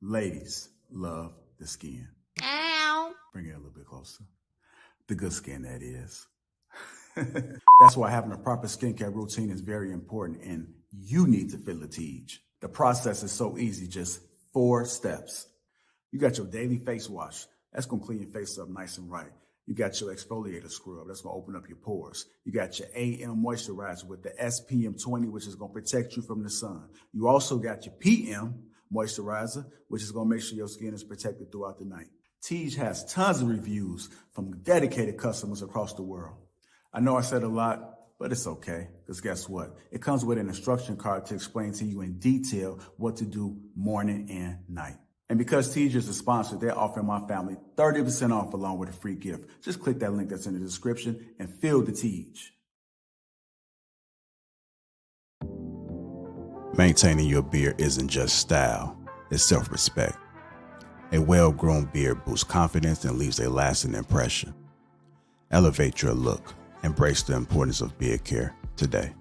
Ladies love the skin. Ow. Bring it a little bit closer. The good skin, that is. That's why having a proper skincare routine is very important, and you need to feel the Teej. The process is so easy, just 4 steps. You got your daily face wash. That's going to clean your face up nice and right. You got your exfoliator scrub. That's going to open up your pores. You got your AM moisturizer with the SPM 20, which is going to protect you from the sun. You also got your PM moisturizer, which is going to make sure your skin is protected throughout the night. Teej has tons of reviews from dedicated customers across the world. I know I said a lot, but it's okay, because guess what? It comes with an instruction card to explain to you in detail what to do morning and night. And because Teej is a sponsor, they're offering my family 30% off along with a free gift. Just click that link that's in the description and feel the Teej. Maintaining your beard isn't just style, it's self-respect. A well-groomed beard boosts confidence and leaves a lasting impression. Elevate your look. Embrace the importance of beard care today.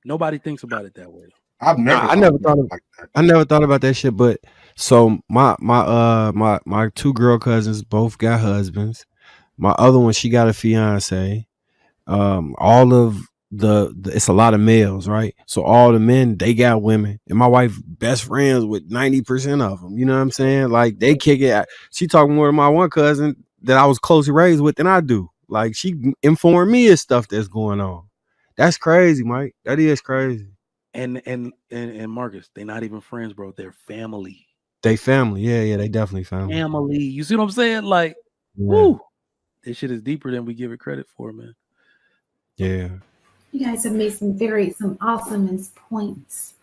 Nobody thinks about it that way. I never thought about that shit. But so my 2 girl cousins both got husbands. My other one, she got a fiance. All of the it's a lot of males, right? So all the men, they got women, and my wife best friends with 90% of them. You know what I'm saying? Like they kick it. She talking more to my one cousin that I was closely raised with than I do. Like she informed me of stuff that's going on. That's crazy, Mike. That is crazy. And Marcus, they're not even friends, bro. They're family. They family. Yeah, they definitely family. Family. You see what I'm saying? Like, woo. This shit is deeper than we give it credit for, man. Yeah. You guys have made some awesome points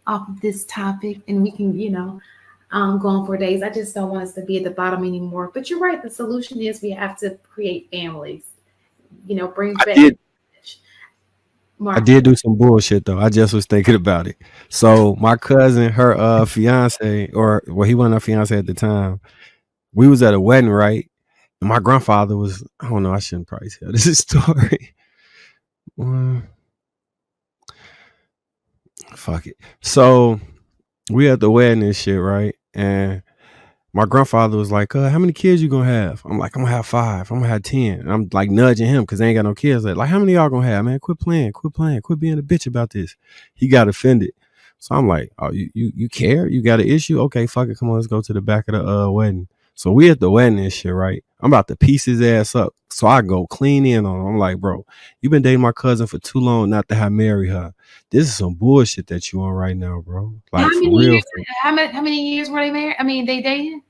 off of this topic, and we can, go on for days. I just don't want us to be at the bottom anymore. But you're right. The solution is we have to create families. Bring back. I did do some bullshit though. I just was thinking about it. So my cousin, her fiance, he wasn't her fiance at the time. We was at a wedding, right? And my grandfather was, I don't know, I shouldn't probably tell this story. Fuck it. So we at the wedding and shit, right? And my grandfather was like, how many kids you gonna have? I'm like, I'm gonna have 5. I'm gonna have 10. And I'm like nudging him because they ain't got no kids. Like, how many of y'all gonna have, man? Quit playing. Quit being a bitch about this. He got offended. So I'm like, oh, you care? You got an issue? Okay, fuck it. Come on, let's go to the back of the wedding. So we at the wedding and shit, right? I'm about to piece his ass up. So I go clean in on him. I'm like, bro, you been dating my cousin for too long not to have married her. This is some bullshit that you on right now, bro. Like, how many years were they married? I mean, they dated?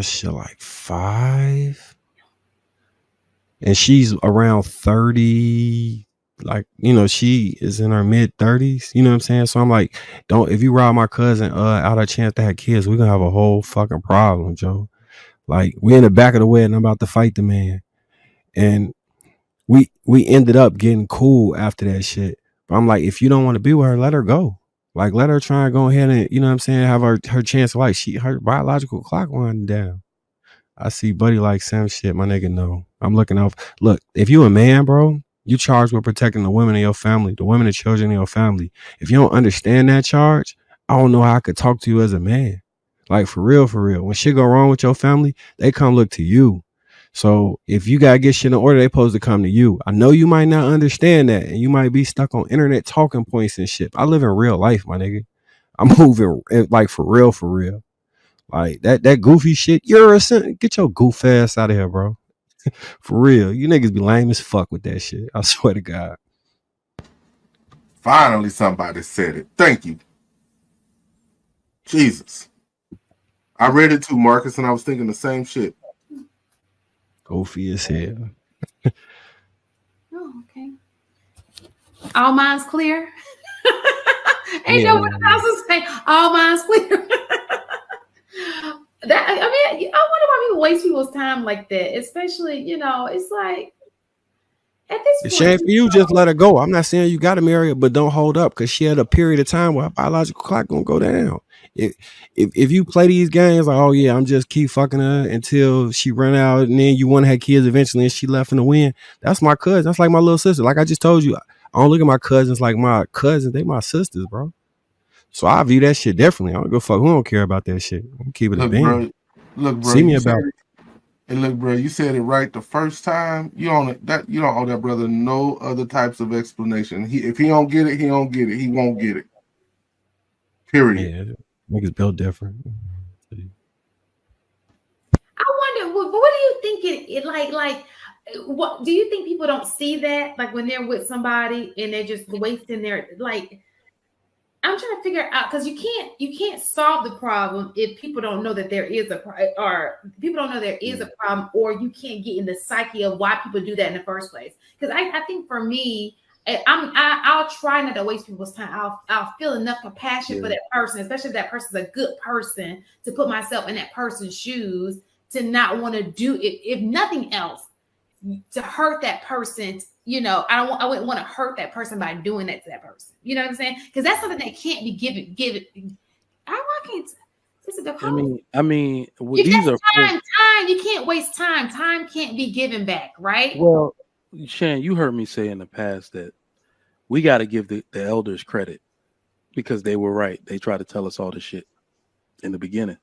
Shit, like 5. And she's around 30. Like, she is in her mid 30s. You know what I'm saying? So I'm like, if you rob my cousin out of chance to have kids, we're gonna have a whole fucking problem, Joe. Like, we in the back of the wedding, I'm about to fight the man. And we ended up getting cool after that shit. But I'm like, if you don't want to be with her, let her go. Like, let her try and go ahead and, you know what I'm saying, have her chance of life. Her biological clock winding down. I see Buddy like Sam shit, my nigga, no. I'm looking out. Look, if you a man, bro, you charged with protecting the women in your family, the women and children in your family. If you don't understand that charge, I don't know how I could talk to you as a man. Like, for real. When shit go wrong with your family, they come look to you. So if you gotta get shit in order, they supposed to come to you. I know you might not understand that, and you might be stuck on internet talking points and shit. I live in real life, my nigga. I'm moving like for real, for real. Like that goofy shit. You're a son. Get your goof ass out of here, bro. For real. You niggas be lame as fuck with that shit. I swear to God. Finally, somebody said it. Thank you. Jesus. I read it too, Marcus, and I was thinking the same shit. Goofy as hell. Oh, okay. All minds clear. Ain't Yeah. no one else is saying all minds clear. That I mean, I wonder why people waste people's time like that. Especially, it's like at this It's point, shame for you. Just let her go. I'm not saying you got to marry her, but don't hold up because she had a period of time where her biological clock gonna go down. If you play these games like, oh yeah, I'm just keep fucking her until she run out, and then you want to have kids eventually, and she left in the wind. That's my cousin. That's like my little sister. Like I just told you, I don't look at my cousins like my cousins. They my sisters, bro. So I view that shit differently. I don't give a fuck. Who don't care about that shit? I'm keep it a bean. Look, bro. See me about it. And look, bro, you said it right the first time. You don't owe that brother no other types of explanation. If he don't get it, he don't get it. He won't get it. Period. Yeah, niggas built different. I wonder, what do you think it like? What do you think people don't see that? Like when they're with somebody and they're just wasting their like. I'm trying to figure out because you can't solve the problem if people don't know that there is a problem, or you can't get in the psyche of why people do that in the first place. Because I think for me, I'll try not to waste people's time. I'll feel enough compassion for that person, especially if that person's a good person, to put myself in that person's shoes, to not want to do it, if nothing else, to hurt that person. I wouldn't want to hurt that person by doing that to that person. You know what I'm saying? Because that's something that can't be given. I can't. This is the I mean, these are time. You can't waste time. Time can't be given back, right? Well, Shan, you heard me say in the past that we got to give the elders credit because they were right. They tried to tell us all this shit in the beginning.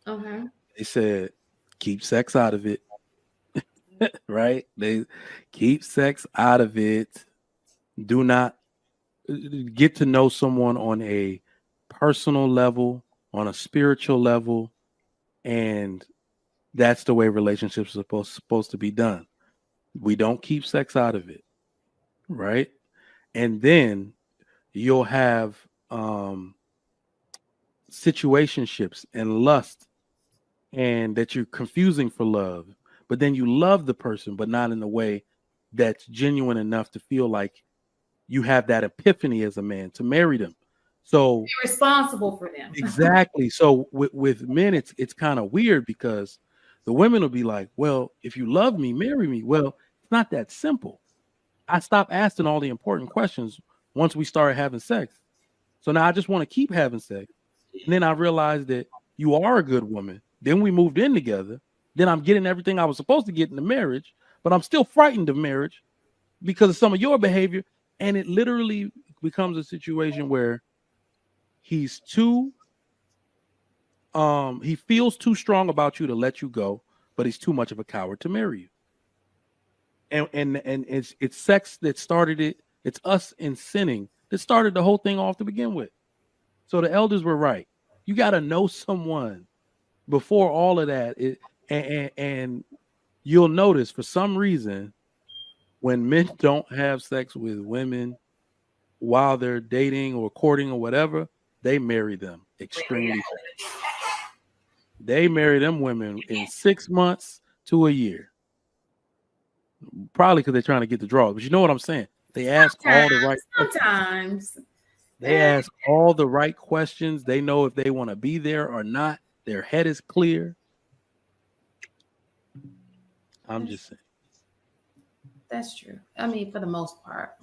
Okay. They said, keep sex out of it. Right? They keep sex out of it. Do not get to know someone on a personal level, on a spiritual level, and that's the way relationships are supposed to be done. We don't keep sex out of it, right? And then you'll have situationships and lust, and that you're confusing for love. But then you love the person, but not in a way that's genuine enough to feel like you have that epiphany as a man to marry them. So you're responsible for them. Exactly. So with men, it's kind of weird because the women will be like, well, if you love me, marry me. Well, it's not that simple. I stopped asking all the important questions once we started having sex. So now I just want to keep having sex. And then I realized that you are a good woman. Then we moved in together. Then I'm getting everything I was supposed to get in the marriage, but I'm still frightened of marriage because of some of your behavior. And it literally becomes a situation where he's too, he feels too strong about you to let you go, but he's too much of a coward to marry you. And it's sex that started it. It's us in sinning that started the whole thing off to begin with. So the elders were right. You got to know someone before all of that. And you'll notice for some reason when men don't have sex with women while they're dating or courting or whatever, they marry them extremely fast. They marry them women in 6 months to a year. Probably because they're trying to get the draw. But you know what I'm saying? They ask all the right questions. They ask all the right questions. They know if they want to be there or not. Their head is clear. I'm just saying. That's true. I mean, for the most part,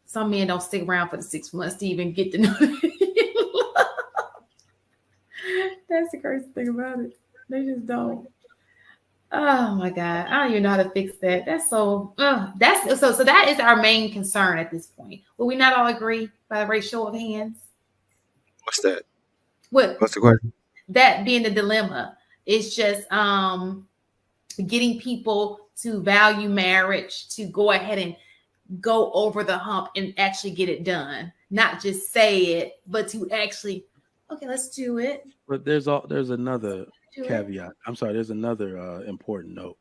some men don't stick around for the 6 months to even get to know. That's the crazy thing about it. They just don't. Oh my God, I don't even know how to fix that. That's so. So that is our main concern at this point. Will we not all agree by the right show of hands? What's that? What's the question? That being the dilemma. It's just getting people to value marriage, to go ahead and go over the hump and actually get it done. Not just say it, but to actually, okay, let's do it. But there's another Do it. caveat. I'm sorry, there's another important note.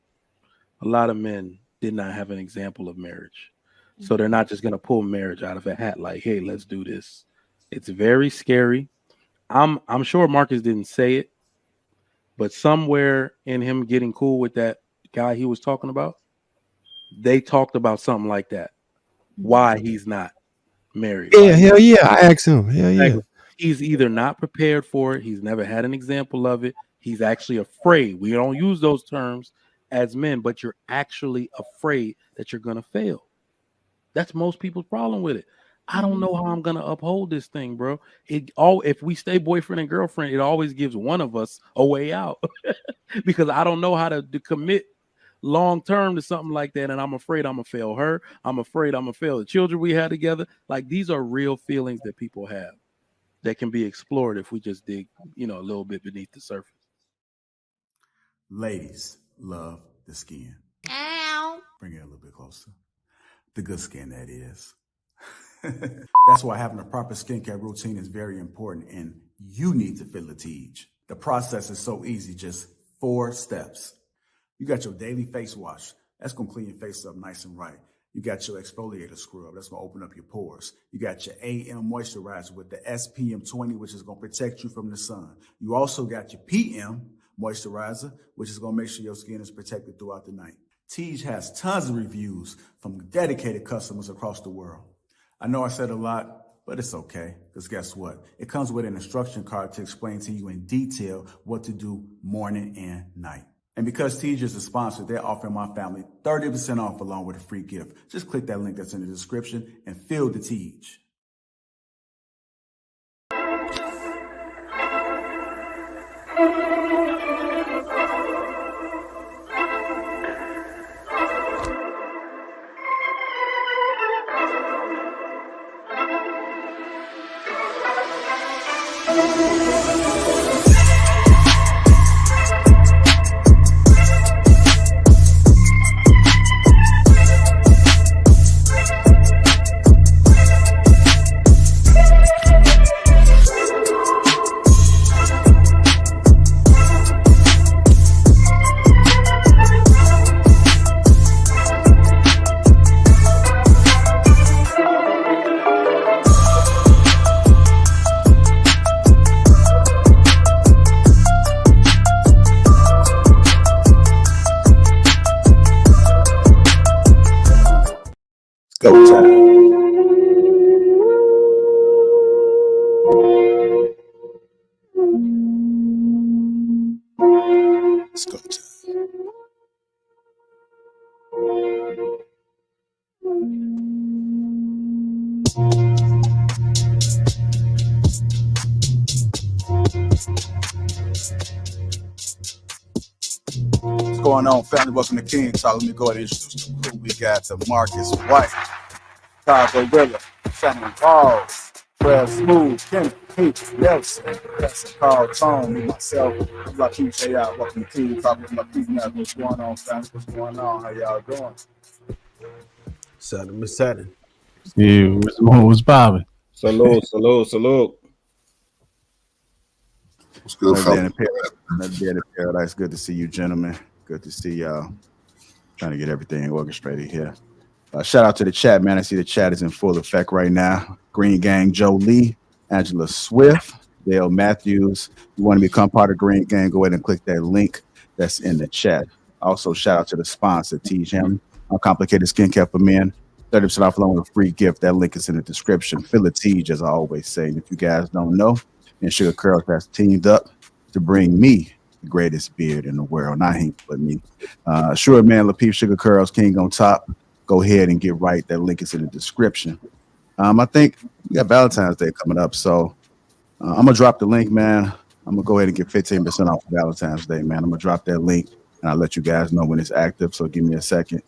A lot of men did not have an example of marriage. So they're not just going to pull marriage out of a hat like, hey, let's do this. It's very scary. I'm sure Marcus didn't say it, but somewhere in him getting cool with that guy he was talking about, they talked about something like that. Why he's not married. Yeah, hell yeah. I asked him. Hell yeah. He's either not prepared for it. He's never had an example of it. He's actually afraid. We don't use those terms as men, but you're actually afraid that you're going to fail. That's most people's problem with it. I don't know how I'm going to uphold this thing, bro. If we stay boyfriend and girlfriend, it always gives one of us a way out because I don't know how to commit long term to something like that. And I'm afraid I'm going to fail her. I'm afraid I'm going to fail the children we had together. Like, these are real feelings that people have that can be explored if we just dig, a little bit beneath the surface. Ladies love the skin. Ow. Bring it a little bit closer. The good skin, that is. That's why having a proper skincare routine is very important, and you need to feel the teach. The process is so easy, just 4 steps. You got your daily face wash. That's going to clean your face up nice and right. You got your exfoliator scrub. That's going to open up your pores. You got your AM moisturizer with the SPM 20, which is going to protect you from the sun. You also got your PM moisturizer, which is going to make sure your skin is protected throughout the night. Teej has tons of reviews from dedicated customers across the world. I know I said a lot, but it's okay, because guess what? It comes with an instruction card to explain to you in detail what to do morning and night. And because Teej is a sponsor, they're offering my family 30% off along with a free gift. Just click that link that's in the description and feel the Teej. Go time. Let's go time. What's going on, family? Welcome to King Talk. Let me go ahead and introduce the crew. We got the Marcus White, Todd Gorilla, Shannon Paul, Fred Smooth, Kenny, Pete, Nelson, Carl Tone, me, myself, Lapeef Network. Welcome to King Talk with Lapeef Network. What's going on, family? What's going on? How y'all doing? Saturn. Yeah, what's poppin'? Salute. What's good, Another day in paradise. Good to see you, gentlemen. Good to see y'all. Trying to get everything orchestrated here. Shout out to the chat, man. I see the chat is in full effect right now. Green Gang, Joe Lee, Angela Swift, Dale Matthews. You want to become part of Green Gang, go ahead and click that link that's in the chat. Also, shout out to the sponsor, Teej Uncomplicated Skincare for Men. 30% off along with a free gift. That link is in the description. Fill the Teej, as I always say. And if you guys don't know, and Sugar Curls has teamed up to bring me the greatest beard in the world. Not him, but me. Sure, man, Lapeef Sugar Curls, King on top. Go ahead and get right. That link is in the description. I think we got Valentine's Day coming up, so I'm going to drop the link, man. I'm going to go ahead and get 15% off Valentine's Day, man. I'm going to drop that link, and I'll let you guys know when it's active, so give me a second.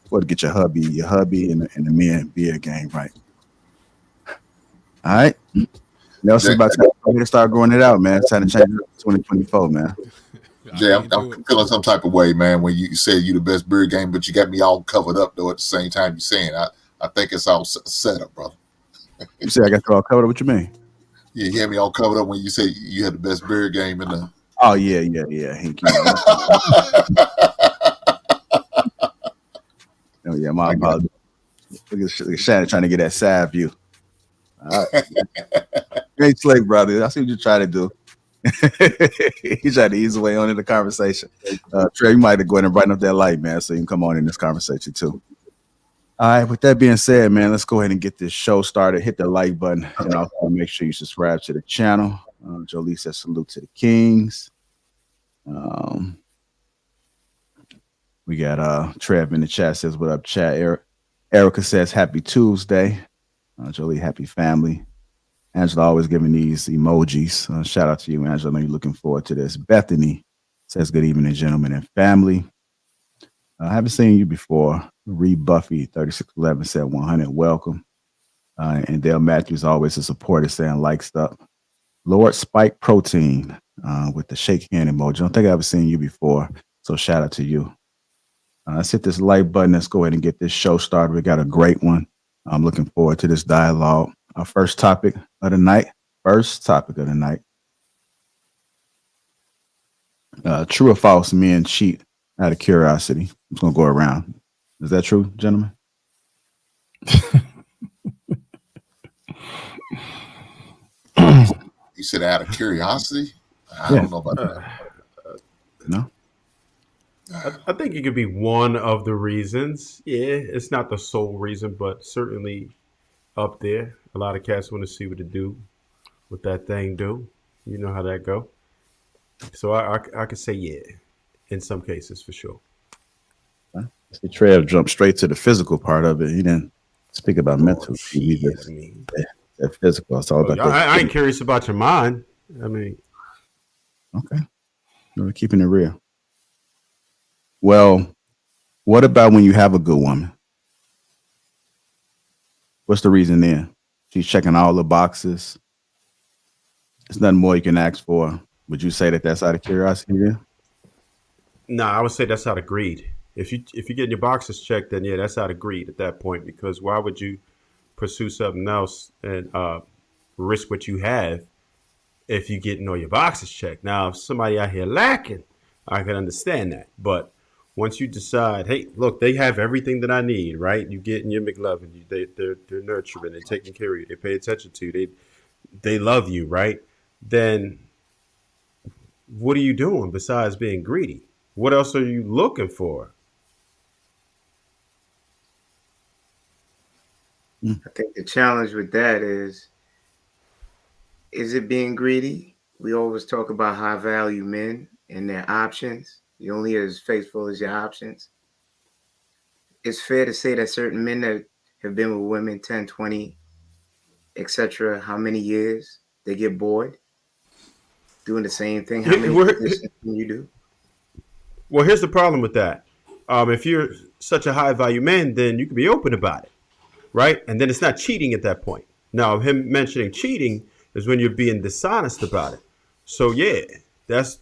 Go to get your hubby and the men beard game right. All right. Nelson's about to start growing it out, man. It's time to change it to 2024, man. Jay, I'm feeling some type of way, man, when you said you the best beer game, but you got me all covered up, though, at the same time you're saying. I think it's all set up, brother. You say I got you all covered up? What you mean? Yeah, you had me all covered up when you said you had the best beer game in the... Oh, yeah. Hinky. Oh, yeah, my apologies. Look at Shannon trying to get that side view. All right. Great slick, brother. I see what you're trying to do. He's trying to ease away on in the conversation. Trey, you might have to go ahead and brighten up that light, man, so you can come on in this conversation too. All right, with that being said, man, let's go ahead and get this show started. Hit the like button and also make sure you subscribe to the channel. Jolie says salute to the Kings. We got Trev in the chat says, what up, chat? Erica says, happy Tuesday. Jolie, happy family. Angela always giving these emojis. Shout out to you, Angela. I know you're looking forward to this. Bethany says, good evening, gentlemen and family. I haven't seen you before. Reed Buffy, 3611, said 100, welcome. And Dale Matthews, always a supporter, saying likes up. Lord Spike Protein with the shake hand emoji. I don't think I've ever seen you before, so shout out to you. Let's hit this like button. Let's go ahead and get this show started. We got a great one. I'm looking forward to this dialogue. Our first topic of the night. True or false, men cheat out of curiosity. I'm going to go around. Is that true, gentlemen? You said out of curiosity? I don't know about that. No? I think it could be one of the reasons. Yeah, it's not the sole reason, but certainly up there. A lot of cats want to see what it do, what that thing do. You know how that go. So I could say yeah, in some cases for sure. See, Trev jumped straight to the physical part of it. He didn't speak about mental. That physical. It's all about that. I ain't curious about your mind. I mean, okay, we're keeping it real. Well, what about when you have a good woman? What's the reason then? She's checking all the boxes. There's nothing more you can ask for. Would you say that that's out of curiosity then? No, I would say that's out of greed. If you get your boxes checked, then yeah, that's out of greed at that point. Because why would you pursue something else and risk what you have if you getting all your boxes checked? Now, if somebody out here lacking, I can understand that. But once you decide, hey, look, they have everything that I need, right? You getting your McLovin, they're nurturing, they're taking care of you, they pay attention to you, they love you, right? Then what are you doing besides being greedy? What else are you looking for? I think the challenge with that is it being greedy? We always talk about high value men and their options. You're only as faithful as your options. It's fair to say that certain men that have been with women 10, 20, etc., how many years, they get bored doing the same thing. How many positions can you do? Well, here's the problem with that. If you're such a high value man, then you can be open about it, right? And then it's not cheating at that point. Now, him mentioning cheating is when you're being dishonest about it. So yeah, that's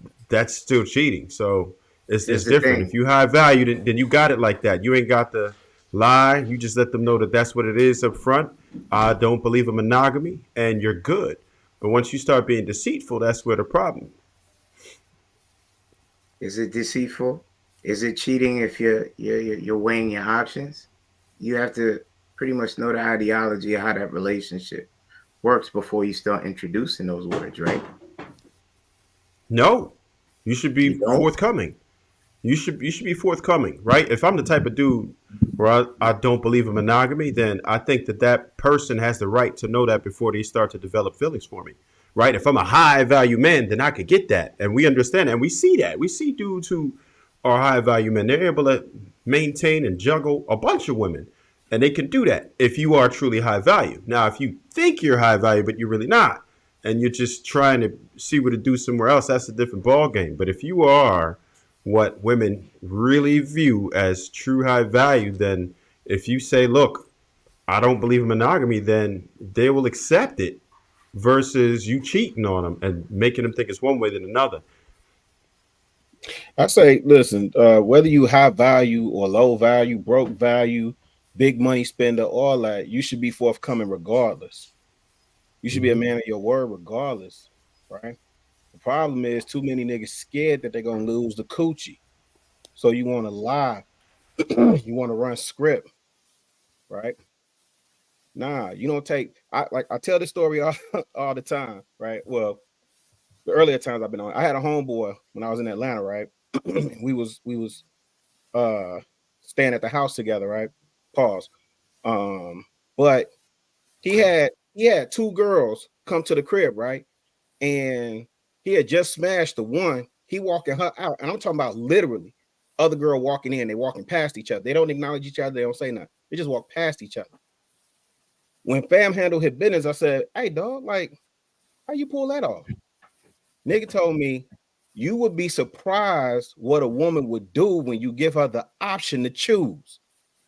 still cheating. So it's different. If you high value, then you got it like that. You ain't got to lie. You just let them know that that's what it is up front. I don't believe in monogamy, and you're good. But once you start being deceitful, that's where the problem. Is it deceitful? Is it cheating if you're weighing your options? You have to pretty much know the ideology of how that relationship works before you start introducing those words, right? No, you should be forthcoming. You should be forthcoming, right? If I'm the type of dude where I don't believe in monogamy, then I think that person has the right to know that before they start to develop feelings for me, right? If I'm a high value man, then I could get that. And we understand and we see that. We see dudes who are high value men. They're able to maintain and juggle a bunch of women. And they can do that if you are truly high value. Now, if you think you're high value, but you're really not, and you're just trying to see what to do somewhere else, that's a different ball game. But if you are what women really view as true high value, then if you say, look, I don't believe in monogamy, then they will accept it versus you cheating on them and making them think it's one way than another. I say, listen, whether you high value or low value, broke value, big money spender, all that, you should be forthcoming regardless. You should be a man of your word regardless, right? The problem is too many niggas scared that they're gonna lose the coochie. So you want to lie, you want to run script, right? Nah, you don't take. I tell this story all the time, right? Well, the earlier times I've been on, I had a homeboy when I was in Atlanta, right? we was staying at the house together, right? Pause. But he had two girls come to the crib, right? And he had just smashed the one. He walking her out, and I'm talking about literally. Other girl walking in, they walking past each other. They don't acknowledge each other. They don't say nothing. They just walk past each other. When fam handled his business, I said, "Hey, dog, like, how you pull that off?" Nigga told me, "You would be surprised what a woman would do when you give her the option to choose.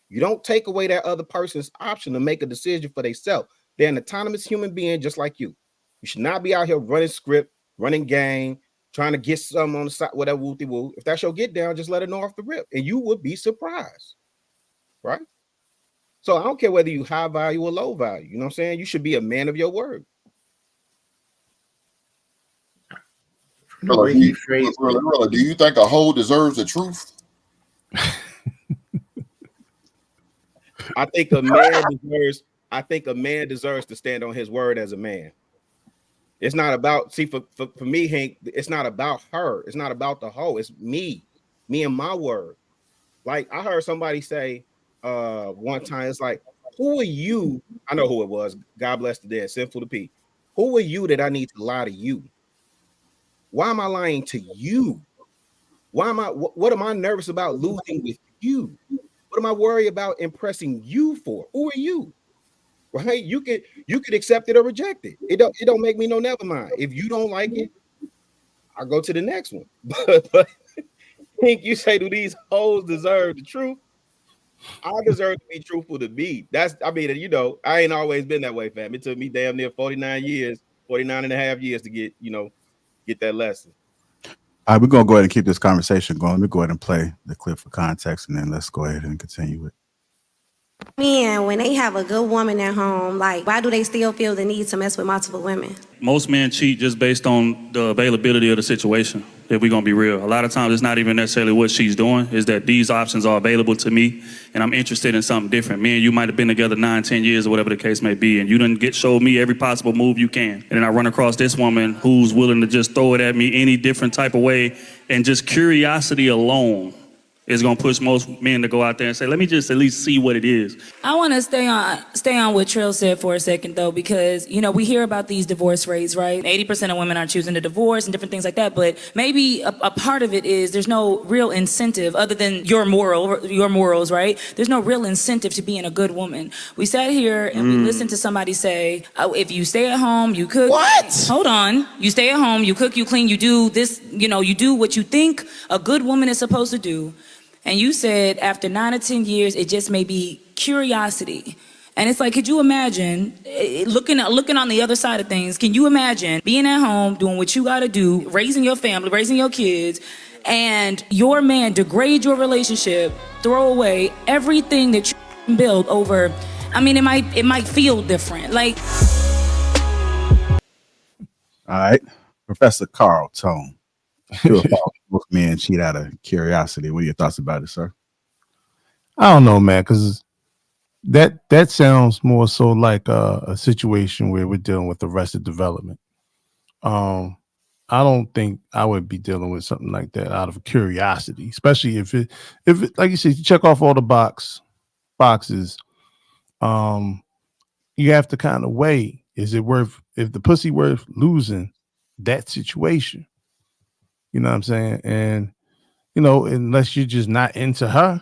You don't take away that other person's option to make a decision for themselves. They're an autonomous human being just like you. You should not be out here running script, running game, trying to get something on the side, whatever wooty woo. If that's your get down, just let it know off the rip, and you would be surprised, right? So I don't care whether you high value or low value. You know what I'm saying? You should be a man of your word." Do you think a hoe deserves the truth? I think a man deserves to stand on his word as a man. It's not about, see, for me, Hank, it's not about her. It's not about the hoe. It's me and my word. Like I heard somebody say one time, it's like, who are you? I know who it was. God bless the dead, sinful to P. Who are you that I need to lie to you? Why am I lying to you? Why am I? What am I nervous about losing with you? What am I worried about impressing you for? Who are you? Right? You could accept it or reject it. It don't make me no never mind. If you don't like it, I'll go to the next one. But think you say, do these hoes deserve the truth? I deserve to be truthful to me. I ain't always been that way, fam. It took me damn near 49 and a half years to get that lesson. All right, we're gonna go ahead and keep this conversation going. Let me go ahead and play the clip for context, and then let's go ahead and continue it. Men, when they have a good woman at home, like, why do they still feel the need to mess with multiple women? Most men cheat just based on the availability of the situation, if we're going to be real. A lot of times it's not even necessarily what she's doing, is that these options are available to me, and I'm interested in something different. Me and you might have been together 9, 10 years, or whatever the case may be, and you done showed me every possible move you can. And then I run across this woman who's willing to just throw it at me any different type of way, and just curiosity alone is going to push most men to go out there and say, let me just at least see what it is. I want to stay on what Trill said for a second, though, because, we hear about these divorce rates, right? 80% of women are choosing to divorce and different things like that. But maybe a part of it is there's no real incentive other than your morals, right? There's no real incentive to being a good woman. We sat here and we listened to somebody say, if you stay at home, you cook. What? Hold on. You stay at home, you cook, you clean, you do this, you do what you think a good woman is supposed to do. And you said after 9 or 10 years, it just may be curiosity. And it's like, could you imagine, looking on the other side of things, can you imagine being at home, doing what you got to do, raising your family, raising your kids, and your man degrade your relationship, throw away everything that you build over? I mean, it might feel different. Like, all right, Professor Carl Tone. Most men cheat out of curiosity. What are your thoughts about it, sir? I don't know, man, because that sounds more so like a situation where we're dealing with Arrested Development. I don't think I would be dealing with something like that out of curiosity, especially if it like you said, you check off all the boxes. You have to kind of weigh, is the pussy worth losing that situation? You know what I'm saying? And, unless you're just not into her.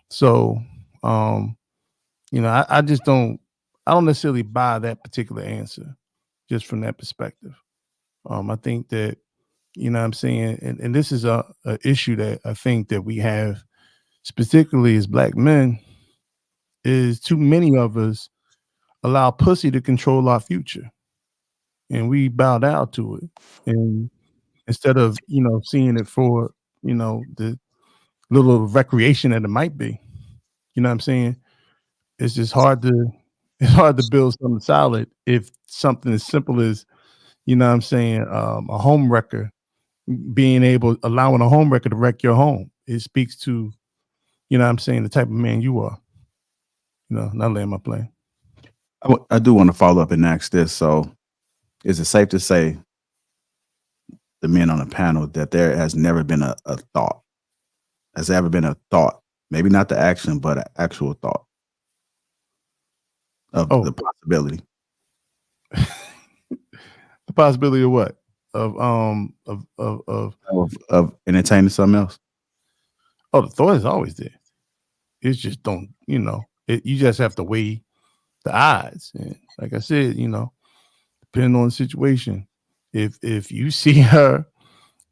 So, I don't necessarily buy that particular answer just from that perspective. I think that, you know what I'm saying? And this is a issue that I think that we have, particularly as black men, is too many of us allow pussy to control our future. and we bow down to it. And instead of, seeing it for, the little recreation that it might be, you know what I'm saying? It's just hard to build something solid if something as simple as, a home wrecker, allowing a home wrecker to wreck your home. It speaks to, the type of man you are. Not laying my plane. I do want to follow up and ask this. So is it safe to say, the men on the panel, that there has never been a thought? Has there ever been a thought? Maybe not the action, but an actual thought of the possibility. The possibility of what? Of entertaining something else. Oh, the thought is always there. It's just don't, you just have to weigh the odds. And like I said, depending on the situation, if you see her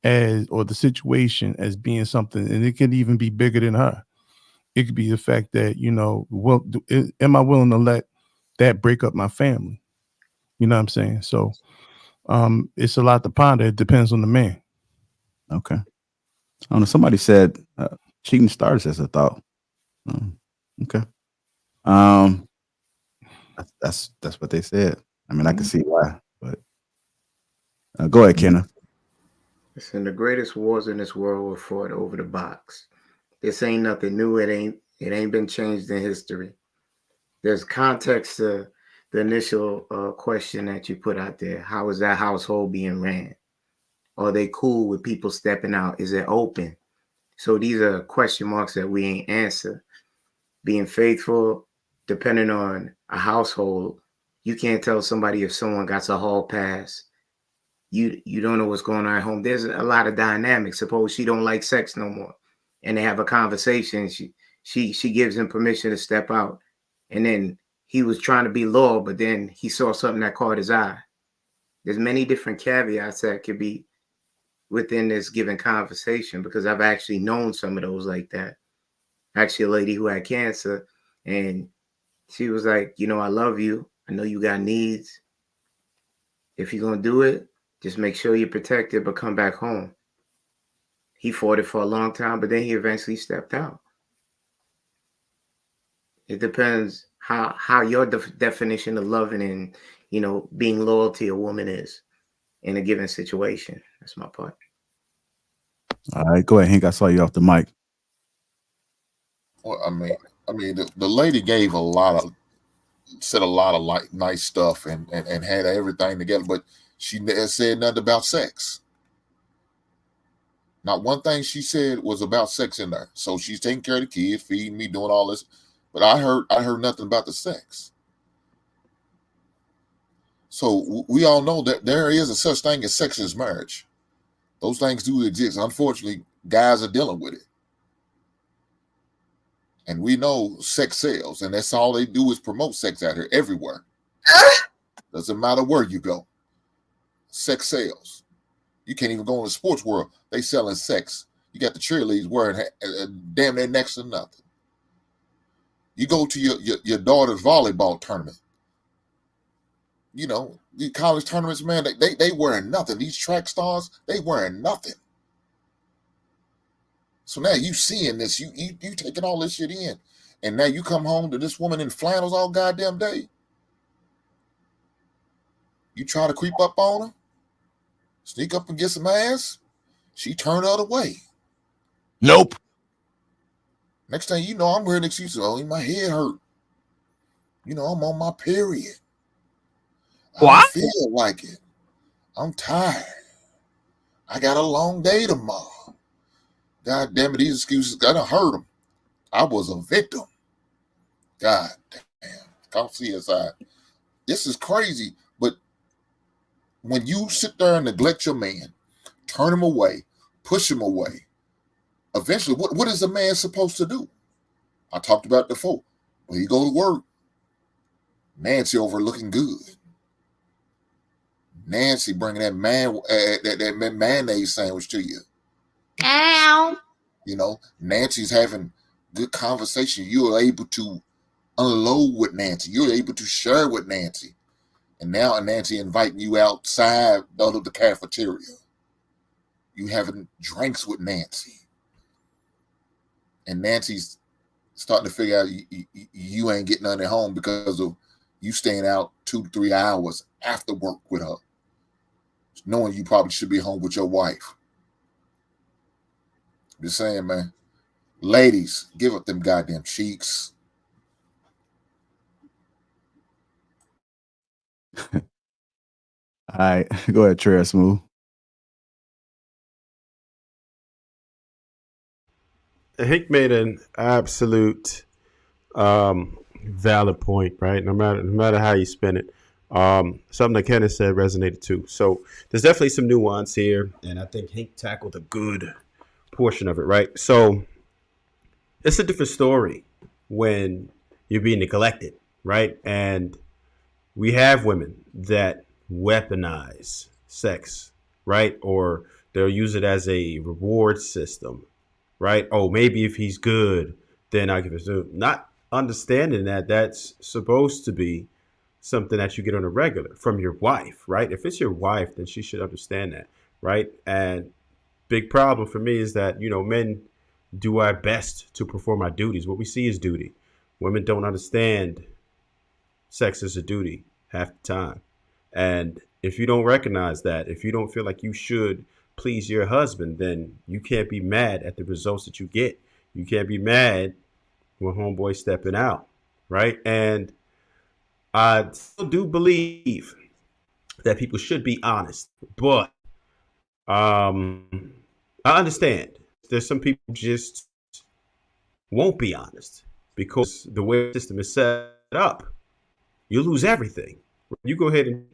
or the situation as being something, and it could even be bigger than her. It could be the fact that, am I willing to let that break up my family? You know what I'm saying? So it's a lot to ponder. It depends on the man. Okay. I don't know. Somebody said cheating starts as a thought. Okay. That's what they said. I mean, I can see why, but go ahead, Kenneth. Listen, the greatest wars in this world were fought over the box. This ain't nothing new. It ain't been changed in history. There's context to the initial question that you put out there. How is that household being ran? Are they cool with people stepping out? Is it open? So these are question marks that we ain't answer. Being faithful, depending on a household, you can't tell somebody if someone got a hall pass. You don't know what's going on at home. There's a lot of dynamics. Suppose she don't like sex no more, and they have a conversation. She gives him permission to step out, and then he was trying to be loyal, but then he saw something that caught his eye. There's many different caveats that could be within this given conversation, because I've actually known some of those like that. Actually, a lady who had cancer, and she was like, I love you. I know you got needs. If you're going to do it, just make sure you're protected, but come back home. He fought it for a long time, but then he eventually stepped out. It depends how your definition of loving and, being loyal to a woman is in a given situation. That's my part. All right, go ahead, Hank. I saw you off the mic. Well, I mean, the lady said a lot of nice stuff and had everything together, but she said nothing about sex. Not one thing she said was about sex in there. So she's taking care of the kids, feeding me, doing all this, but I heard nothing about the sex. So we all know that there is a such thing as sex as marriage. Those things do exist. Unfortunately, guys are dealing with it. And we know sex sells, and that's all they do is promote sex out here everywhere. Doesn't matter where you go. Sex sells. You can't even go in the sports world. They selling sex. You got the cheerleaders wearing damn near next to nothing. You go to your daughter's volleyball tournament. The college tournaments, man, they wearing nothing. These track stars, they wearing nothing. So now you seeing this, you taking all this shit in, and now you come home to this woman in flannels all goddamn day. You try to creep up on her, sneak up and get some ass. She turn the other way. Nope. Next thing you know, I'm hearing excuses. Oh, my head hurt. I'm on my period. What? I don't feel like it. I'm tired. I got a long day tomorrow. God damn it, these excuses, I done heard them. I was a victim. God damn. Come CSI. This is crazy, but when you sit there and neglect your man, turn him away, push him away, eventually, what is a man supposed to do? I talked about it before. When you go to work, Nancy over looking good. Nancy bringing that that mayonnaise sandwich to you. Ow. Nancy's having good conversation. You're able to unload with Nancy. You're able to share with Nancy. And now Nancy inviting you outside of the cafeteria. You having drinks with Nancy. And Nancy's starting to figure out you ain't getting none at home because of you staying out 2 to 3 hours after work with her, knowing you probably should be home with your wife. Just saying, man. Ladies, give up them goddamn cheeks. All right, go ahead, Trey Smooth. Hank made an absolute valid point, right? No matter how you spin it, something that Kenneth said resonated too. So there's definitely some nuance here, and I think Hank tackled a good portion of it, right? So it's a different story when you're being neglected, right? And we have women that weaponize sex, right? Or they'll use it as a reward system, right? Oh, maybe if he's good, then I'll give it to him. Not understanding that that's supposed to be something that you get on a regular from your wife, right? If it's your wife, then she should understand that, right? And big problem for me is that, men do our best to perform our duties. What we see is duty. Women don't understand sex is a duty half the time. And if you don't recognize that, if you don't feel like you should please your husband, then you can't be mad at the results that you get. You can't be mad when homeboy stepping out, right? And I still do believe that people should be honest, but I understand there's some people just won't be honest because the way the system is set up, you lose everything. You go ahead and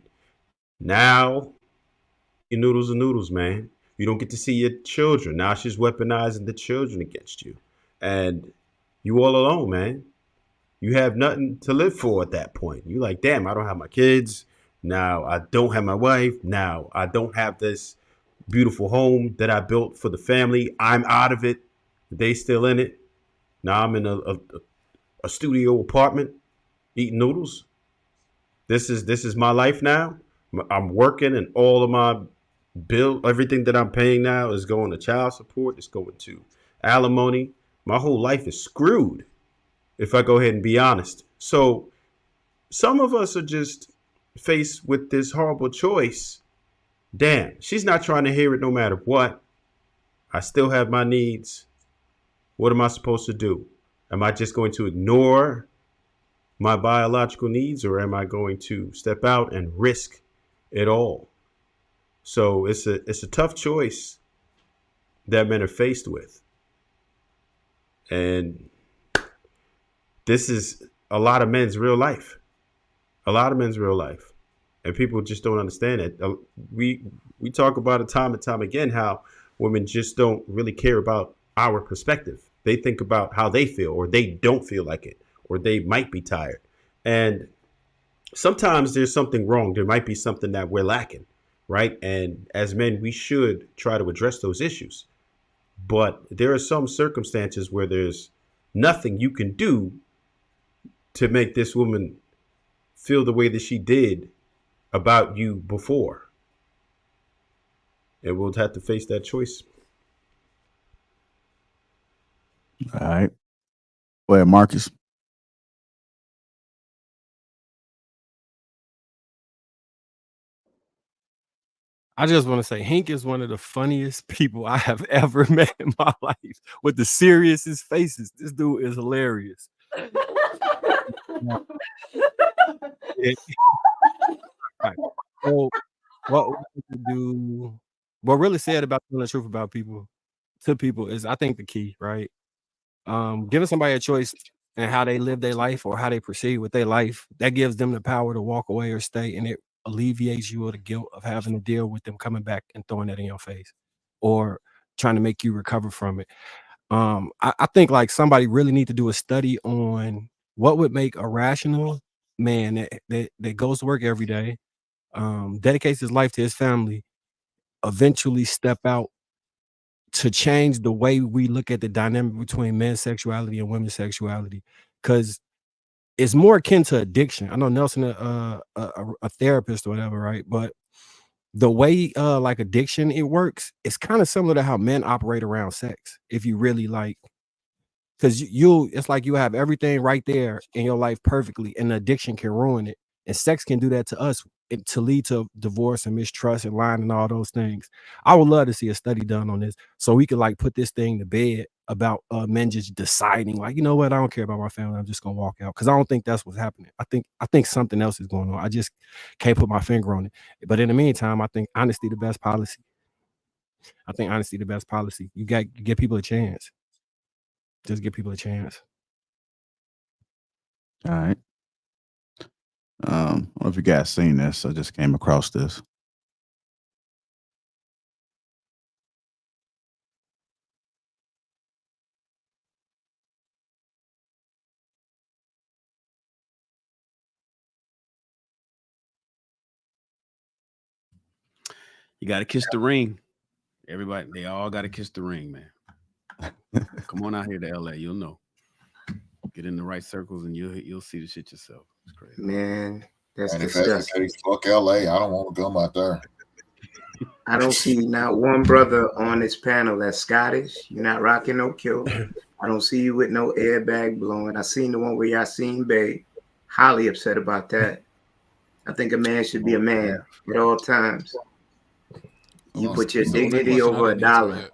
now your noodles are noodles, man. You don't get to see your children. Now she's weaponizing the children against you. And you all alone, man. You have nothing to live for at that point. You like, damn, I don't have my kids. Now I don't have my wife. Now I don't have this beautiful home that I built for the family. I'm out of it. They still in it. Now I'm in a studio apartment eating noodles. This is my life now. I'm working and all of my bill, everything that I'm paying now is going to child support. It's going to alimony. My whole life is screwed if I go ahead and be honest. So some of us are just faced with this horrible choice. Damn, she's not trying to hear it no matter what. I still have my needs. What am I supposed to do? Am I just going to ignore my biological needs, or am I going to step out and risk it all? So it's a tough choice that men are faced with. And this is a lot of men's real life. A lot of men's real life. And people just don't understand it. We talk about it time and time again, how women just don't really care about our perspective. They think about how they feel, or they don't feel like it, or they might be tired. And sometimes there's something wrong. There might be something that we're lacking, right? And as men, we should try to address those issues. But there are some circumstances where there's nothing you can do to make this woman feel the way that she did about you before. And we'll have to face that choice. All right. Go ahead, Marcus. I just want to say Hank is one of the funniest people I have ever met in my life, with the serious faces. This dude is hilarious. Right. So what we do, what really said about telling the truth about people to people is, I think, the key, right? Giving somebody a choice and how they live their life or how they proceed with their life, that gives them the power to walk away or stay, and it alleviates you of the guilt of having to deal with them coming back and throwing that in your face or trying to make you recover from it. I think like somebody really need to do a study on what would make a rational man that goes to work every day, dedicates his life to his family, eventually step out to change the way we look at the dynamic between men's sexuality and women's sexuality. Because it's more akin to addiction. I know Nelson, a therapist or whatever, right? But the way like addiction it works, it's kind of similar to how men operate around sex. If you really like, because it's like you have everything right there in your life perfectly, and the addiction can ruin it. And sex can do that to us, to lead to divorce and mistrust and lying and all those things. I would love to see a study done on this so we could like put this thing to bed about men just deciding, like, you know what, I don't care about my family, I'm just gonna walk out. Because I don't think that's what's happening. I think something else is going on. I just can't put my finger on it. But in the meantime, I think honesty the best policy. You give people a chance. Just give people a chance. All right. I don't know if you guys seen this. I just came across this. You got to kiss the ring. Everybody, they all got to kiss the ring, man. Come on out here to LA. You'll know. Get in the right circles and you'll see the shit yourself. It's crazy. Man, that's And if that's disgusting. the case, fuck LA. I don't want to come out there. I don't see not one brother on this panel that's Scottish. You're not rocking no kilt. I don't see you with no airbag blowing. I seen the one where y'all seen Bay. Highly upset about that. I think a man should be a man at all times. You put your dignity over a dollar.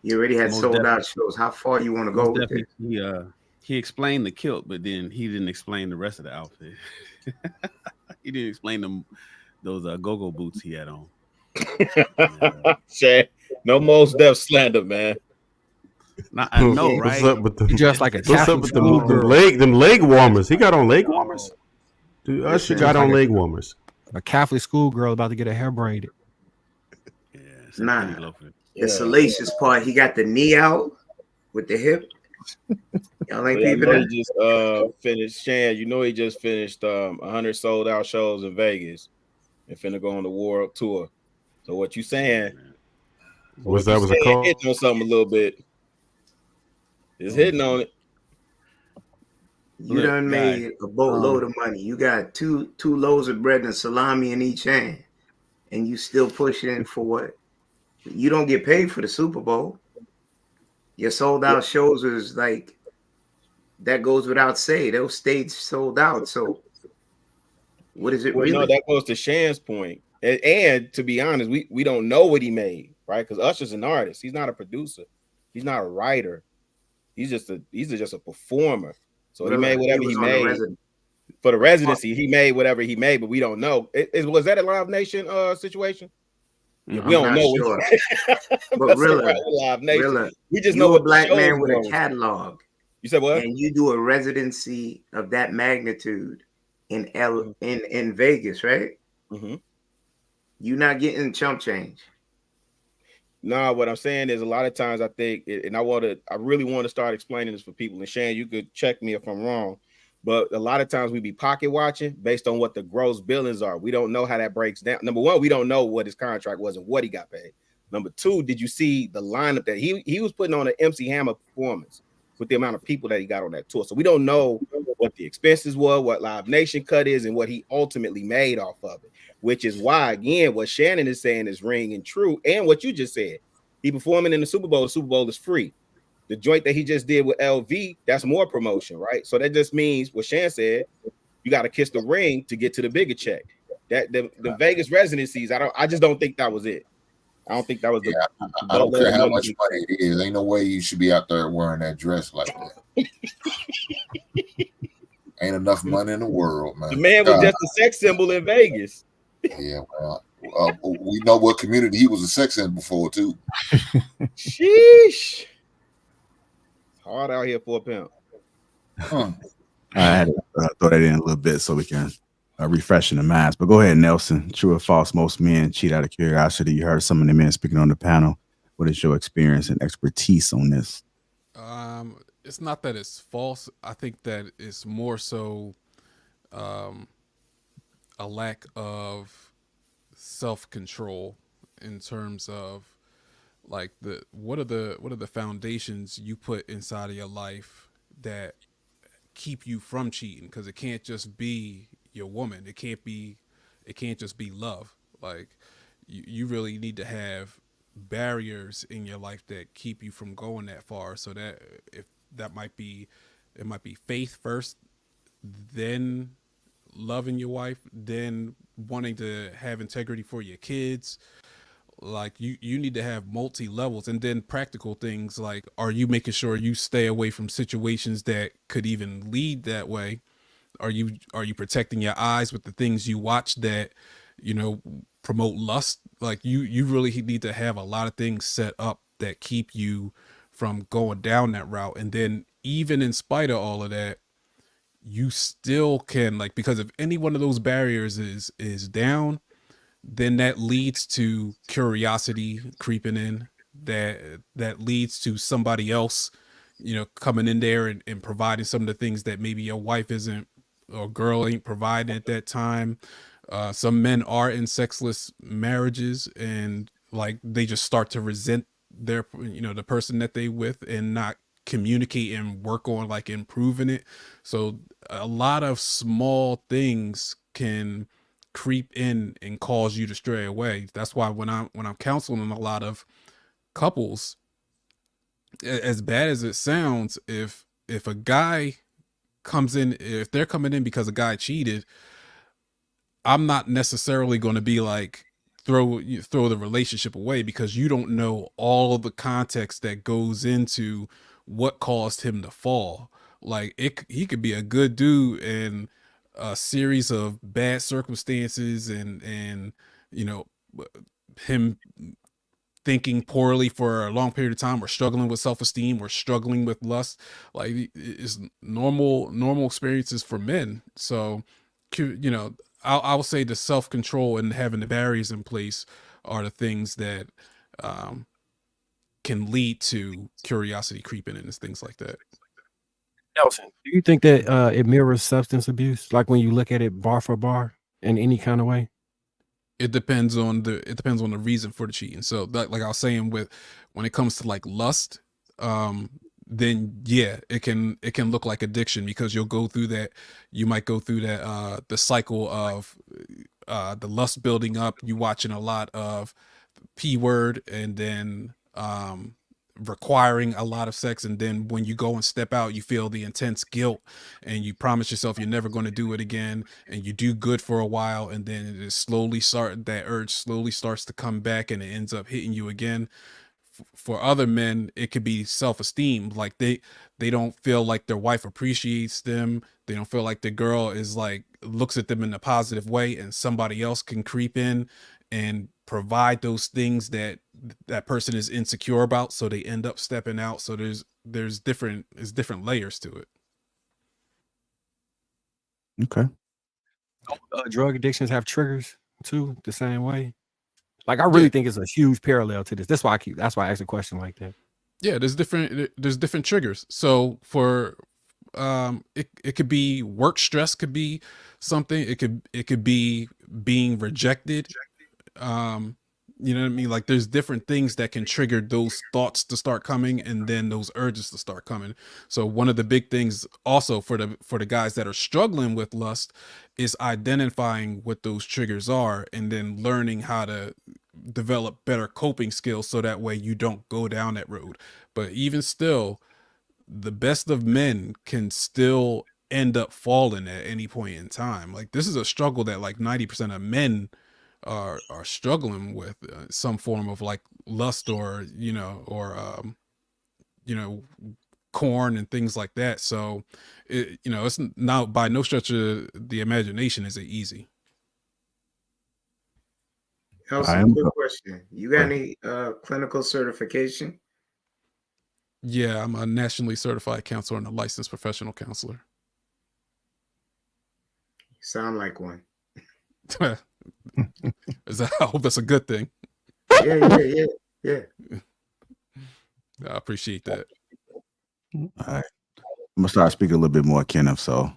You already had sold out shows. How far you want to go with it? He explained the kilt, but then he didn't explain the rest of the outfit. He didn't explain those go-go boots he had on. Shay, no most def slander, man. I know, right? What's up with the just like a what's up with them leg warmers? He got on leg warmers. Dude, Usher got on leg warmers. A Catholic schoolgirl about to get her hair braided. Nah, the salacious part, he got the knee out with the hip. Y'all ain't peeping that? He just finished, Shan, you know he just finished 100 sold out shows in Vegas and finna go on the world tour. So what you saying? Was a call? Hitting on something a little bit. It's hitting on it. You done made a boatload of money. You got two loaves of bread and salami in each hand, and you still pushing for what? You don't get paid for the Super Bowl. Your sold out shows is like, that goes without say. Those stages sold out. So what is it really? No, that goes to Shan's point. And to be honest, we don't know what he made, right? Because Usher's an artist. He's not a producer. He's not a writer. He's just a performer. So he made whatever he made for the residency. He made whatever he made, but we don't know. Was that a Live Nation situation? Yeah, we don't know. Sure. But really, Live Nation. We just know a black man with a catalog. You said what? And you do a residency of that magnitude in Vegas, right? Mm-hmm. You're not getting chump change. No, what I'm saying is a lot of times I think, and I really want to start explaining this for people. And Shan, you could check me if I'm wrong, but a lot of times we be pocket watching based on what the gross billings are. We don't know how that breaks down. Number one, we don't know what his contract was and what he got paid. Number two, did you see the lineup that he was putting on an MC Hammer performance with the amount of people that he got on that tour? So we don't know what the expenses were, what Live Nation cut is, and what he ultimately made off of it. Which is why, again, what Shannon is saying is ringing true. And what you just said, he performing in the Super Bowl is free. The joint that he just did with LV, that's more promotion, right? So that just means what Shan said, you got to kiss the ring to get to the bigger check. That the Vegas residencies, I just don't think that was it. I don't think that was I don't care how much money it is. Ain't no way you should be out there wearing that dress like that. Ain't enough money in the world, man. The man was just a sex symbol in Vegas. Yeah, well, we know what community he was a sex symbol before too. Sheesh. Hard out here for a pimp. I had to throw that in a little bit so we can refresh in the minds. But go ahead, Nelson. True or false? Most men cheat out of curiosity. You heard some of the men speaking on the panel. What is your experience and expertise on this? It's not that it's false. I think that it's more so a lack of self-control in terms of like what are the foundations you put inside of your life that keep you from cheating, because it can't just be your woman. It can't just be love. Like you really need to have barriers in your life that keep you from going that far. So that if that might be, it might be faith first, then loving your wife, then wanting to have integrity for your kids. Like you need to have multi levels, and then practical things like, are you making sure you stay away from situations that could even lead that way? Are you protecting your eyes with the things you watch that, you know, promote lust? Like you really need to have a lot of things set up that keep you from going down that route. And then even in spite of all of that, you still can, like, because if any one of those barriers is down, then that leads to curiosity creeping in, that leads to somebody else, you know, coming in there and providing some of the things that maybe your wife isn't, or girl ain't providing at that time. Some men are in sexless marriages, and like they just start to resent their, you know, the person that they with, and not communicate and work on like improving it. So a lot of small things can creep in and cause you to stray away. That's why when I'm counseling a lot of couples, as bad as it sounds, if a guy comes in, if they're coming in because a guy cheated, I'm not necessarily going to be like throw the relationship away, because you don't know all of the context that goes into what caused him to fall. Like he could be a good dude and a series of bad circumstances and you know, him thinking poorly for a long period of time, or struggling with self-esteem, or struggling with lust. Like it's normal experiences for men. So, you know, I'll say the self-control and having the barriers in place are the things that can lead to curiosity creeping in and things like that. Nelson, do you think that it mirrors substance abuse? Like when you look at it bar for bar in any kind of way? It depends on the reason for the cheating. So like I was saying, with when it comes to like lust, then yeah, it can look like addiction, because you might go through that the cycle of the lust building up, you watching a lot of P word, and then requiring a lot of sex, and then when you go and step out, you feel the intense guilt, and you promise yourself you're never going to do it again, and you do good for a while, and then that urge slowly starts to come back, and it ends up hitting you again. For other men, it could be self-esteem. Like they don't feel like their wife appreciates them. They don't feel like the girl is like looks at them in a positive way, and somebody else can creep in and provide those things that person is insecure about, so they end up stepping out. So there's different layers to it. Okay. Drug addictions have triggers too, the same way. Like I really think it's a huge parallel to this. That's why I asked a question like that. Yeah, there's different triggers. So for it could be work stress, could be something. It could be being rejected. You know what I mean? Like there's different things that can trigger those thoughts to start coming, and then those urges to start coming. So one of the big things also for the guys that are struggling with lust is identifying what those triggers are, and then learning how to develop better coping skills, so that way you don't go down that road. But even still, the best of men can still end up falling at any point in time. Like this is a struggle that like 90% of men are struggling with, some form of like lust, or you know, corn and things like that. So it's not, by no stretch of the imagination is it easy. Nelson, quick question. You got any clinical certification? Yeah, I'm a nationally certified counselor and a licensed professional counselor. You sound like one. I hope that's a good thing. Yeah. I appreciate that. All right. I'm gonna start speaking a little bit more, Kenneth, so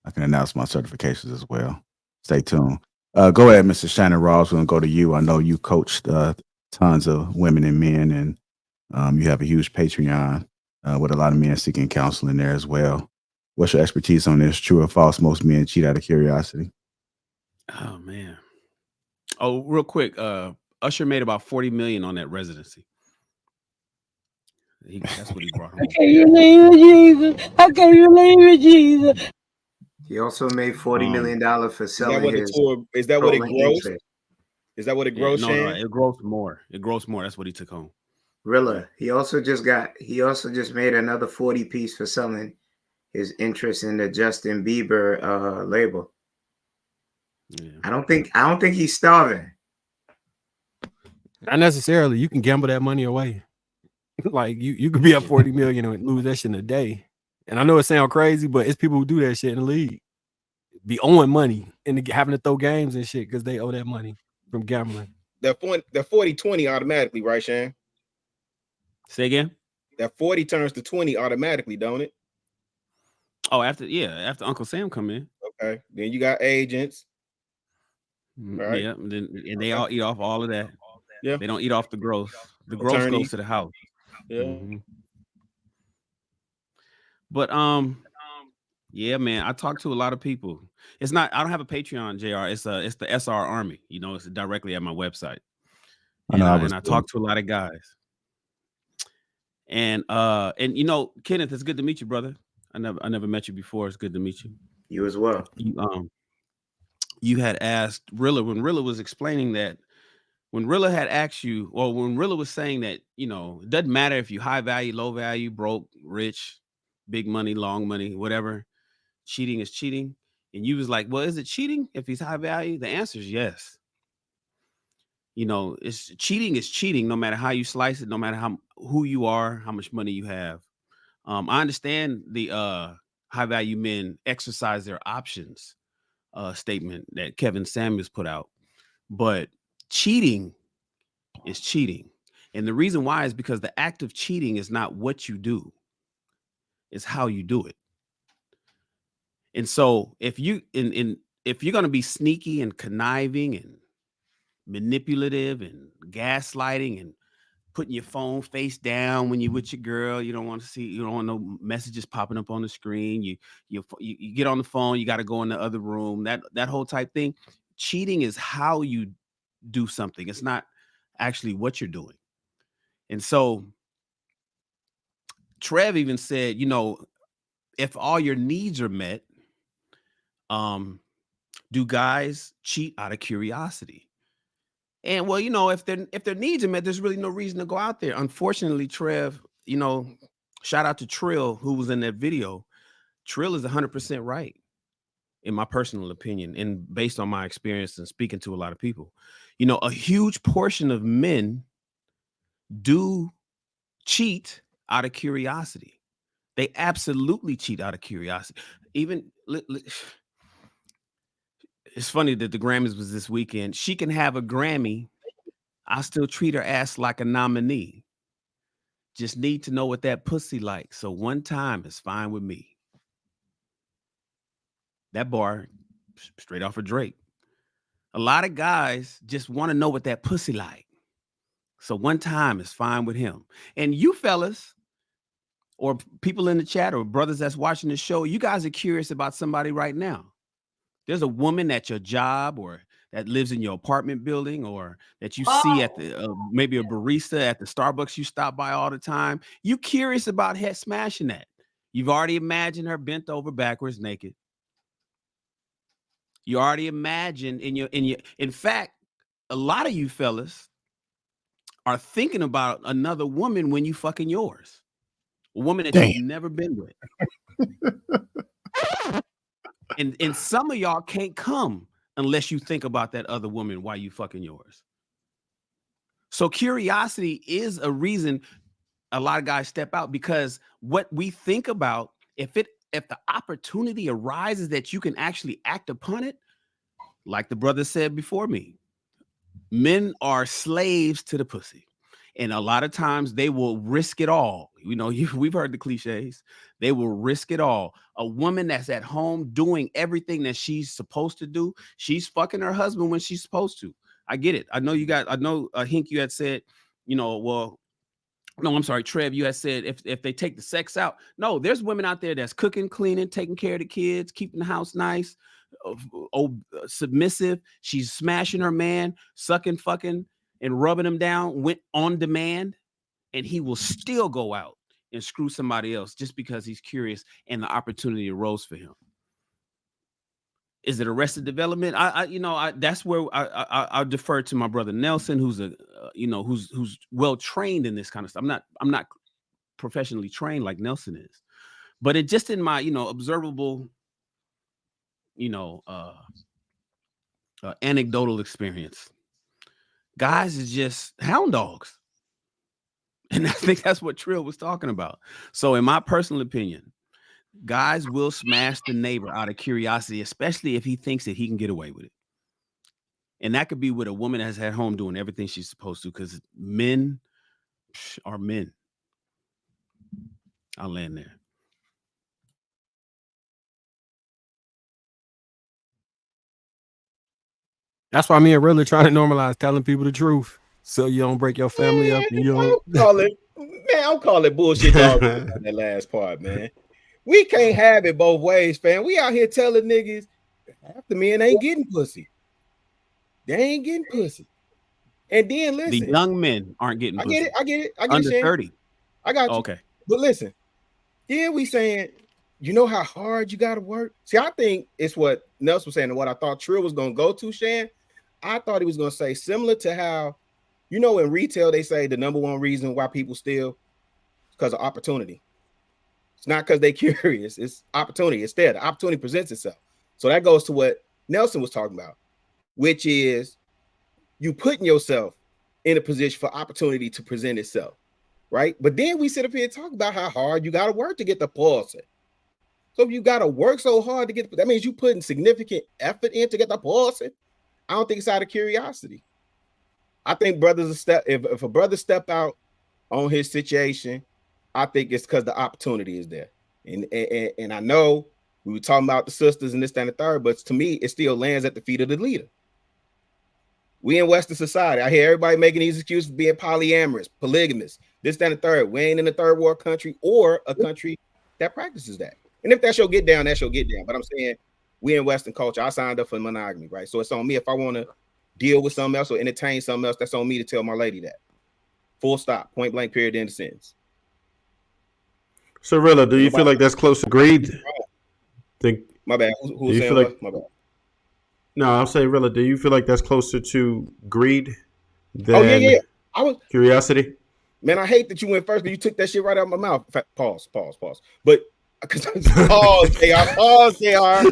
I can announce my certifications as well. Stay tuned. Go ahead, Mr. Shannon Ross. We're gonna go to you. I know you coached tons of women and men, and you have a huge Patreon with a lot of men seeking counseling there as well. What's your expertise on this? True or false? Most men cheat out of curiosity. Oh man. Oh, real quick. Usher made about 40 million on that residency. That's what he brought home. How can you leave Jesus? How can you leave Jesus? He also made $40 million for selling his. Is that what it grossed? interest. Is that what it Yeah, grossed? no, it grossed more. It grossed more. That's what he took home. Rilla. He also just made another 40 piece for selling his interest in the Justin Bieber label. Yeah. I don't think he's starving. Not necessarily. You can gamble that money away. Like you could be up 40 million and lose that shit in a day. And I know it sounds crazy, but it's people who do that shit in the league. Be owing money and having to throw games and shit because they owe that money from gambling. That 40-20 automatically, right, Shane? Say again? That 40 turns to 20 automatically, don't it? Oh, after Uncle Sam come in. Okay. Then you got agents. Right. Yeah, and they all eat off all of that. Yeah. They don't eat off the gross. The gross Attorney. goes to the house. Yeah. Mm-hmm. But yeah, man, I talked to a lot of people. I don't have a Patreon, JR. It's the SR Army. You know, it's directly at my website. And I talked to a lot of guys. And you know, Kenneth, it's good to meet you, brother. I never met you before. It's good to meet you. You as well. You had asked Rilla when Rilla was explaining that. When Rilla had asked you, or when Rilla was saying that, you know, it doesn't matter if you high value, low value, broke, rich, big money, long money, whatever, cheating is cheating. And you was like, well, is it cheating if he's high value? The answer is yes. You know, cheating is cheating, no matter how you slice it, no matter who you are, how much money you have. I understand the high value men exercise their options statement that Kevin Samuels put out, but cheating is cheating. And the reason why is because the act of cheating is not what you do, it's how you do it. And so if you're going to be sneaky and conniving and manipulative and gaslighting and putting your phone face down when you're with your girl, you don't want no messages popping up on the screen. You get on the phone, you got to go in the other room, that whole type thing. Cheating is how you do something. It's not actually what you're doing. And so Trev even said, you know, if all your needs are met, do guys cheat out of curiosity? And well, you know, if their needs are met, there's really no reason to go out there. Unfortunately, Trev, you know, shout out to Trill, who was in that video. Trill is 100% right, in my personal opinion, and based on my experience and speaking to a lot of people. You know, a huge portion of men do cheat out of curiosity. They absolutely cheat out of curiosity. Even it's funny that the Grammys was this weekend. She can have a Grammy. I still treat her ass like a nominee. Just need to know what that pussy like. So one time is fine with me. That bar straight off of Drake. A lot of guys just want to know what that pussy like. So one time is fine with him. And you fellas, or people in the chat, or brothers that's watching the show, you guys are curious about somebody right now. There's a woman at your job, or that lives in your apartment building, or that you see at the maybe a barista at the Starbucks you stop by all the time. You curious about her smashing that. You've already imagined her bent over backwards naked. You already imagine in fact, a lot of you fellas are thinking about another woman when you fucking yours. A woman that you've never been with. And some of y'all can't come unless you think about that other woman while you fucking yours. So curiosity is a reason a lot of guys step out, because what we think about, if the opportunity arises that you can actually act upon it, like the brother said before me, men are slaves to the pussy. And a lot of times they will risk it all. You know, we've heard the cliches. They will risk it all. A woman that's at home doing everything that she's supposed to do, she's fucking her husband when she's supposed to. I get it. I know Hink, you had said, you know, well, No, I'm sorry, Trev, you had said if they take the sex out. No, there's women out there that's cooking, cleaning, taking care of the kids, keeping the house nice, submissive. She's smashing her man, sucking, fucking, and rubbing him down, went on demand, and he will still go out and screw somebody else just because he's curious and the opportunity arose for him. Is it Arrested Development? That's where I defer to my brother Nelson, who's who's well trained in this kind of stuff. I'm not professionally trained like Nelson is, but it just in my observable, anecdotal experience, guys is just hound dogs, and I think that's what Trill was talking about. So, in my personal opinion, guys will smash the neighbor out of curiosity, especially if he thinks that he can get away with it. And that could be with a woman that's at home doing everything she's supposed to, because men are men. I'll land there. That's why me and Rilla trying to normalize telling people the truth, so you don't break your family up. And you don't. I'm calling bullshit dog on that last part, man. We can't have it both ways, fam. We out here telling niggas half the men ain't getting pussy. They ain't getting pussy. And then listen, the young men aren't getting pussy. I get it. Under 30. I got you. Okay. But listen, we saying, you know how hard you got to work? See, I think it's what Nelson was saying and what I thought Trill was going to go to, Shan. I thought he was going to say similar to how, in retail, they say the number one reason why people steal is because of opportunity. It's not because they're curious. It's opportunity. It's there. The opportunity presents itself. So that goes to what Nelson was talking about, which is you putting yourself in a position for opportunity to present itself, right? But then we sit up here and talk about how hard you got to work to get the pussy. So if you got to work so hard to get, that means you putting significant effort in to get the pussy. I don't think it's out of curiosity. I think if a brother step out on his situation, I think it's because the opportunity is there. And I know we were talking about the sisters and this, that, and the third, but to me, it still lands at the feet of the leader. We in Western society, I hear everybody making these excuses for being polyamorous, polygamous, this, that, and the third. We ain't in a third world country or a country that practices that. And if that's your get down, that's your get down. But I'm saying we in Western culture, I signed up for monogamy, right? So it's on me. If I want to deal with something else or entertain something else, that's on me to tell my lady that. Full stop, point blank, period, end of sentence. So, Rilla, do you feel like that's close to greed? My bad. Who's saying what? My bad. No, I'm saying, Rilla, do you feel like that's closer to greed than curiosity? Man, I hate that you went first, but you took that shit right out of my mouth. Pause. But pause, JR. Pause, JR. I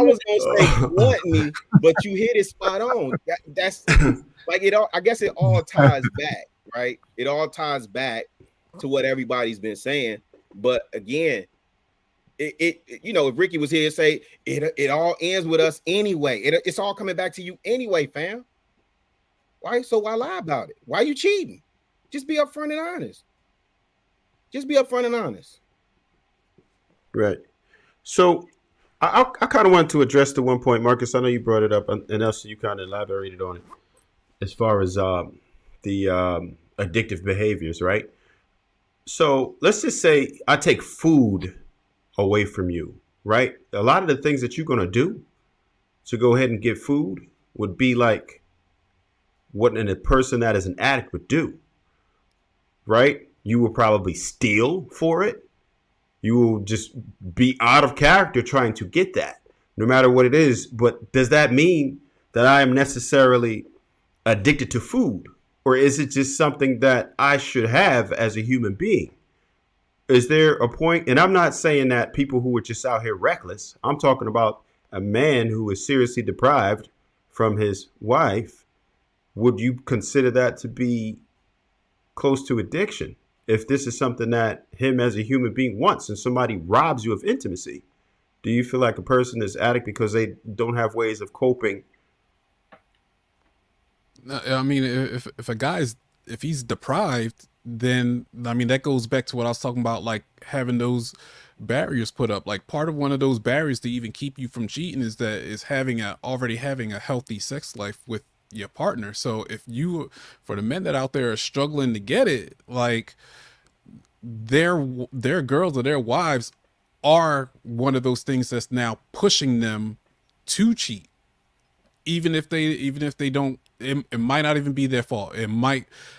was gonna say gluttony, but you hit it spot on. That's like it all. I guess it all ties back, right? It all ties back to what everybody's been saying. But again, if Ricky was here to say it all ends with us anyway. It's all coming back to you anyway, fam. Why? So why lie about it? Why you cheating? Just be upfront and honest. Right. So I kind of wanted to address the one point, Marcus. I know you brought it up, and also you kind of elaborated on it as far as the addictive behaviors, right? So let's just say I take food away from you, right? A lot of the things that you're going to do to go ahead and get food would be like what a person that is an addict would do, right? You will probably steal for it. You will just be out of character trying to get that, no matter what it is. But does that mean that I am necessarily addicted to food? Or is it just something that I should have as a human being? Is there a point? And I'm not saying that people who are just out here reckless. I'm talking about a man who is seriously deprived from his wife. Would you consider that to be close to addiction? If this is something that him as a human being wants and somebody robs you of intimacy, do you feel like a person is addict because they don't have ways of coping? I mean, if a guy's deprived, then I mean that goes back to what I was talking about, like having those barriers put up. Like part of one of those barriers to even keep you from cheating is already having a healthy sex life with your partner. So for the men that out there are struggling to get it, like their girls or their wives are one of those things that's now pushing them to cheat, even if they don't. It might not even be their fault.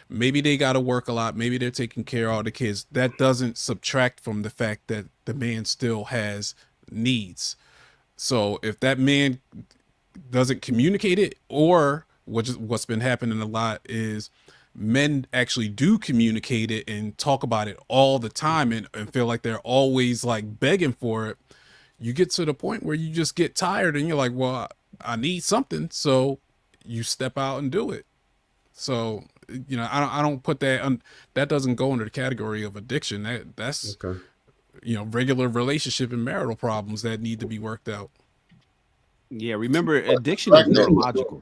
Maybe they got to work a lot, maybe they're taking care of all the kids. That doesn't subtract from the fact that the man still has needs. So if that man doesn't communicate it, or what's been happening a lot is men actually do communicate it and talk about it all the time, and feel like they're always like begging for it, you get to the point where you just get tired and you're like, well, I need something, so you step out and do it. So I don't put that that doesn't go under the category of addiction. That's Okay. Regular relationship and marital problems that need to be worked out. Yeah, remember, addiction is neurological.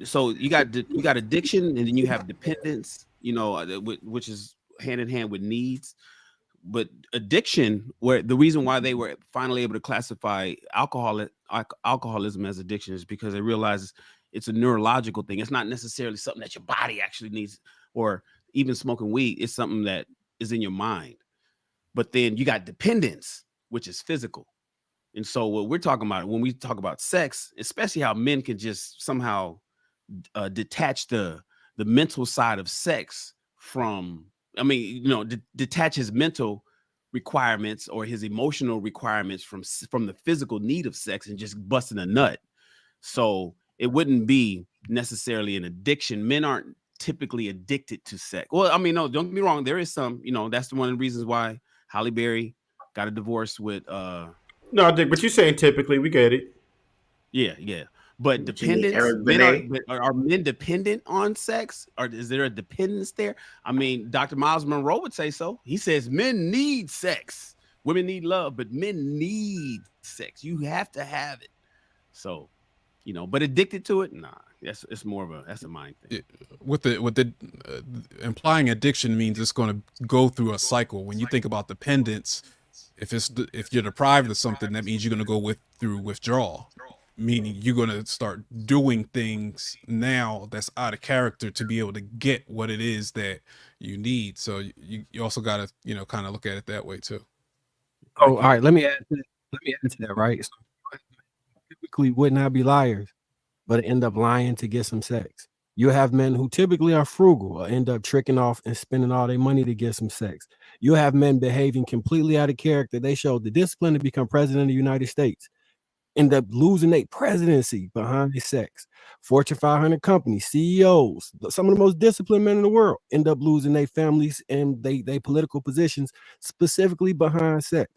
So you got addiction, and then you have dependence, which is hand in hand with needs. But addiction, where the reason why they were finally able to classify alcoholism as addiction is because they realize it's a neurological thing. It's not necessarily something that your body actually needs, or even smoking weed is something that is in your mind. But then you got dependence, which is physical. And so what we're talking about when we talk about sex, especially how men can just somehow detach the mental side of sex from, detach his mental requirements or his emotional requirements from the physical need of sex and just busting a nut. So it wouldn't be necessarily an addiction. Men aren't typically addicted to sex. Well, no, don't get me wrong. There is some, that's one of the reasons why Halle Berry got a divorce with No, Dick, but you're saying typically, we get it. Yeah. But dependence, are men dependent on sex? Or is there a dependence there? Dr. Miles Monroe would say so. He says men need sex. Women need love, but men need sex. You have to have it. So, but addicted to it? Nah, that's a mind thing. With the implying addiction means it's going to go through a cycle. When you think about dependence, if you're deprived of something, that means you're going to go through withdrawal, meaning you're going to start doing things now that's out of character to be able to get what it is that you need. So you also got to kind of look at it that way too. Oh, all right. Let me add to that. Right. So typically would not be liars, but end up lying to get some sex. You have men who typically are frugal or end up tricking off and spending all their money to get some sex. You have men behaving completely out of character. They showed the discipline to become president of the United States, end up losing their presidency behind their sex. Fortune 500 companies, CEOs, some of the most disciplined men in the world, end up losing their families and they political positions specifically behind sex.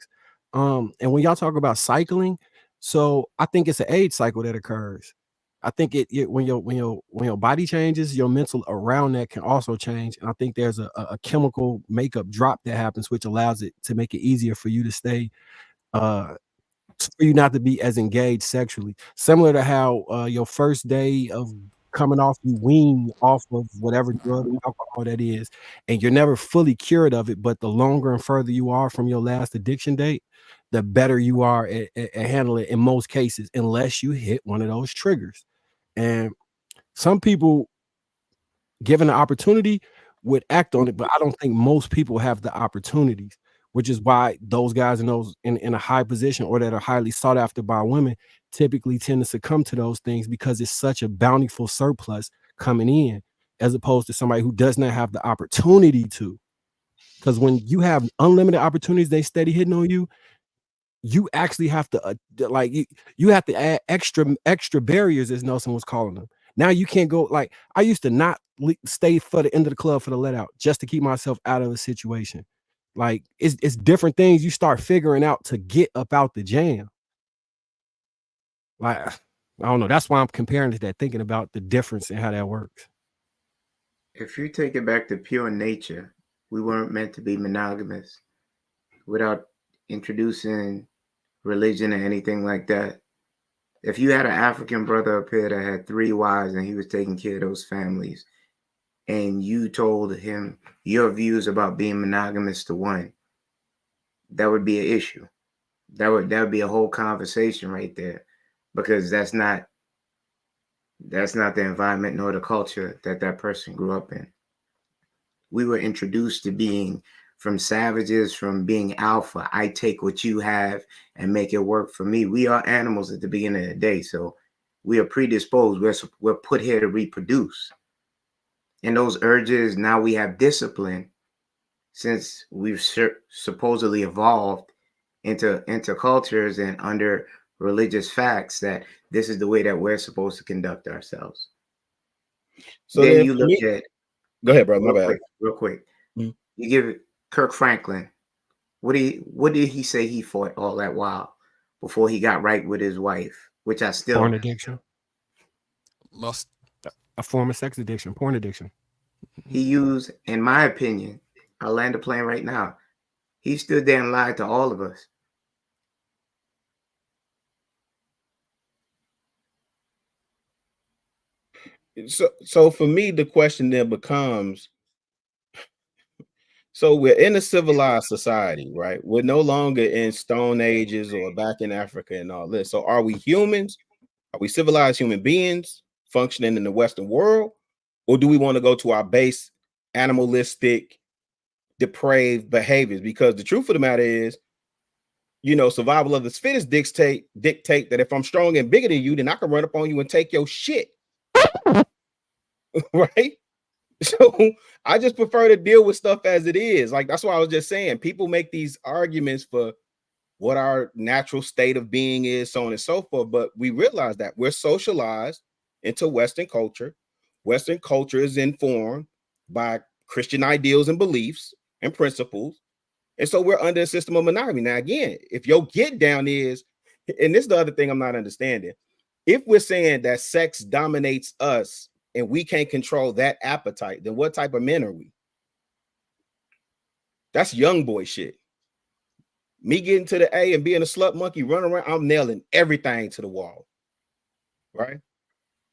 And when y'all talk about cycling, so I think it's an age cycle that occurs. I think when your body changes, your mental around that can also change. And I think there's a chemical makeup drop that happens, which allows it to make it easier for you to stay for you not to be as engaged sexually. Similar to how your first day of coming off, you wean off of whatever drug and alcohol that is, and you're never fully cured of it. But the longer and further you are from your last addiction date, the better you are at handling it in most cases, unless you hit one of those triggers. And some people, given the opportunity, would act on it, but I don't think most people have the opportunities, which is why those guys in a high position or that are highly sought after by women typically tend to succumb to those things, because it's such a bountiful surplus coming in, as opposed to somebody who does not have the opportunity to. Because when you have unlimited opportunities, they steady hitting on you. You actually have to you have to add extra barriers, as Nelson was calling them. Now you can't go, like, I used to not stay for the end of the club for the let out just to keep myself out of a situation. Like it's different things you start figuring out to get up out the jam. Like, I don't know. That's why I'm comparing to that, thinking about the difference in how that works. If you take it back to pure nature, we weren't meant to be monogamous. Without introducing religion or anything like that, if you had an African brother up here that had 3 wives and he was taking care of those families, and you told him your views about being monogamous to one, that would be an issue. That would be a whole conversation right there, because that's not the environment nor the culture that person grew up in. We were introduced to being from savages, from being alpha. I take what you have and make it work for me. We are animals at the beginning of the day, so we are predisposed. We're put here to reproduce. And those urges, now we have discipline, since we've supposedly evolved into cultures and under religious facts that this is the way that we're supposed to conduct ourselves. So then then you for look me, at go ahead, bro. My bad. real quick. Mhm. You give Kirk Franklin. What did he say he fought all that while before he got right with his wife? Which I still, Porn addiction. Lust. A form of sex addiction. Porn addiction. he used, in my opinion, I'll land the plane right now. He stood there and lied to all of us. So for me, the question then becomes: so we're in a civilized society, right? We're no longer in Stone Ages or back in Africa and all this. So are we humans? Are we civilized human beings functioning in the Western world? Or do we want to go to our base animalistic, depraved behaviors? Because the truth of the matter is, survival of the fittest dictate that if I'm strong and bigger than you, then I can run up on you and take your shit. Right? So I just prefer to deal with stuff as it is. Like, that's why I was just saying, people make these arguments for what our natural state of being is, so on and so forth. But we realize that we're socialized into Western culture. Western culture is informed by Christian ideals and beliefs and principles. And so we're under a system of monogamy. Now, again, if your get down is, and this is the other thing I'm not understanding, if we're saying that sex dominates us and we can't control that appetite, then what type of men are we? That's young boy shit. Me getting to the A and being a slut monkey, running around, I'm nailing everything to the wall. Right?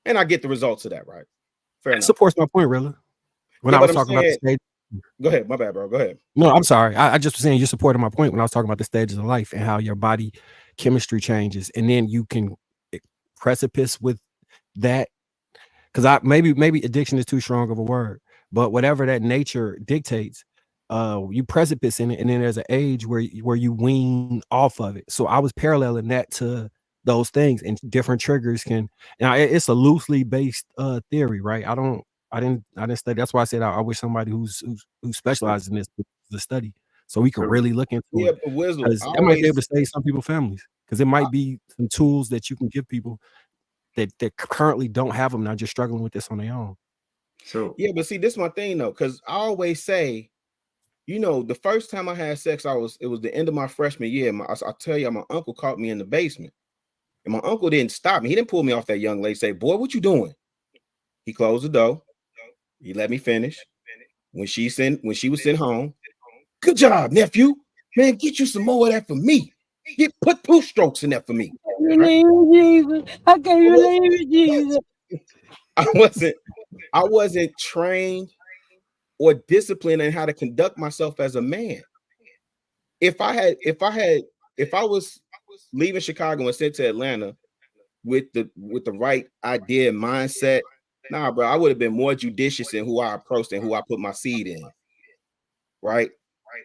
And I get the results of that, right? Fair That enough. supports my point, really. When Yeah, I but was I'm talking about the saying, stage. go ahead. My bad, bro. Go ahead. No, I'm sorry. I just was saying you supported my point when I was talking about the stages of life and how your body chemistry changes, and then you can precipice with that. Because maybe addiction is too strong of a word, but whatever that nature dictates, you precipice in it, and then there's an age where you wean off of it. So I was paralleling that to those things, and different triggers can. Now it's a loosely based theory, right? I didn't study. That's why I said I wish somebody who specializes in this the study, so we can really look into Yeah, it, but Wizzle, because I that might be always, able to save some people's families, because it might be some tools that you can give people that currently don't have them now, just struggling with this on their own. So yeah, but see, this is my thing though, because I always say, the first time I had sex, it was the end of my freshman year. I'll tell you, my uncle caught me in the basement, and my uncle didn't stop me. He didn't pull me off that young lady. Say, boy, what you doing? He closed the door. He let me finish. When she was sent home, good job, nephew. Man, get you some more of that for me. Put 2 strokes in that for me. Right? I can't believe it, Jesus. I wasn't trained or disciplined in how to conduct myself as a man. If I was leaving Chicago and sent to Atlanta with the right idea and mindset, nah, bro, I would have been more judicious in who I approached and who I put my seed in. Right?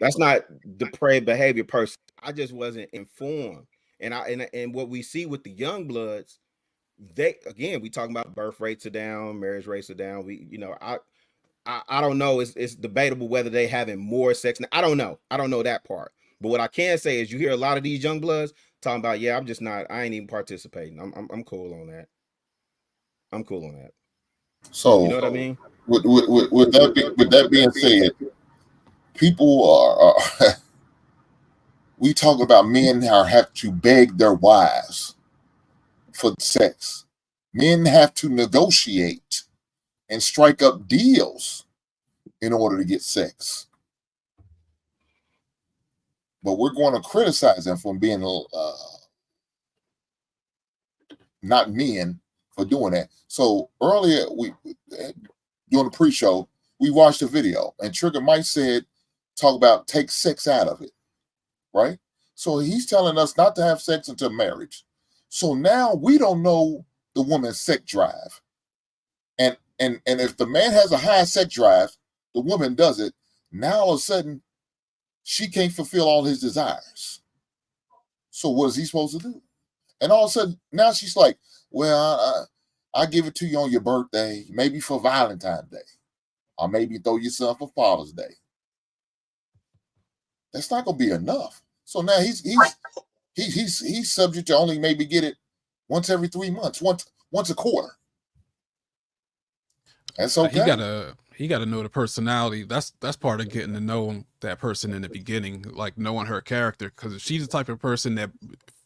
That's not depraved behavior person. I just wasn't informed. And what we see with the young bloods, we talking about birth rates are down, marriage rates are down. I don't know. It's debatable whether they having more sex. I don't know. I don't know that part. But what I can say is you hear a lot of these young bloods talking about, yeah, I'm just not, I ain't even participating. I'm cool on that. I'm cool on that. So, You know what I mean? with that being said, people are we talk about men have to beg their wives for sex. Men have to negotiate and strike up deals in order to get sex. But we're going to criticize them for being not men for doing that. So earlier, we during the pre-show, we watched the video, and Trigger Mike said, talk about take sex out of it, right? So he's telling us not to have sex until marriage. So now we don't know the woman's sex drive. And if the man has a high sex drive, the woman does it, now all of a sudden she can't fulfill all his desires. So what is he supposed to do? And all of a sudden now she's like, well, I give it to you on your birthday, maybe for Valentine's Day, or maybe throw you some for Father's Day. That's not gonna be enough. So now he's subject to only maybe get it once every 3 months, once a quarter. That's okay. He gotta know the personality. That's part of getting to know that person in the beginning, like knowing her character. Because if she's the type of person that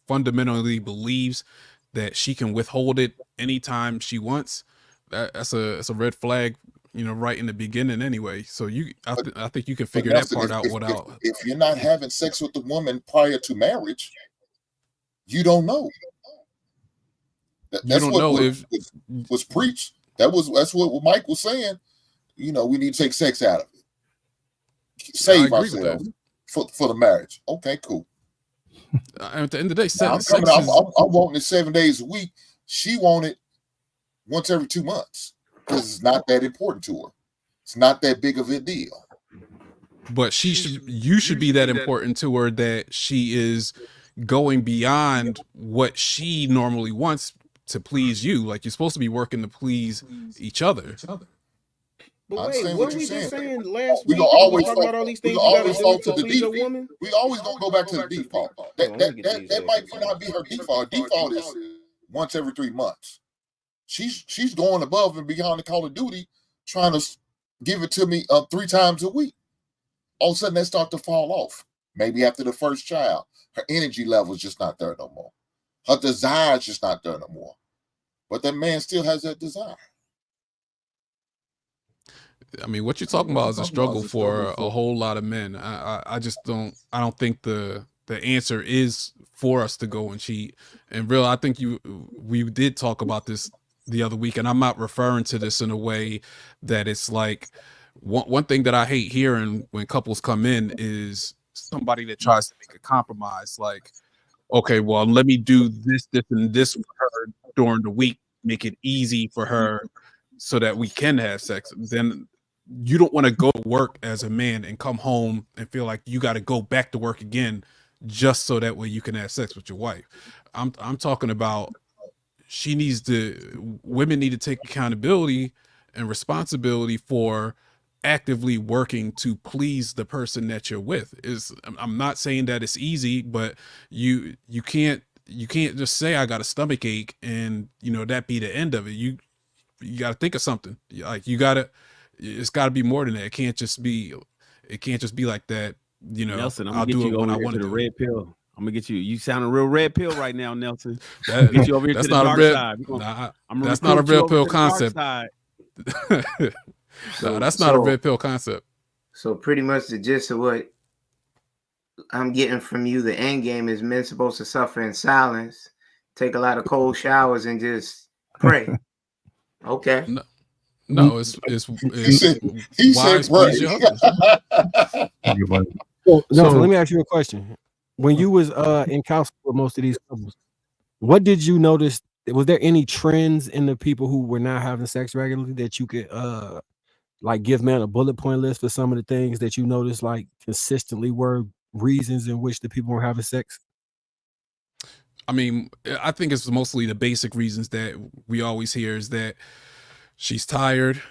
fundamentally believes that she can withhold it anytime she wants, that's a red flag, right in the beginning anyway. So I think you can figure that part out without. If you're not having sex with the woman prior to marriage, you don't know. That's what was preached. That's what Mike was saying. We need to take sex out of it. Save ourselves for the marriage. Okay, cool. At the end of the day, I'm wanting it 7 days a week. She wanted once every 2 months because it's not that important to her. It's not that big of a deal. But you should be that important to her that she is going beyond what she normally wants to please you. Like, you're supposed to be working to please each other. But wait, what were we just saying last we week? Gonna always talk about all these things we you always gotta fall do to the please your default. woman. We always gonna go back to the default. That might not be her default. Her default is once every 3 months. She's going above and beyond the Call of Duty, trying to give it to me 3 times a week. All of a sudden, that starts to fall off. Maybe after the first child, her energy level is just not there no more. Her desire is just not there no more. But that man still has that desire. I mean, what you're talking about is a struggle for a whole lot of men. I don't think the answer is for us to go and cheat. And real, I think we did talk about this the other week, and I'm not referring to this in a way that it's like one thing that I hate hearing when couples come in is somebody that tries to make a compromise. Like, okay, well, let me do this, and this for her during the week, make it easy for her so that we can have sex. Then you don't want to go to work as a man and come home and feel like you got to go back to work again just so that way you can have sex with your wife. I'm talking about women need to take accountability and responsibility for actively working to please the person that you're with. I'm not saying that it's easy, but you can't just say I got a stomach ache and that be the end of it. You got to think of something. Like, it's got to be more than that. It can't just be like that. Nelson, I'll do it when I want to to the do red it. pill. I'm gonna get you. You sound a real red pill right now, Nelson. Get you over here to the dark side. That's not a red pill concept. No, that's not a red pill concept. So pretty much the gist of what I'm getting from you, the end game is men supposed to suffer in silence, take a lot of cold showers, and just pray. Okay. No, it's he wise, said please your husband. So, Nelson, let me ask you a question. When you was in counseling with most of these couples, what did you notice? Was there any trends in the people who were not having sex regularly that you could like give man a bullet point list for some of the things that you noticed like consistently were reasons in which the people were having sex? I mean, I think it's mostly the basic reasons that we always hear is that she's tired.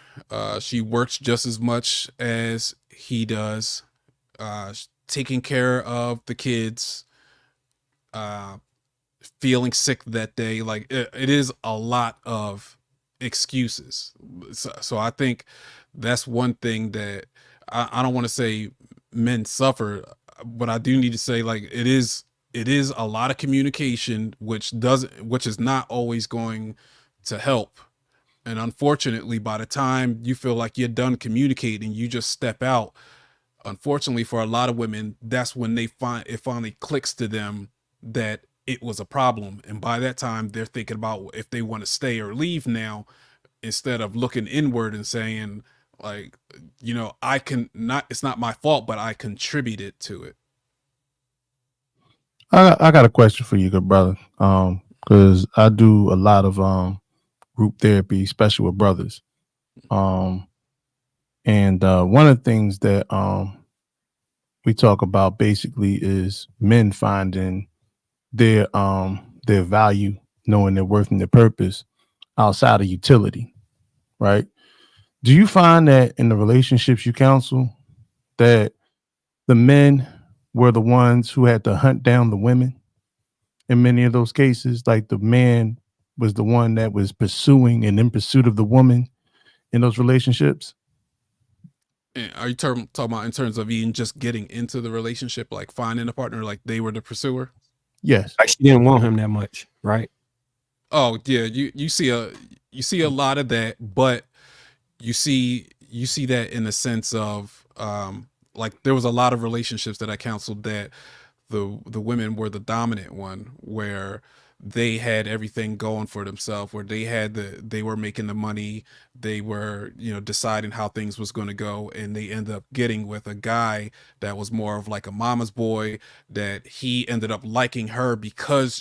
She works just as much as he does. Taking care of the kids, feeling sick that day. Like it is a lot of excuses. So I think that's one thing that I don't want to say men suffer, but I do need to say like it is a lot of communication, which is not always going to help. And unfortunately, by the time you feel like you're done communicating, you just step out. Unfortunately, for a lot of women, that's when it finally clicks to them that it was a problem. And by that time, they're thinking about if they want to stay or leave now, instead of looking inward and saying, Like, you know, I can not, it's not my fault, but I contributed to it. I got a question for you, good brother. Because I do a lot of group therapy, especially with brothers. And one of the things that we talk about basically is men finding their value, knowing their worth and their purpose outside of utility, right? Do you find that in the relationships you counsel that the men were the ones who had to hunt down the women in many of those cases? Like the man was the one that was pursuing and in pursuit of the woman in those relationships? And are you talking about in terms of even just getting into the relationship, like finding a partner, like they were the pursuer? Yes. Like she didn't want him that much, right? Oh yeah, you see a lot of that, but you see that in the sense of like there was a lot of relationships that I counseled that the women were the dominant one, where they had everything going for themselves, where they were making the money, they were, you know, deciding how things was going to go, and they ended up getting with a guy that was more of like a mama's boy, that he ended up liking her because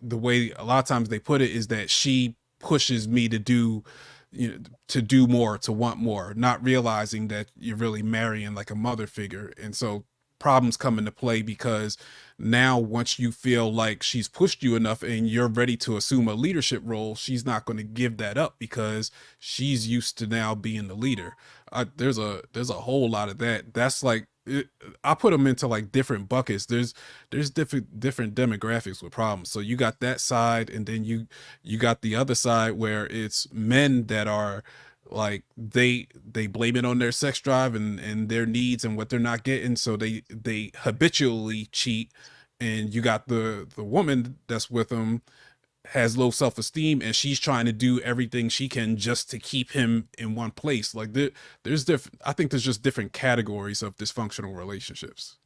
the way a lot of times they put it is that she pushes me to do, you know, to do more, to want more, not realizing that you're really marrying like a mother figure. And so problems come into play because now once you feel like she's pushed you enough and you're ready to assume a leadership role, she's not going to give that up because she's used to now being the leader. There's a whole lot of that. That's like I put them into like different buckets. There's different demographics with problems. So you got that side, and then you got the other side where it's men that are like they blame it on their sex drive and their needs and what they're not getting, so they habitually cheat. And you got the woman that's with them, has low self-esteem, and she's trying to do everything she can just to keep him in one place. Like there's different, I think there's just different categories of dysfunctional relationships.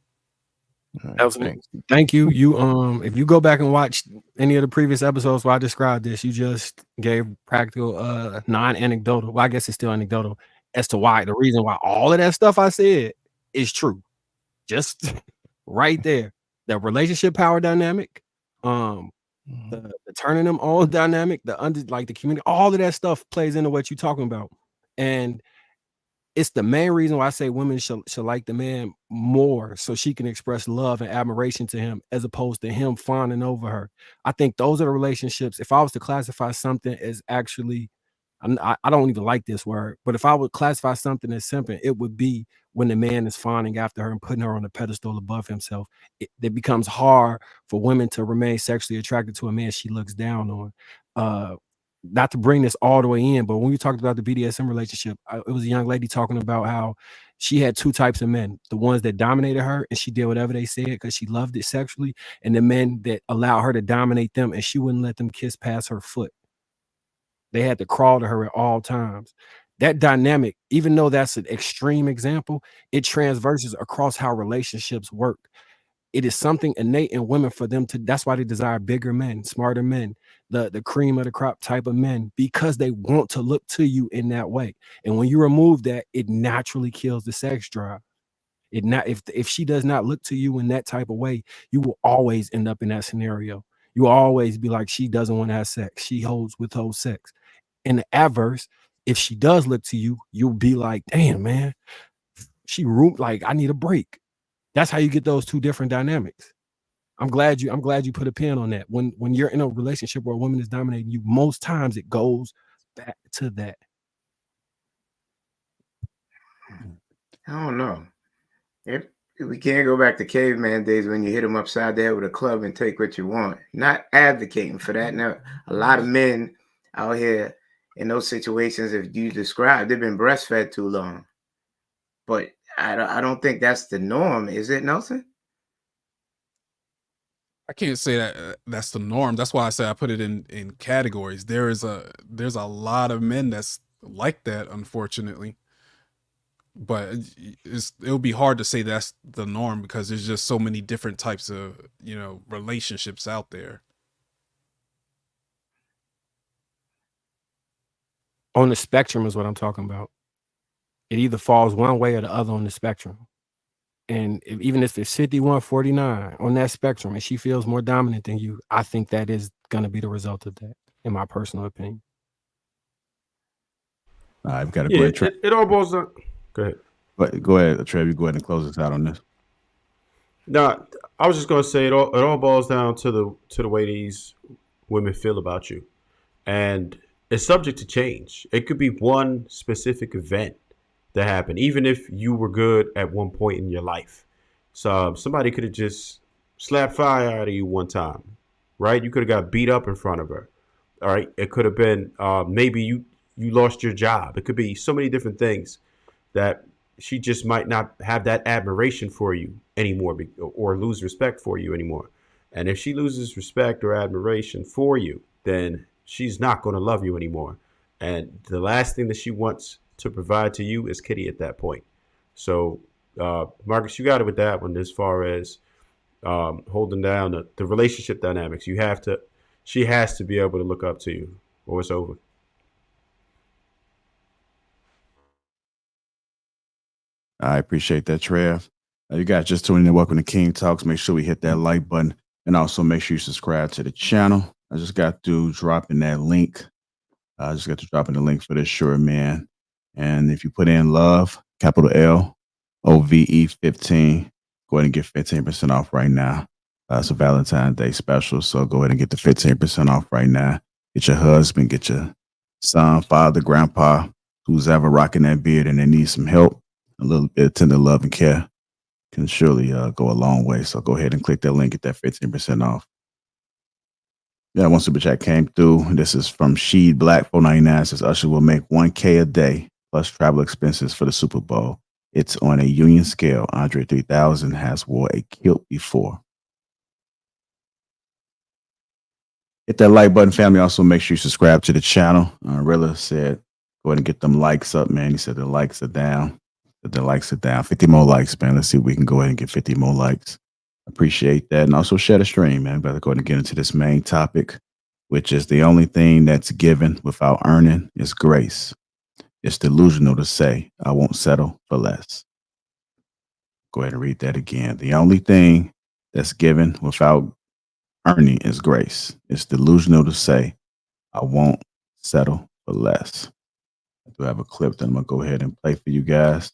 Thank you. You if you go back and watch any of the previous episodes where I described this, you just gave practical non-anecdotal, well, I guess it's still anecdotal, as to why the reason why all of that stuff I said is true. Just right there. The relationship power dynamic, the turning them on dynamic, the community, all of that stuff plays into what you're talking about. And it's the main reason why I say women should like the man more, so she can express love and admiration to him as opposed to him fawning over her. I think those are the relationships. If I was to classify something as actually, I don't even like this word, but if I would classify something as simping, it would be when the man is fawning after her and putting her on a pedestal above himself. It becomes hard for women to remain sexually attracted to a man she looks down on. Not to bring this all the way in, but when we talked about the BDSM relationship, it was a young lady talking about how she had two types of men: the ones that dominated her and she did whatever they said because she loved it sexually, and the men that allowed her to dominate them and she wouldn't let them kiss past her foot. They had to crawl to her at all times. That dynamic, even though that's an extreme example, it transverses across how relationships work. It is something innate in women for them to, that's why they desire bigger men, smarter men, the cream of the crop type of men, because they want to look to you in that way. And when you remove that, it naturally kills the sex drive. It not, if she does not look to you in that type of way, you will always end up in that scenario. You will always be like, she doesn't want to have sex. She withholds sex. In the adverse, if she does look to you, you'll be like, damn, man, like, I need a break. That's how you get those two different dynamics. I'm glad you put a pin on that. When you're in a relationship where a woman is dominating you, most times it goes back to that. I don't know. If we can't go back to caveman days when you hit them upside the head with a club and take what you want. Not advocating for that. Now, a lot of men out here in those situations, if you describe, they've been breastfed too long. But I don't think that's the norm, is it, Nelson? I can't say that that's the norm. That's why I say I put it in categories. There's a lot of men that's like that, unfortunately. But it'll be hard to say that's the norm because there's just so many different types of, you know, relationships out there. On the spectrum is what I'm talking about. It either falls one way or the other on the spectrum. And even if it's 51-49 on that spectrum and she feels more dominant than you, I think that is going to be the result of that, in my personal opinion. All right, we got to go Yeah, ahead. it all boils down. Go ahead. But go ahead, Trev. Go ahead and close us out on this. No, I was just gonna say it all boils down to the way these women feel about you, and it's subject to change. It could be one specific event that happened, even if you were good at one point in your life. So somebody could have just slapped fire out of you one time, right? You could have got beat up in front of her. All right, it could have been maybe you lost your job. It could be so many different things that she just might not have that admiration for you anymore or lose respect for you anymore. And if she loses respect or admiration for you, then she's not going to love you anymore. And the last thing that she wants to provide to you is kitty at that point. So, Marcus, you got it with that one as far as holding down the relationship dynamics. She has to be able to look up to you or it's over. I appreciate that, Trev. You guys just tuning in. Welcome to King Talks. Make sure we hit that like button and also make sure you subscribe to the channel. I just got to dropping that link. I just got to drop in the link for this shirt, man. And if you put in love, capital LOVE 15, go ahead and get 15% off right now. It's a Valentine's Day special, so go ahead and get the 15% off right now. Get your husband, get your son, father, grandpa, who's ever rocking that beard and they need some help. A little bit of tender love and care can surely go a long way. So go ahead and click that link, get that 15% off. Yeah, one super chat came through. This is from Sheed Black 499. Says Usher will make $1K a day plus travel expenses for the Super Bowl. It's on a union scale. Andre 3000 has wore a kilt before. Hit that like button, family. Also, make sure you subscribe to the channel. Rilla said, go ahead and get them likes up, man. He said the likes are down. The likes are down. 50 more likes, man. Let's see if we can go ahead and get 50 more likes. Appreciate that. And also share the stream, man. Better go ahead and get into this main topic, which is the only thing that's given without earning is grace. It's delusional to say, I won't settle for less. Go ahead and read that again. The only thing that's given without earning is grace. It's delusional to say, I won't settle for less. I do have a clip that I'm going to go ahead and play for you guys.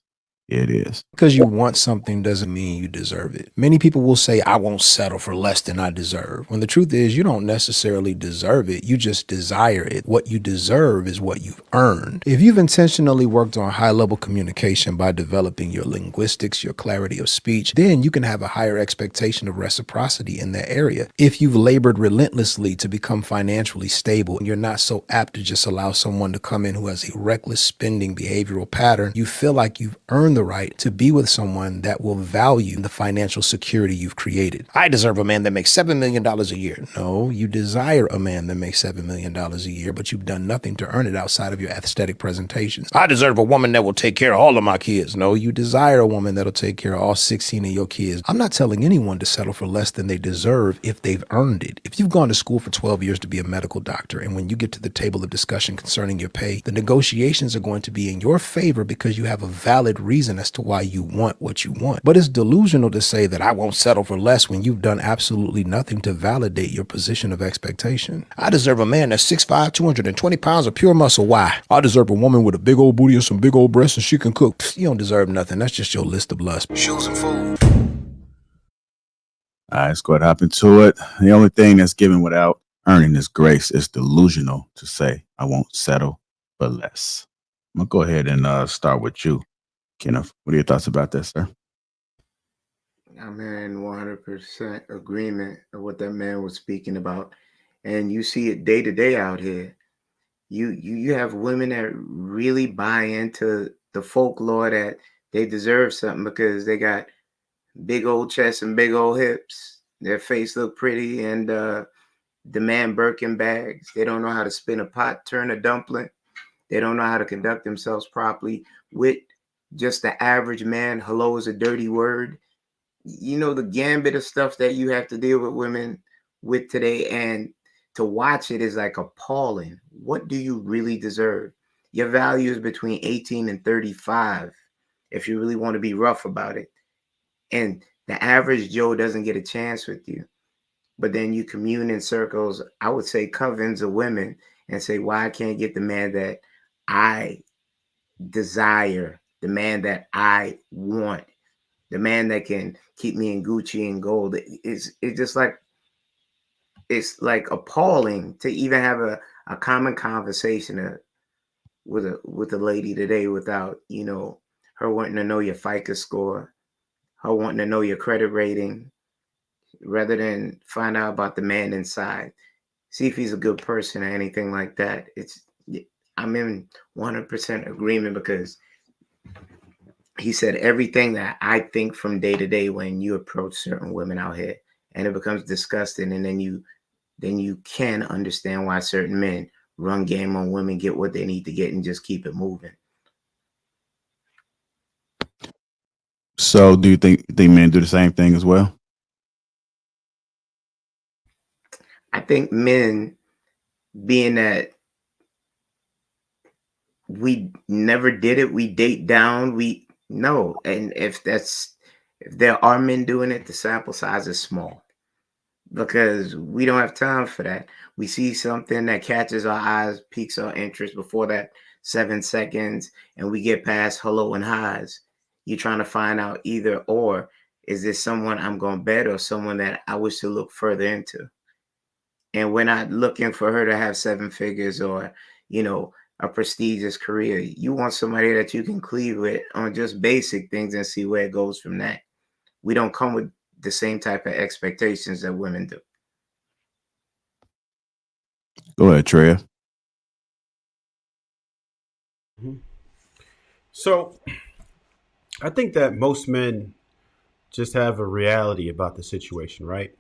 It is. Because you want something doesn't mean you deserve it. Many people will say, I won't settle for less than I deserve. When the truth is, you don't necessarily deserve it. You just desire it. What you deserve is what you've earned. If you've intentionally worked on high-level communication by developing your linguistics, your clarity of speech, then you can have a higher expectation of reciprocity in that area. If you've labored relentlessly to become financially stable and you're not so apt to just allow someone to come in who has a reckless spending behavioral pattern, you feel like you've earned the right to be with someone that will value the financial security you've created. I deserve a man that makes $7 million a year. No, you desire a man that makes $7 million a year, but you've done nothing to earn it outside of your aesthetic presentations. I deserve a woman that will take care of all of my kids. No, you desire a woman that'll take care of all 16 of your kids. I'm not telling anyone to settle for less than they deserve if they've earned it. If you've gone to school for 12 years to be a medical doctor, and when you get to the table of discussion concerning your pay, the negotiations are going to be in your favor because you have a valid reason as to why you want what you want. But it's delusional to say that I won't settle for less when you've done absolutely nothing to validate your position of expectation. I deserve a man that's 6'5", 220 pounds of pure muscle. Why? I deserve a woman with a big old booty and some big old breasts and she can cook. Pfft, you don't deserve nothing. That's just your list of lust. Shoes and food. All right, let's go ahead and hop into it. The only thing that's given without earning is grace. It's delusional to say, I won't settle for less. I'm going to go ahead and start with you, Kenneth. What are your thoughts about that, sir? I'm in 100% agreement of what that man was speaking about. And you see it day to day out here. You have women that really buy into the folklore that they deserve something because they got big old chests and big old hips. Their face look pretty and demand Birkin bags. They don't know how to spin a pot, turn a dumpling. They don't know how to conduct themselves properly with just the average man. Hello is a dirty word. You know, the gambit of stuff that you have to deal with women with today, and to watch it is like appalling. What do you really deserve? Your value is between 18 and 35 if you really want to be rough about it. And the average Joe doesn't get a chance with you. But then you commune in circles, I would say covens of women, and say, why I can't get the man that I desire, the man that I want, the man that can keep me in Gucci and gold. It's just like, it's like appalling to even have a common conversation with a lady today without, you know, her wanting to know your FICO score, her wanting to know your credit rating, rather than find out about the man inside, see if he's a good person or anything like that. I'm in 100% agreement, because he said everything that I think from day to day when you approach certain women out here, and it becomes disgusting. And then you can understand why certain men run game on women, get what they need to get, and just keep it moving. So, do you think men do the same thing as well? I think men, being that we never did it, we date down, we know. And if there are men doing it, the sample size is small, because we don't have time for that. We see something that catches our eyes, piques our interest before that 7 seconds, and we get past hello and highs. You're trying to find out either or, is this someone I'm going to bet, or someone that I wish to look further into? And we're not looking for her to have 7 figures or, you know, a prestigious career. You want somebody that you can cleave with on just basic things and see where it goes from that. We don't come with the same type of expectations that women do. Go ahead, Treya. So I think that most men just have a reality about the situation, right?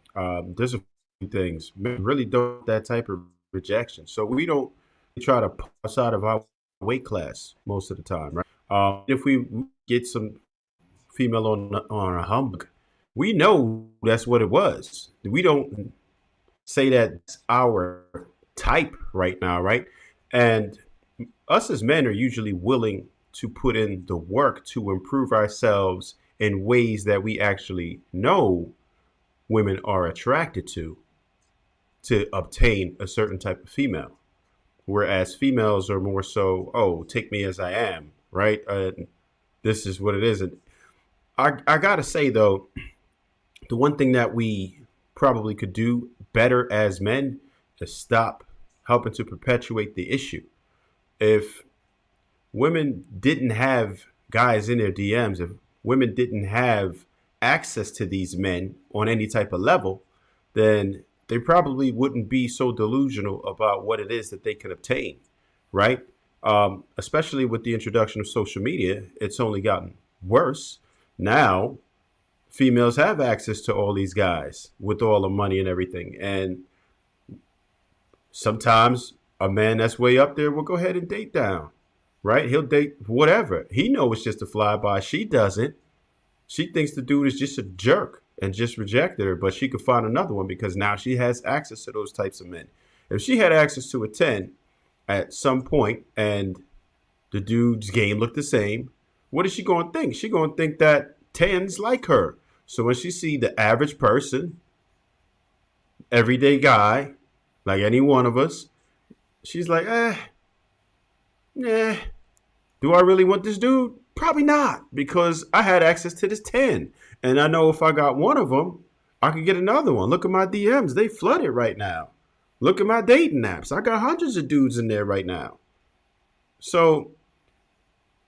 There's a few things. Men really don't that type of rejection. So we don't try to pass out of our weight class most of the time, right? If we get some female on a humbug, we know that's what it was. We don't say that's our type right now, right? And us as men are usually willing to put in the work to improve ourselves in ways that we actually know women are attracted to obtain a certain type of female. Whereas females are more so, oh, take me as I am, right? This is what it is. And I gotta say though, the one thing that we probably could do better as men is stop helping to perpetuate the issue. If women didn't have guys in their DMs, if women didn't have access to these men on any type of level, then they probably wouldn't be so delusional about what it is that they can obtain, right? Especially with the introduction of social media, it's only gotten worse. Now, females have access to all these guys with all the money and everything. And sometimes a man that's way up there will go ahead and date down, right? He'll date whatever. He knows it's just a flyby. She doesn't. She thinks the dude is just a jerk and just rejected her, but she could find another one because now she has access to those types of men. If she had access to a 10 at some point and the dude's game looked the same, what is she going to think? She's going to think that 10s like her. So when she see the average person, everyday guy, like any one of us, she's like, nah. Do I really want this dude? Probably not, because I had access to this 10. And I know if I got one of them, I could get another one. Look at my DMs. They flooded right now. Look at my dating apps. I got hundreds of dudes in there right now. So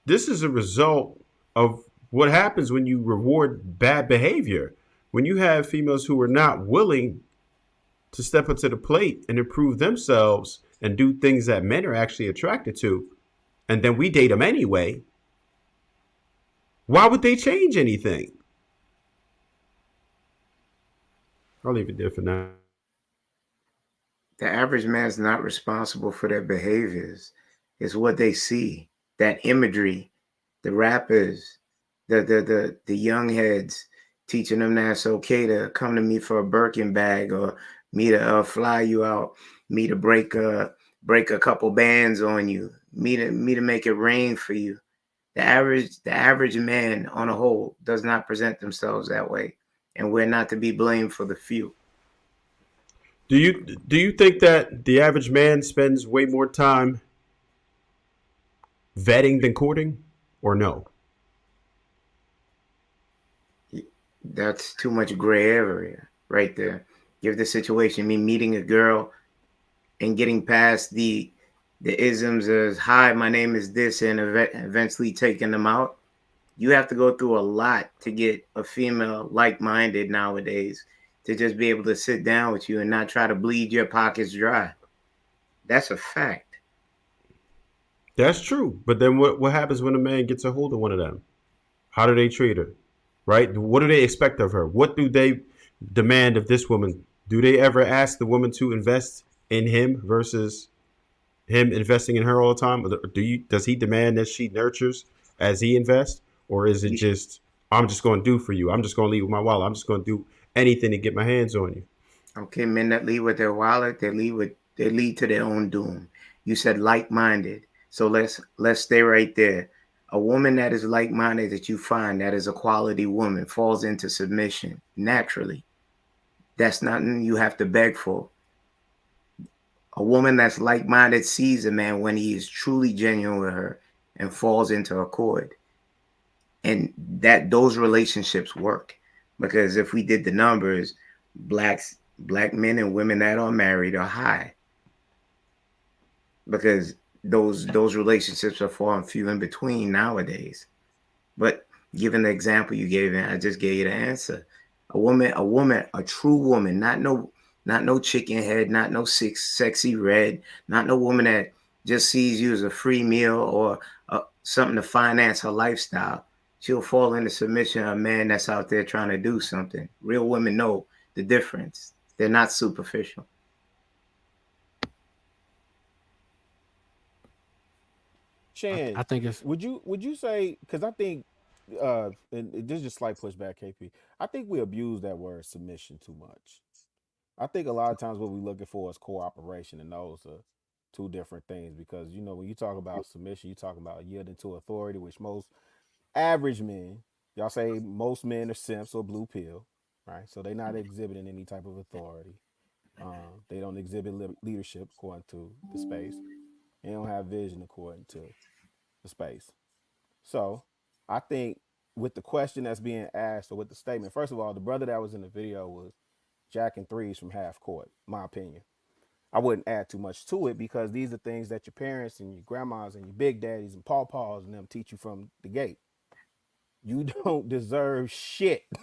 this is a result of what happens when you reward bad behavior. When you have females who are not willing to step up to the plate and improve themselves and do things that men are actually attracted to, and then we date them anyway, why would they change anything? I'll leave it there for now. The average man's not responsible for their behaviors. It's what they see, that imagery, the rappers, the young heads teaching them that it's okay to come to me for a Birkin bag, or me to fly you out, me to break a couple bands on you. me to make it rain for you. The average man on a whole does not present themselves that way, and we're not to be blamed for the few. Do you think that the average man spends way more time vetting than courting, or no? That's too much gray area right there. Give the situation me meeting a girl and getting past the isms as hi, my name is this, and eventually taking them out. You have to go through a lot to get a female like-minded nowadays to just be able to sit down with you and not try to bleed your pockets dry. That's a fact. That's true. But then what happens when a man gets a hold of one of them? How do they treat her? Right? What do they expect of her? What do they demand of this woman? Do they ever ask the woman to invest in him versus him investing in her all the time? Does he demand that she nurtures as he invests? Or is it just, I'm just going to do for you. I'm just going to leave with my wallet. I'm just going to do anything to get my hands on you. Okay, men that lead with their wallet, they lead to their own doom. You said like-minded. So let's stay right there. A woman that is like-minded that you find that is a quality woman falls into submission naturally. That's nothing you have to beg for. A woman that's like-minded sees a man when he is truly genuine with her and falls into accord. And that those relationships work. Because if we did the numbers, black men and women that are married are high. Because those relationships are far and few in between nowadays. But given the example you gave, and I just gave you the answer. A true woman, not no chicken head, not no sexy red, not no woman that just sees you as a free meal or something to finance her lifestyle. She'll fall into submission of a man that's out there trying to do something. Real women know the difference. They're not superficial. Shan, I think it's would you say, because I think and this is just slight pushback, KP. I think we abuse that word submission too much. I think a lot of times what we're looking for is cooperation, and those are two different things. Because when you talk about submission, you talk about yielding to authority, which most average men, y'all say most men are simps or blue pill, right? So they're not exhibiting any type of authority. They don't exhibit leadership according to the space. They don't have vision according to the space. So I think with the question that's being asked or with the statement, first of all, the brother that was in the video was jacking threes from half court, my opinion. I wouldn't add too much to it because these are things that your parents and your grandmas and your big daddies and pawpaws and them teach you from the gate. You don't deserve shit. You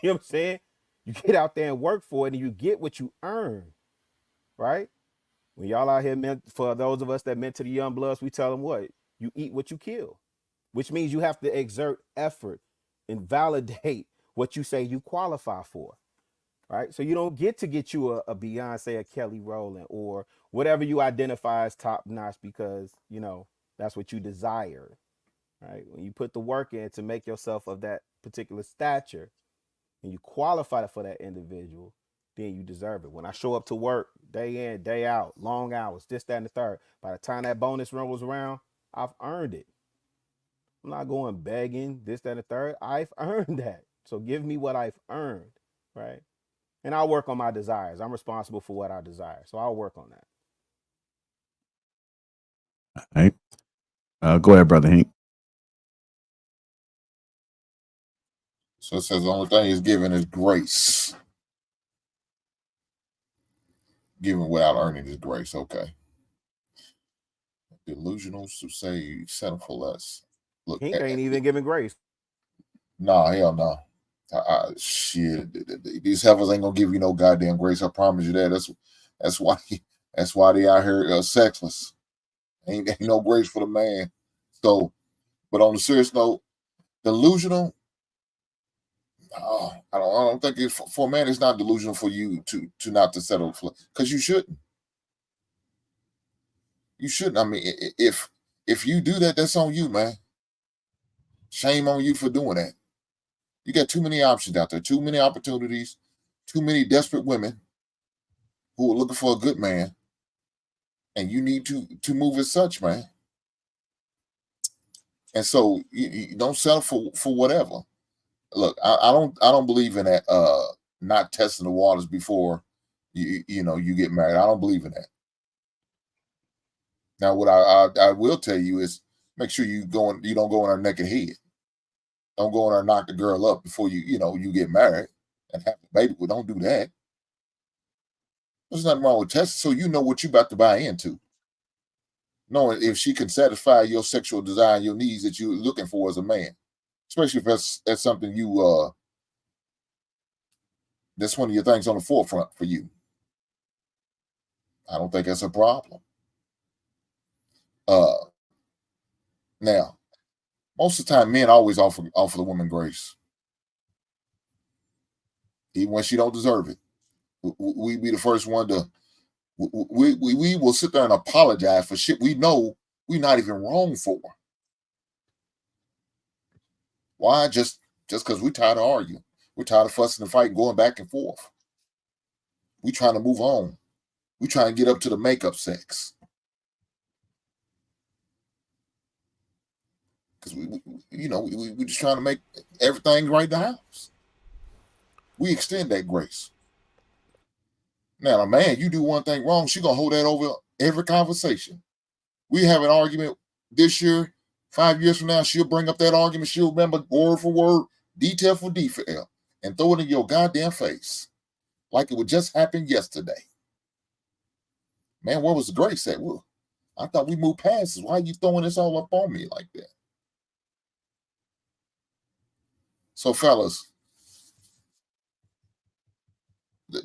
know what I'm saying? You get out there and work for it and you get what you earn, right? When y'all out here, for those of us that meant to the young bloods, we tell them what? You eat what you kill, which means you have to exert effort and validate what you say you qualify for, right? So you don't get you a Beyonce, a Kelly Rowland, or whatever you identify as top notch because, that's what you desire, right? When you put the work in to make yourself of that particular stature and you qualify for that individual, then you deserve it. When I show up to work day in, day out, long hours, this, that, and the third, by the time that bonus rolls around, I've earned it. I'm not going begging, this, that, and the third. I've earned that. So give me what I've earned, right? And I'll work on my desires. I'm responsible for what I desire. So I'll work on that. All right. Go ahead, Brother Hank. So it says the only thing he's giving is grace. Giving without earning is grace. Okay. Delusional to say settle for less. Look, He ain't even giving grace. Nah, hell no. Shit, these heifers ain't gonna give you no goddamn grace. I promise you that. That's why they out here sexless. Ain't no grace for the man. So, but on a serious note, delusional. I don't think it's for a man. It's not delusional for you to not to settle for, because you shouldn't. You shouldn't. I mean, if you do that, that's on you, man. Shame on you for doing that. You got too many options out there, too many opportunities, too many desperate women who are looking for a good man, and you need to move as such, man. And so you don't settle for whatever. Look, I don't believe in that not testing the waters before you get married. I don't believe in that. Now, what I will tell you is make sure you don't go in her naked head. Don't go in there and knock the girl up before you get married and have a baby. Well, don't do that. There's nothing wrong with testing, so you know what you're about to buy into. Knowing if she can satisfy your sexual desire and your needs that you're looking for as a man, especially if that's something that's one of your things on the forefront for you. I don't think that's a problem. Now, most of the time, men always offer the woman grace, even when she don't deserve it. We be the first one to. We will sit there and apologize for shit we know we're not even wrong for. Why? Just because we're tired of arguing. We're tired of fussing and fighting, going back and forth. We're trying to move on. We're trying to get up to the makeup sex. Because we're just trying to make everything right in the house. We extend that grace. Now, a man, you do one thing wrong, she's going to hold that over every conversation. We have an argument this year, 5 years from now, she'll bring up that argument. She'll remember word for word, detail for detail, and throw it in your goddamn face like it would just happen yesterday. Man, where was the grace at? Well, I thought we moved past this. Why are you throwing this all up on me like that? So, fellas,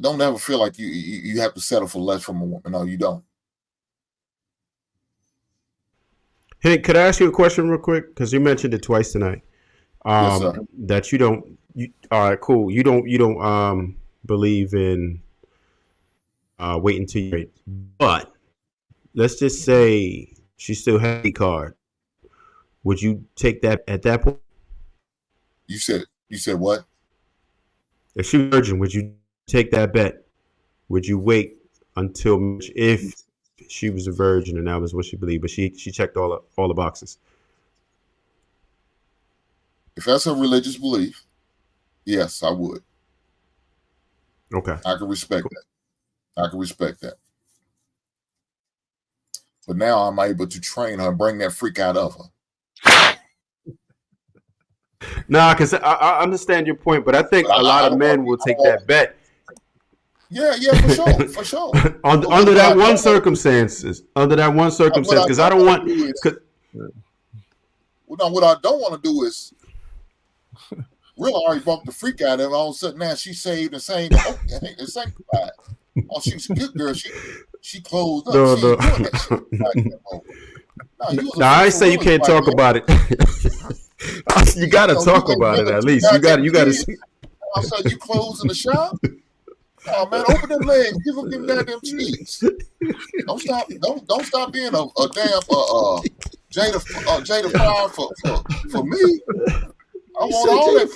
don't ever feel like you have to settle for less from a woman. No, you don't. Hey, could I ask you a question real quick? Because you mentioned it twice tonight. Yes, sir. That you don't. All right, cool. You don't believe in waiting till you're married. But let's just say she still has a card. Would you take that at that point? You said what? If she was a virgin, would you take that bet? Would you wait until marriage if she was a virgin and that was what she believed, but she checked all the boxes? If that's her religious belief, yes, I would. Okay. I can respect that. I can respect that. But now I'm able to train her and bring that freak out of her. Nah, because I understand your point, but I think a lot of men will take that bet. Yeah, for sure. Under that one circumstance, because I don't want. What I don't want to do is, really already brought the freak out of her, and all of a sudden now she's saved and saying, sanctified. Oh, she's a good girl. She closed up. No. She ain't doing that shit. No, I say you can't talk about it. You got to talk about it at least. You got to see. All of a sudden you closing the shop. Oh man, open them legs, give them goddamn cheeks. Don't stop being a damn Jada Fire for me. I want all that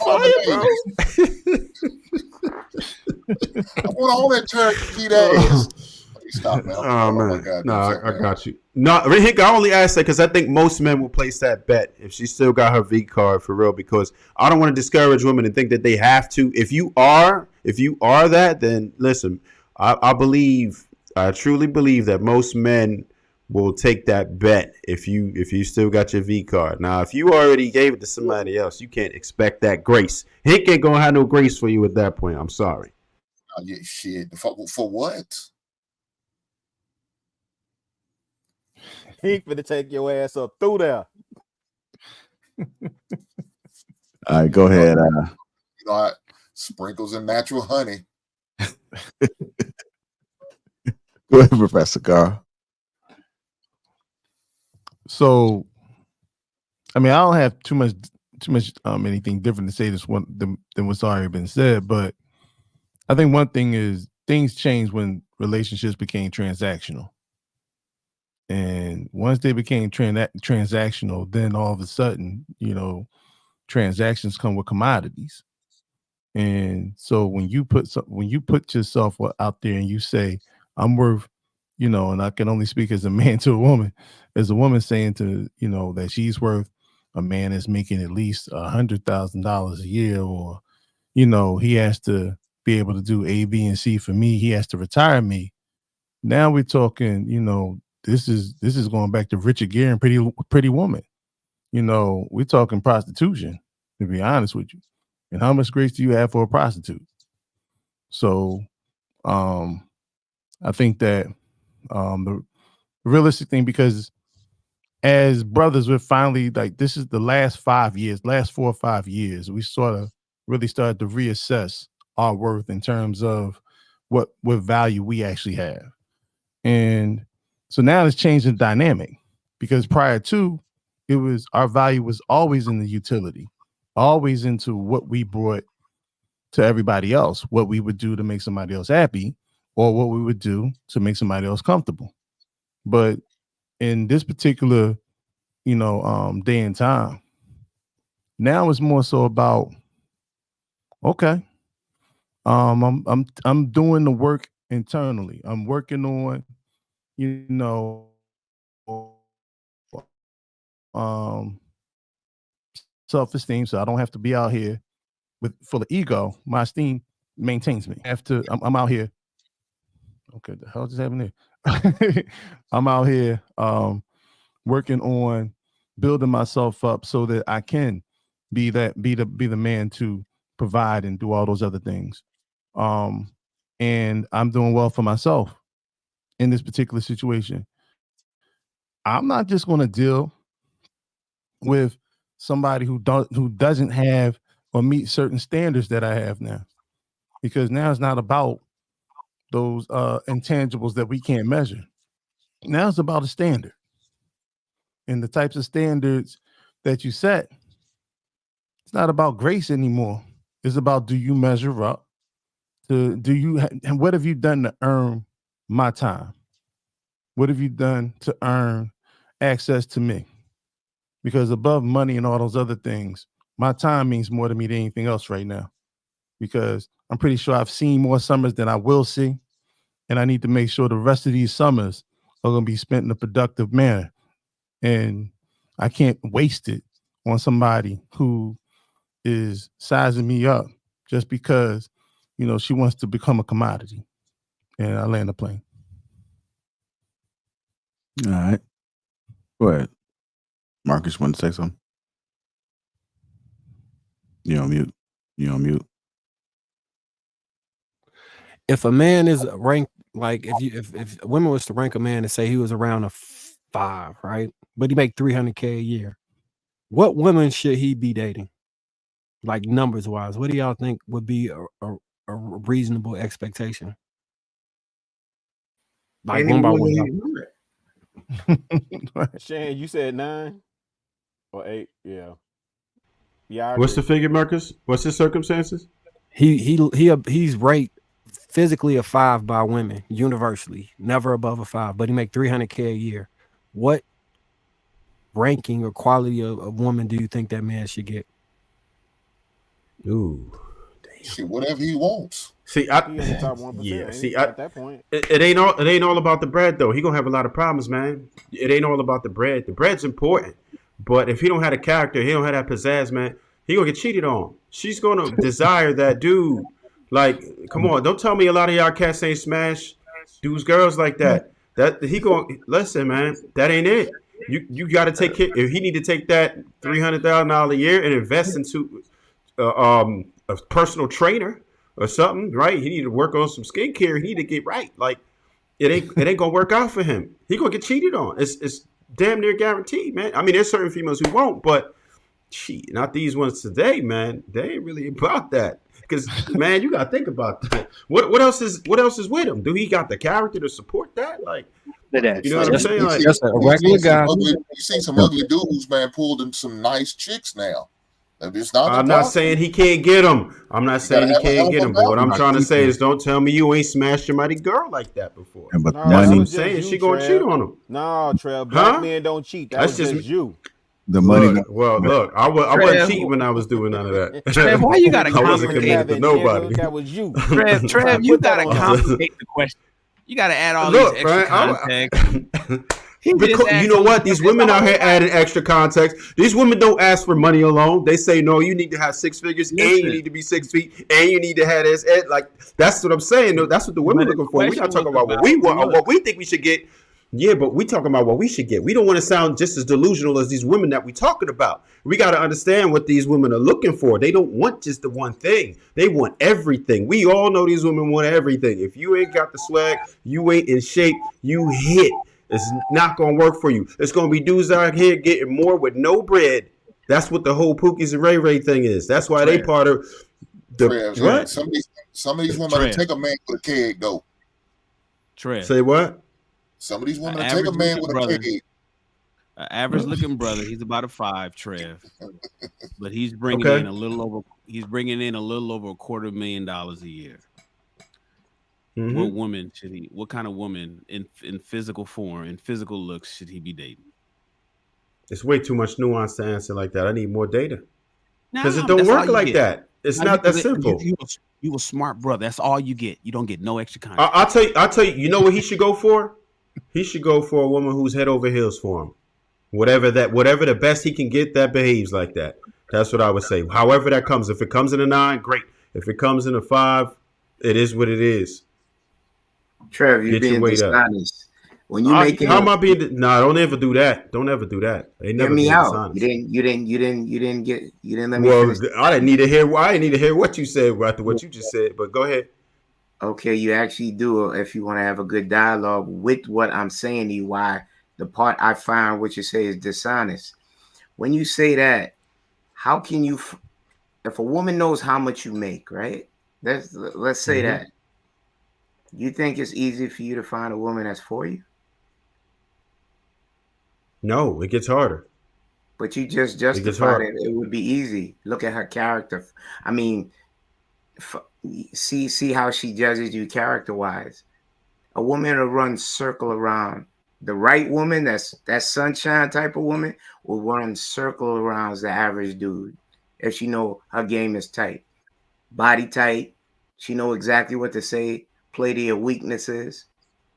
I want all that turkey ass. Stop, man. Oh man, no, I got you. No, Rick, I only asked that because I think most men will place that bet if she still got her V card for real. Because I don't want to discourage women and think that they have to. If you are that, then listen. I truly believe that most men will take that bet if you still got your V card. Now, if you already gave it to somebody else, you can't expect that grace. Hank ain't gonna have no grace for you at that point. I'm sorry. Yeah, shit. For what? He finna take your ass up through there. All right, go ahead. Sprinkles and natural honey. Go ahead, Professor Carl. So, I mean, I don't have too much anything different to say than what's already been said, but I think one thing is things changed when relationships became transactional. And once they became transactional, then all of a sudden, transactions come with commodities. And so when you put yourself out there and you say, I'm worth, and I can only speak as a man to a woman, as a woman saying to, that she's worth a man is making at least $100,000 a year, or, you know, he has to be able to do A, B, and C for me. He has to retire me. Now we're talking, you know, this is going back to Richard Gere and Pretty Woman. You know, we're talking prostitution, to be honest with you. And how much grace do you have for a prostitute? So I think that the realistic thing, because as brothers, we're finally, like, this is the last 4 or 5 years, we sort of really started to reassess our worth in terms of what value we actually have. And so now it's changed the dynamic, because prior to, it was, our value was always in the utility, always into what we brought to everybody else, what we would do to make somebody else happy, or what we would do to make somebody else comfortable. But in this particular, you know, day and time, now it's more so about, okay, I'm doing the work internally. I'm working on, you know, self-esteem, so I don't have to be out here full of ego. My esteem maintains me. I'm out here. Okay, the hell just happened there? I'm out here working on building myself up so that I can be the man to provide and do all those other things. And I'm doing well for myself in this particular situation. I'm not just going to deal with somebody who doesn't have or meet certain standards that I have now, because now it's not about those intangibles that we can't measure. Now it's about a standard, and the types of standards that you set. It's not about grace anymore. It's about, do you measure up to, and what have you done to earn my time? What have you done to earn access to me? Because above money and all those other things, my time means more to me than anything else right now, because I'm pretty sure I've seen more summers than I will see. And I need to make sure the rest of these summers are going to be spent in a productive manner. And I can't waste it on somebody who is sizing me up just because, you know, she wants to become a commodity. And I land the plane. All right. Go ahead. Marcus, want to say something? You on mute. If a man is ranked, like if women was to rank a man and say he was around a 5, right? But he make $300K a year, what women should he be dating? Like, numbers wise, what do y'all think would be a reasonable expectation? Like, one by one. Shane, you said 9 or 8? Yeah. Yeah. What's the figure, Marcus? What's his circumstances? He's rated physically a 5 by women universally, never above a 5, but he make $300K a year. What ranking or quality of woman do you think that man should get? Ooh, shit, whatever he wants. See, at that point, it ain't all about the bread though. He gonna have a lot of problems, man. It ain't all about the bread. The bread's important, but if he don't have a character, he don't have that pizzazz, man, he gonna get cheated on. She's gonna desire that dude. Like, come on, don't tell me a lot of y'all cats ain't smash dudes, girls like that. That he gonna listen, man. That ain't it. You got to take it. If he need to take that $300,000 a year and invest into a personal trainer or something, right? He need to work on some skincare. He need to get right. Like, it ain't gonna work out for him. He gonna get cheated on. It's damn near guaranteed, man. I mean, there's certain females who won't, but not these ones today, man. They ain't really about that. Because, man, you gotta think about that. What else is with him? Do he got the character to support that? Like, you know what I'm saying? Like, just a regular guy. You see some ugly dudes, man, pulled in some nice chicks now. I'm not saying he can't get them. I'm not saying he can't get them. But what I'm trying to say is, don't tell me you ain't smashed your mighty girl like that before. Yeah, but that's what I'm saying. She gonna cheat on him. No, Trev. Black men don't cheat. That's just you. The money. Look, I wasn't cheating when I was doing none of that. Trev, why you gotta I wasn't committed to nobody. That was you. Trev, you gotta complicate the question. You gotta add all these extra context. just Because you asked know him, what? These women out here adding extra context. These women don't ask for money alone. They say, no, you need to have 6 figures, and you need to be 6 feet, and you need to have this. And like that's what I'm saying. No, that's what the women But looking the for. We're question not talking was about what we about want or look. what we think we should get. Yeah, but we talking about what we should get. We don't want to sound just as delusional as these women that we talking about. We got to understand what these women are looking for. They don't want just the one thing. They want everything. We all know these women want everything. If you ain't got the swag, you ain't in shape, you hit. It's not going to work for you. It's going to be dudes out here getting more with no bread. That's what the whole Pookies and Ray Ray thing is. That's why they part of the Trev, what? Some of these women will take a man with a keg though. Trev. Say what? Some of these women will take a man with a keg. An average looking brother, he's about a 5, Trev, but he's bringing Okay. in a little over. He's bringing in a little over $250,000 a year. Mhm. What woman should he? What kind of woman in physical form and physical looks should he be dating? It's way too much nuance to answer like that. I need more data because Nah, it don't that's all work you like get. that. It's Nah, not that because simple. You a smart brother. That's all you get. You don't get no extra content. I'll tell you. You know what he should go for? He should go for a woman who's head over heels for him. Whatever the best he can get that behaves like that. That's what I would say. However that comes. If it comes in a 9, great. If it comes in a 5, it is what it is. Trev, you're Get your being weight up. dishonest. When you making How am I being? Nah, don't ever do that. Don't ever do that. They hear never me being out. dishonest. You didn't let me Well, finish. I didn't need to hear. I didn't need to hear what you said after what you just said. But go ahead. Okay, you actually do if you want to have a good dialogue with what I'm saying to you. Why the part I find what you say is dishonest. When you say that, how can you? If a woman knows how much you make, right? Let's say that. You think it's easy for you to find a woman that's for you? No, it gets harder. But you just gets justified hard. it would be easy. Look at her character. I mean, see how she judges you character-wise. A woman will run circle around. The right woman, that sunshine type of woman, will run circle around the average dude if she know her game is tight. Body tight. She know exactly what to say. Play to your weaknesses.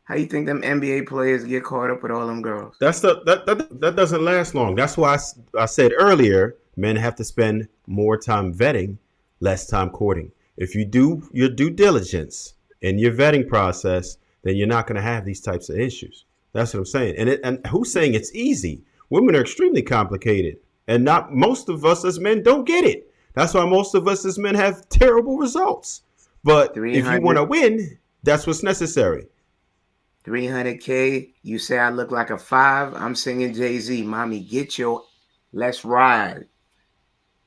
How you think them NBA players get caught up with all them girls? That doesn't last long. That's why I said earlier, men have to spend more time vetting, less time courting. If you do your due diligence in your vetting process, then you're not going to have these types of issues. That's what I'm saying. And who's saying it's easy? Women are extremely complicated, and not most of us as men don't get it. That's why most of us as men have terrible results. But if you want to win, that's what's necessary. 300K, you say I look like a 5. I'm singing Jay-Z, mommy, let's ride.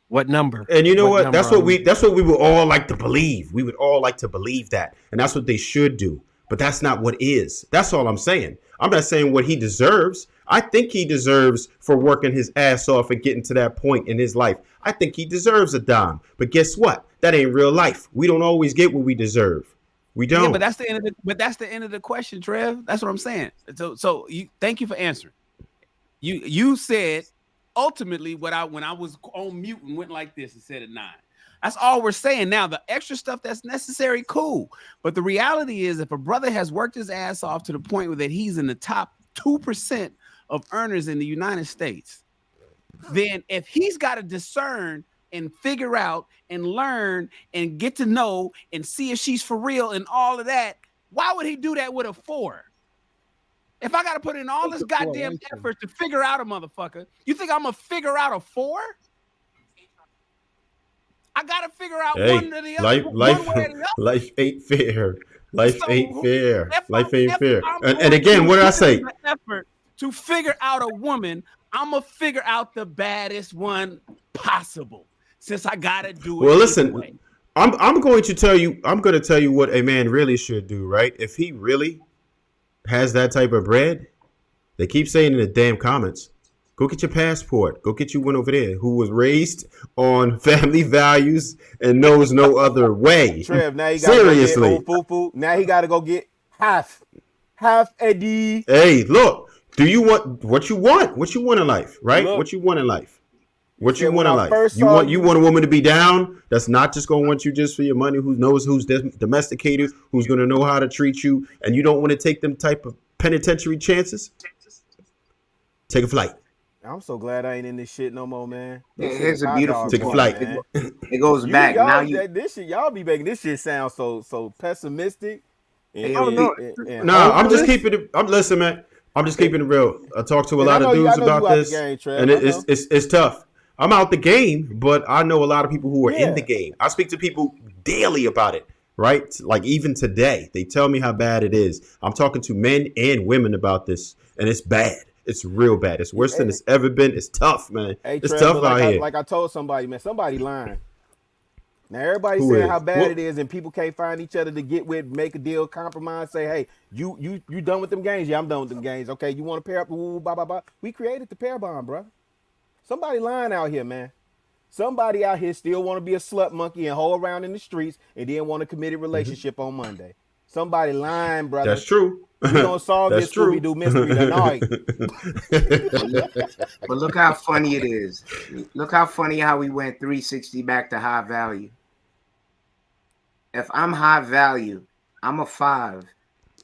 What number? And you know What what? That's number what we would all like to believe. We would all like to believe that. And that's what they should do. But that's not what is. That's all I'm saying. I'm not saying what he deserves. I think he deserves for working his ass off and getting to that point in his life. I think he deserves a dime. But guess what? That ain't real life. We don't always get what we deserve. We don't. Yeah, but that's the end of the question, Trev. That's what I'm saying. So you thank you for answering. You said ultimately when I was on mute and went like this and said it 9. That's all we're saying. Now the extra stuff that's necessary, cool. But the reality is, if a brother has worked his ass off to the point where that he's in the top 2% of earners in the United States, then if he's got to discern and figure out and learn and get to know and see if she's for real and all of that, why would he do that with a 4? If I got to put in all this goddamn effort to figure out a motherfucker, you think I'm going to figure out a 4? I got to figure out one or the other. Life ain't fair. Life ain't fair. Life ain't fair. And again, what did I say? Effort to figure out a woman, I'm going to figure out the baddest one possible. Since I gotta do it. Well, listen, I'm going to tell you what a man really should do, right? If he really has that type of bread, they keep saying in the damn comments, go get your passport, go get you one over there who was raised on family values and knows no other way. Trev, now he gotta go get old foo. Now he gotta go get half Eddie. Hey, look, do you want what you want? What you want in life, right? Look, what you want in life? What you want in life? You want a woman to be down that's not just going to want you just for your money, who knows who's domesticated, who's going to know how to treat you, and you don't want to take them type of penitentiary chances? Take a flight. I'm so glad I ain't in this shit no more, man. This shit Here's is a hot beautiful dog Take a water, flight. man. It goes back. Now you, This shit, y'all be making this shit sound so pessimistic. hey, Oh yo, no, and nah. I'm just hopeless. keeping it. Listen, man. I'm just keeping it real. I talk to a And I lot of know dudes you about out the this, game, Trev. and I know. it's tough. I'm out the game, but I know a lot of people who are in the Yeah. game. I speak to people daily about it, right? Like even today, they tell me how bad it is. I'm talking to men and women about this, and it's bad. It's real bad. It's worse than it's ever been. It's tough, man. Hey, It's Trev, tough but out here. like I told somebody, man, somebody lying. Now everybody's Who saying is? how bad What? it is, and people can't find each other to get with, make a deal, compromise. Say, hey, you done with them games? Yeah, I'm done with them games. Okay, you want to pair up? Blah blah blah. We created the pair bond, bro. Somebody lying out here, man. Somebody out here still want to be a slut monkey and hoe around in the streets, and then want a committed relationship on Monday. Somebody lying, brother. That's true. We gonna solve That's this true. Scooby Doo mystery tonight. but look how funny it is. Look how funny how we went 360 back to high value. If I'm high value, I'm a 5.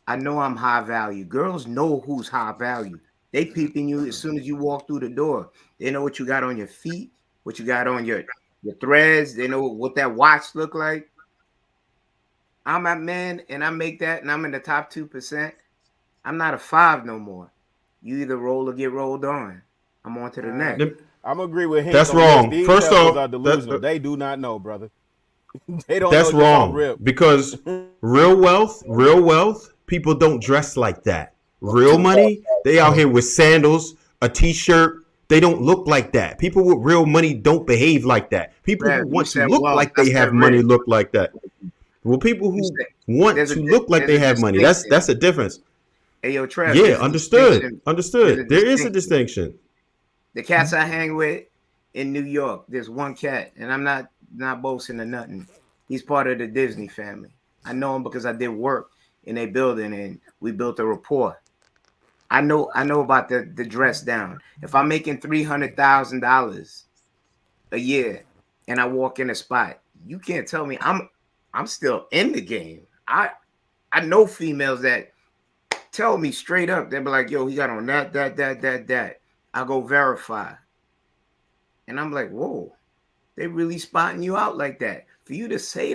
I know I'm high value. Girls know who's high value. They peeping you as soon as you walk through the door. They know what you got on your feet, what you got on your threads. They know what that watch look like. I'm a man and I make that and I'm in the top 2%. I'm not a 5 no more. You either roll or get rolled on. I'm on to the next. I'm agree with him. That's wrong. These First heifers off, are delusional. They do not know, brother. They don't that's know just off wrong rip. because real wealth, people don't dress like that. Real money, they out here with sandals, a t-shirt. They don't look like that. People with real money don't behave like that. People Rev, who you want to said look wealth. like I they said have money rich. look like that. Well, people who want there's to a- look like there's they a have money, distinction. that's a difference. Hey, yo, Trev, Yeah, there's a understood. distinction. Understood. There's a There is a distinction. distinction. The cats I hang with in New York, there's one cat, and I'm not boasting or nothing. He's part of the Disney family. I know him because I did work in a building and we built a rapport. I know about the dress down. If I'm making $300,000 a year and I walk in a spot, you can't tell me I'm still in the game. I know females that tell me straight up, they'll be like, yo, he got on that. I go verify. And I'm like, whoa, they really spotting you out like that. For you to say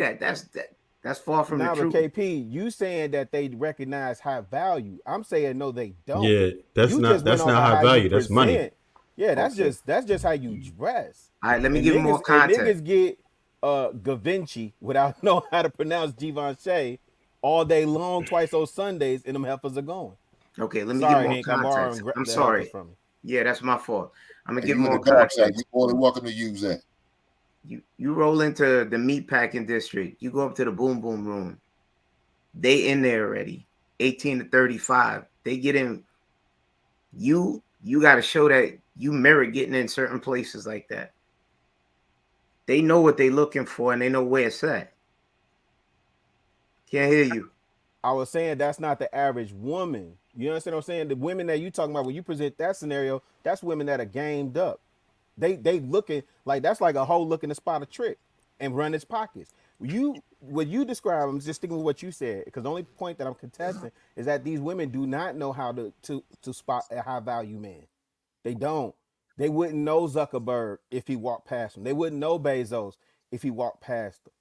that's far from Now, the but truth. KP, you saying that they recognize high value. I'm saying no, they don't. Yeah, that's You not just went off of high how value. you That's money. present. Yeah, that's Okay. just how you dress. All right, let me And give you more and context. niggas get Gavinci without knowing how to pronounce Givenchy all day long, twice on Sundays, and them heifers are going. Okay, let me Sorry, give more Hank, I'm context. borrowing I'm the sorry. heifers from you. Yeah, that's my fault. I'm gonna And give you in more the dark side, context. you're more than welcome to use that. You roll into the meat packing district. You go up to the boom boom room. They in there already. 18 to 35. They get in. You got to show that you merit getting in certain places like that. They know what they looking for and they know where it's at. Can't hear you. I was saying that's not the average woman. You understand what I'm saying? The women that you talking about when you present that scenario, that's women that are gamed up. They looking like that's like a hoe looking to spot a trick and run its pockets. What you describe, I'm just sticking with what you said, because the only point that I'm contesting is that these women do not know how to spot a high value man. They don't. They wouldn't know Zuckerberg if he walked past them. They wouldn't know Bezos if he walked past them.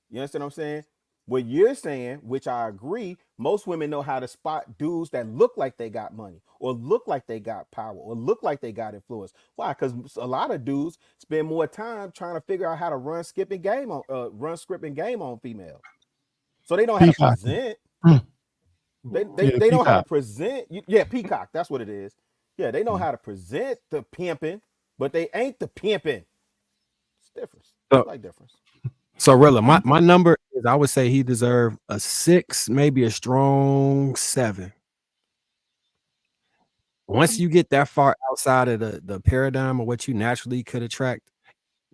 You understand what I'm saying? What you're saying, which I agree, most women know how to spot dudes that look like they got money or look like they got power or look like they got influence. Why? Because a lot of dudes spend more time trying to figure out how to run script and game on females. So they know how to Peacock. present. Mm. They know how to Peacock. present. Yeah, peacock. That's what it is. Yeah, they know how to present the pimping, but they ain't the pimping. It's difference. So, It's like difference. so Rilla, my number is I would say he deserved a 6, maybe a strong 7. Once you get that far outside of the paradigm of what you naturally could attract,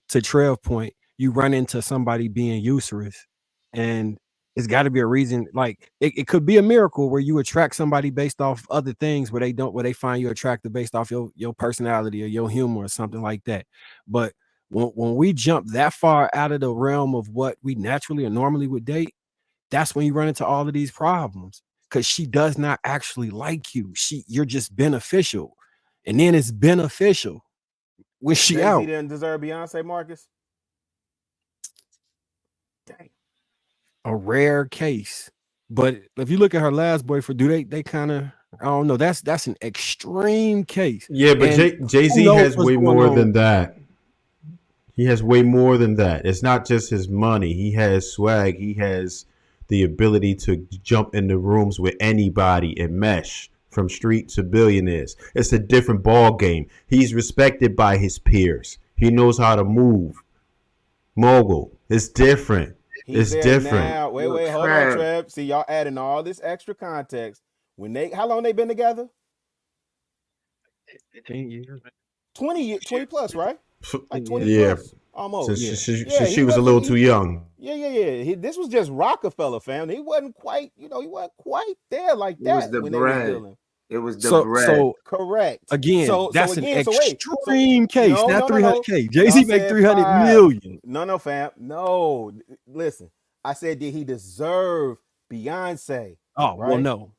to Trev point, you run into somebody being usurious, and it's got to be a reason. Like it could be a miracle where you attract somebody based off other things where they find you attractive based off your personality or your humor or something like that. But when we jump that far out of the realm of what we naturally or normally would date, that's when you run into all of these problems, because she does not actually like you. You're just beneficial. and then it's beneficial when she Jay-Z out. didn't deserve Beyonce, Marcus. Dang. A rare case. But if you look at her last boyfriend, they kind of, I don't know. That's an extreme case. Yeah, but And who Jay-Z knows has what's way going more on? than that. He has way more than that. It's not just his money. He has swag. He has the ability to jump into rooms with anybody and mesh from street to billionaires. It's a different ball game. He's respected by his peers. He knows how to move. Mogul. It's different. He's It's there different. now. Wait, hold on, Trev. See, y'all adding all this extra context. How long they been together? 15 years. 20 plus, right? Like 20 Yeah. plus. Almost. Since she was a little too young. Yeah. This was just Rockefeller family. He wasn't quite, he wasn't quite there like It was that the when they was bread. dealing. It was the bread. So Correct. again, that's an extreme case. No, Not no, 300K. Jay-Z make 300 million. No, fam. No. Listen, I said, did he deserve Beyonce? Oh, right? well, no.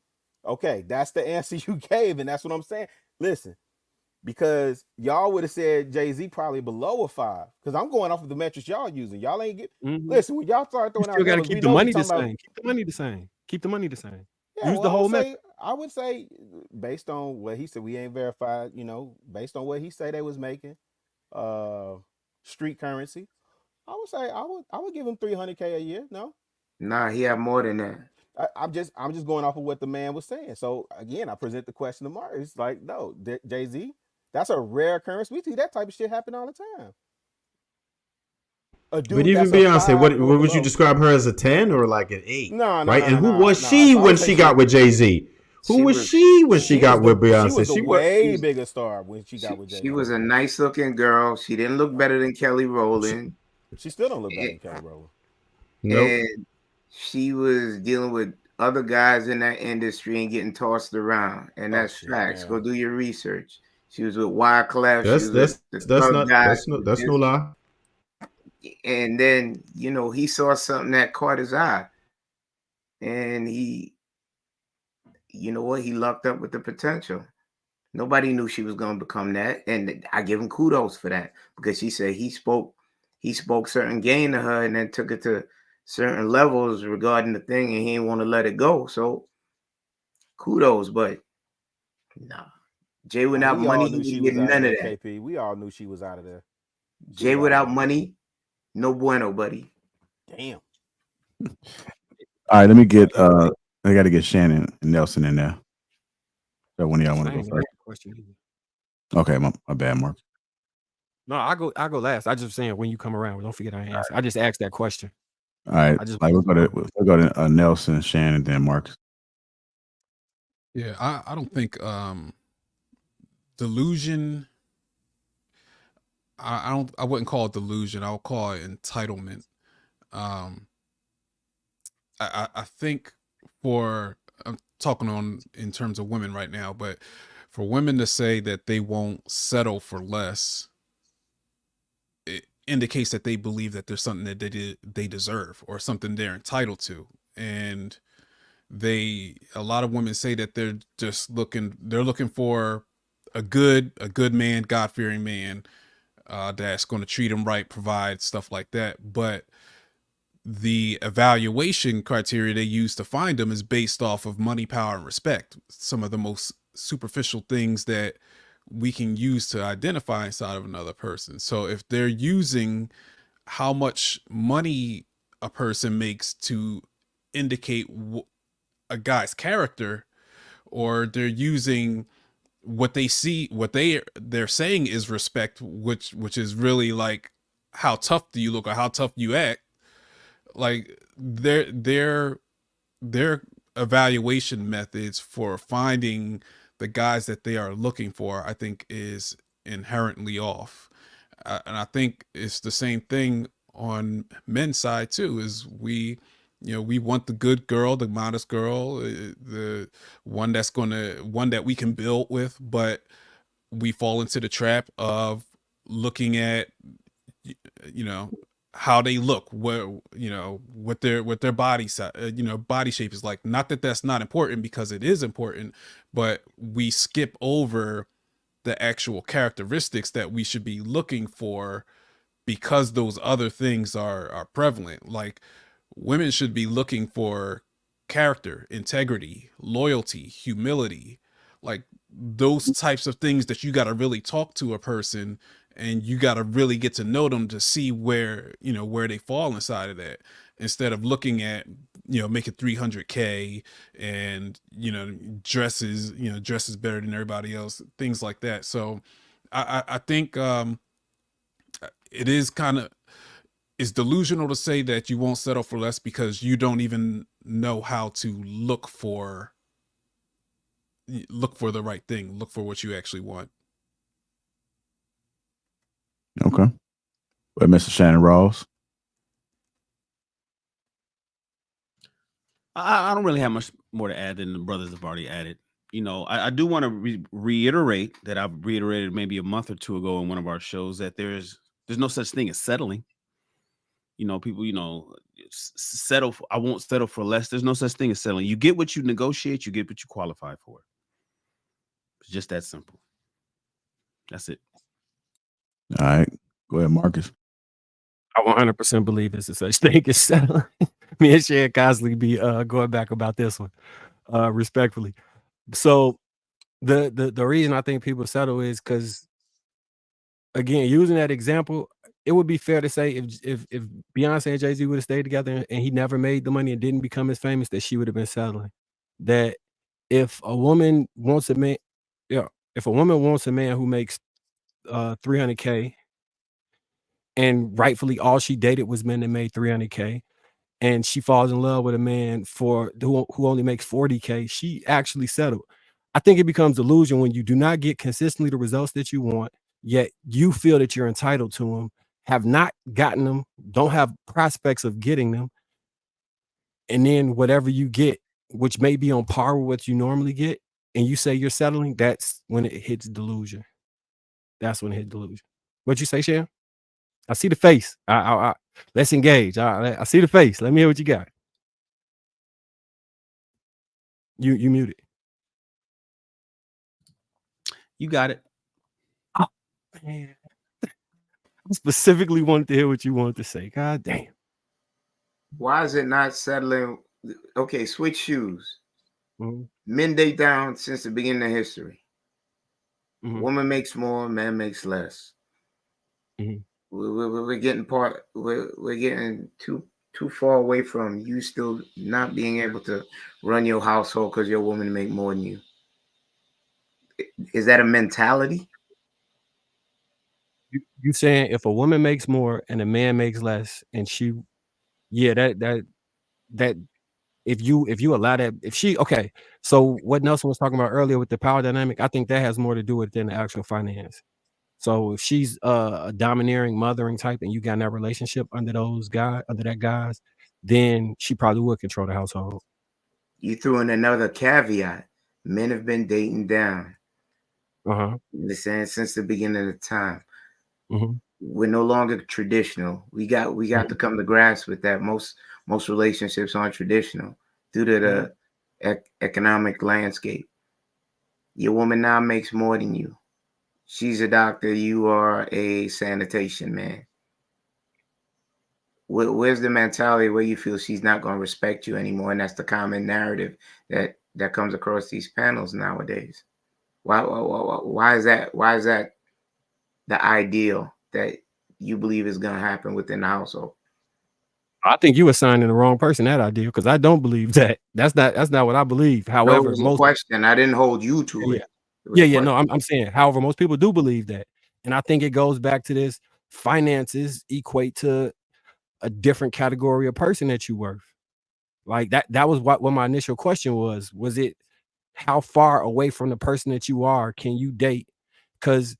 Okay, that's the answer you gave, and that's what I'm saying. Listen, because y'all would have said Jay-Z probably below a 5. Because I'm going off of the metrics y'all using. Y'all ain't get. Listen, when y'all start throwing out, You got to numbers, keep we the know money we the talking about- same. Keep the money the same. Keep the money the same. Yeah, Use well, the whole method. I would say, based on what he said, we ain't verified. Based on what he said they was making, street currency. I would say I would give him 300K a year. No, Nah, he had more than that. I'm just going off of what the man was saying. So again, I present the question to Mark. It's like, no, Jay-Z, that's a rare occurrence. We see that type of shit happen all the time. But even Beyonce, what would you describe her as, a 10 or like an 8? No, right? And who was she when she got with Jay-Z? Who was she when she got with Beyonce? She was a way bigger star when she got with Jay-Z. She was a nice looking girl. She didn't look better than Kelly Rowland. She still don't look better than Kelly Rowland. Nope. And she was dealing with other guys in that industry and getting tossed around. And that's facts. man. Go do your research. She was with Wyclef. That's no lie. And then, he saw something that caught his eye. And he, you know what? He lucked up with the potential. Nobody knew she was going to become that. And I give him kudos for that, because she said he spoke certain game to her and then took it to certain levels regarding the thing, and he didn't want to let it go. So kudos, but nah. Jay without money, he didn't get none of that. KP, we all knew she was out of there. Jay without money, no bueno, buddy. Damn. All right, let me get I got to get Shannon and Nelson in there. So one of y'all want to go first? Okay, my bad, Mark. No, I go last. I just saying when you come around, don't forget I answer. I just asked that question. All right, we'll go to Nelson, Shannon, then Marcus. Yeah, I don't think delusion. I wouldn't call it delusion. I'll call it entitlement. I think I'm talking in terms of women right now, but for women to say that they won't settle for less, it indicates that they believe that there's something that they deserve or something they're entitled to. And a lot of women say that they're just looking for a good man, God-fearing man, that's going to treat them right, provide stuff like that. But the evaluation criteria they use to find them is based off of money, power, and respect. Some of the most superficial things that we can use to identify inside of another person. So if they're using how much money a person makes to indicate a guy's character, or they're using what they see, what they're saying is respect, which is really like how tough do you look or how tough you act. Like their evaluation methods for finding the guys that they are looking for, I think, is inherently off. And I think it's the same thing on men's side too, is we want the good girl, the modest girl, the one that we can build with, but we fall into the trap of looking at, how they look, what their body size, body shape is like. Not that that's not important, because it is important, but we skip over the actual characteristics that we should be looking for, because those other things are prevalent. Like, women should be looking for character, integrity, loyalty, humility, like those types of things that you got to really talk to a person, and you got to really get to know them to see where, you know, where they fall inside of that, instead of looking at, you know, making 300K and, you know, dresses better than everybody else, things like that. So I think it is kind of, it's delusional to say that you won't settle for less because you don't even know how to look for the right thing, look for what you actually want. Okay. Well, Mr. Shannon Rawls. I don't really have much more to add than the brothers have already added. You know, I do want to reiterate that I've reiterated maybe a month or two ago in one of our shows that there's no such thing as settling. You know, people, you know, settle. I won't settle for less. There's no such thing as settling. You get what you negotiate. You get what you qualify for. It's just that simple. That's it. All right. Go ahead, Marcus. I 100% believe it's a such thing as settling. Me and Shan constantly be going back about this one, respectfully. So the reason I think people settle is because, again, using that example, it would be fair to say if Beyonce and Jay-Z would have stayed together and he never made the money and didn't become as famous, that she would have been settling. That if a woman wants a man, if a woman wants a man who makes 300K, and rightfully all she dated was men that made 300K, and she falls in love with a man who only makes 40K, she actually settled. I think it becomes delusion when you do not get consistently the results that you want, yet you feel that you're entitled to them, have not gotten them, don't have prospects of getting them, and then whatever you get, which may be on par with what you normally get, and you say you're settling, that's when it hits delusion. That's when it hits delusion. What'd you say, Shan? I see the face. Let's engage. I see the face. Let me hear what you got. You muted. You got it. Oh, man. I specifically wanted to hear what you wanted to say. God damn. Why is it not settling? Okay, switch shoes. Mm-hmm. Men date down since the beginning of history. Mm-hmm. Woman makes more, man makes less. Mm-hmm. We're getting we're getting too far away from you still not being able to run your household because your woman make more than you. Is that a mentality? You saying if a woman makes more and a man makes less, and that if you allow that, if she, okay, so what Nelson was talking about earlier with the power dynamic, I think that has more to do with than the actual finance. So if she's a domineering, mothering type, and you got in that relationship under that guys, then she probably would control the household. You threw in another caveat. Men have been dating down. Listen, since the beginning of time. Mm-hmm. We're no longer traditional. We got to come to grasp with that. Most relationships aren't traditional due to the economic landscape. Your woman now makes more than you. She's a doctor. You are a sanitation man. Where's the mentality where you feel she's not going to respect you anymore? And that's the common narrative that comes across these panels nowadays. Why is that? Why is that the ideal that you believe is going to happen within the household? I think you assigning the wrong person that idea, because I don't believe that. That's not what I believe. However, it was a question. I didn't hold you to it. Yeah. No, I'm saying, however, most people do believe that. And I think it goes back to this: finances equate to a different category of person that you worth. Like that was what my initial question was. Was it how far away from the person that you are can you date? Because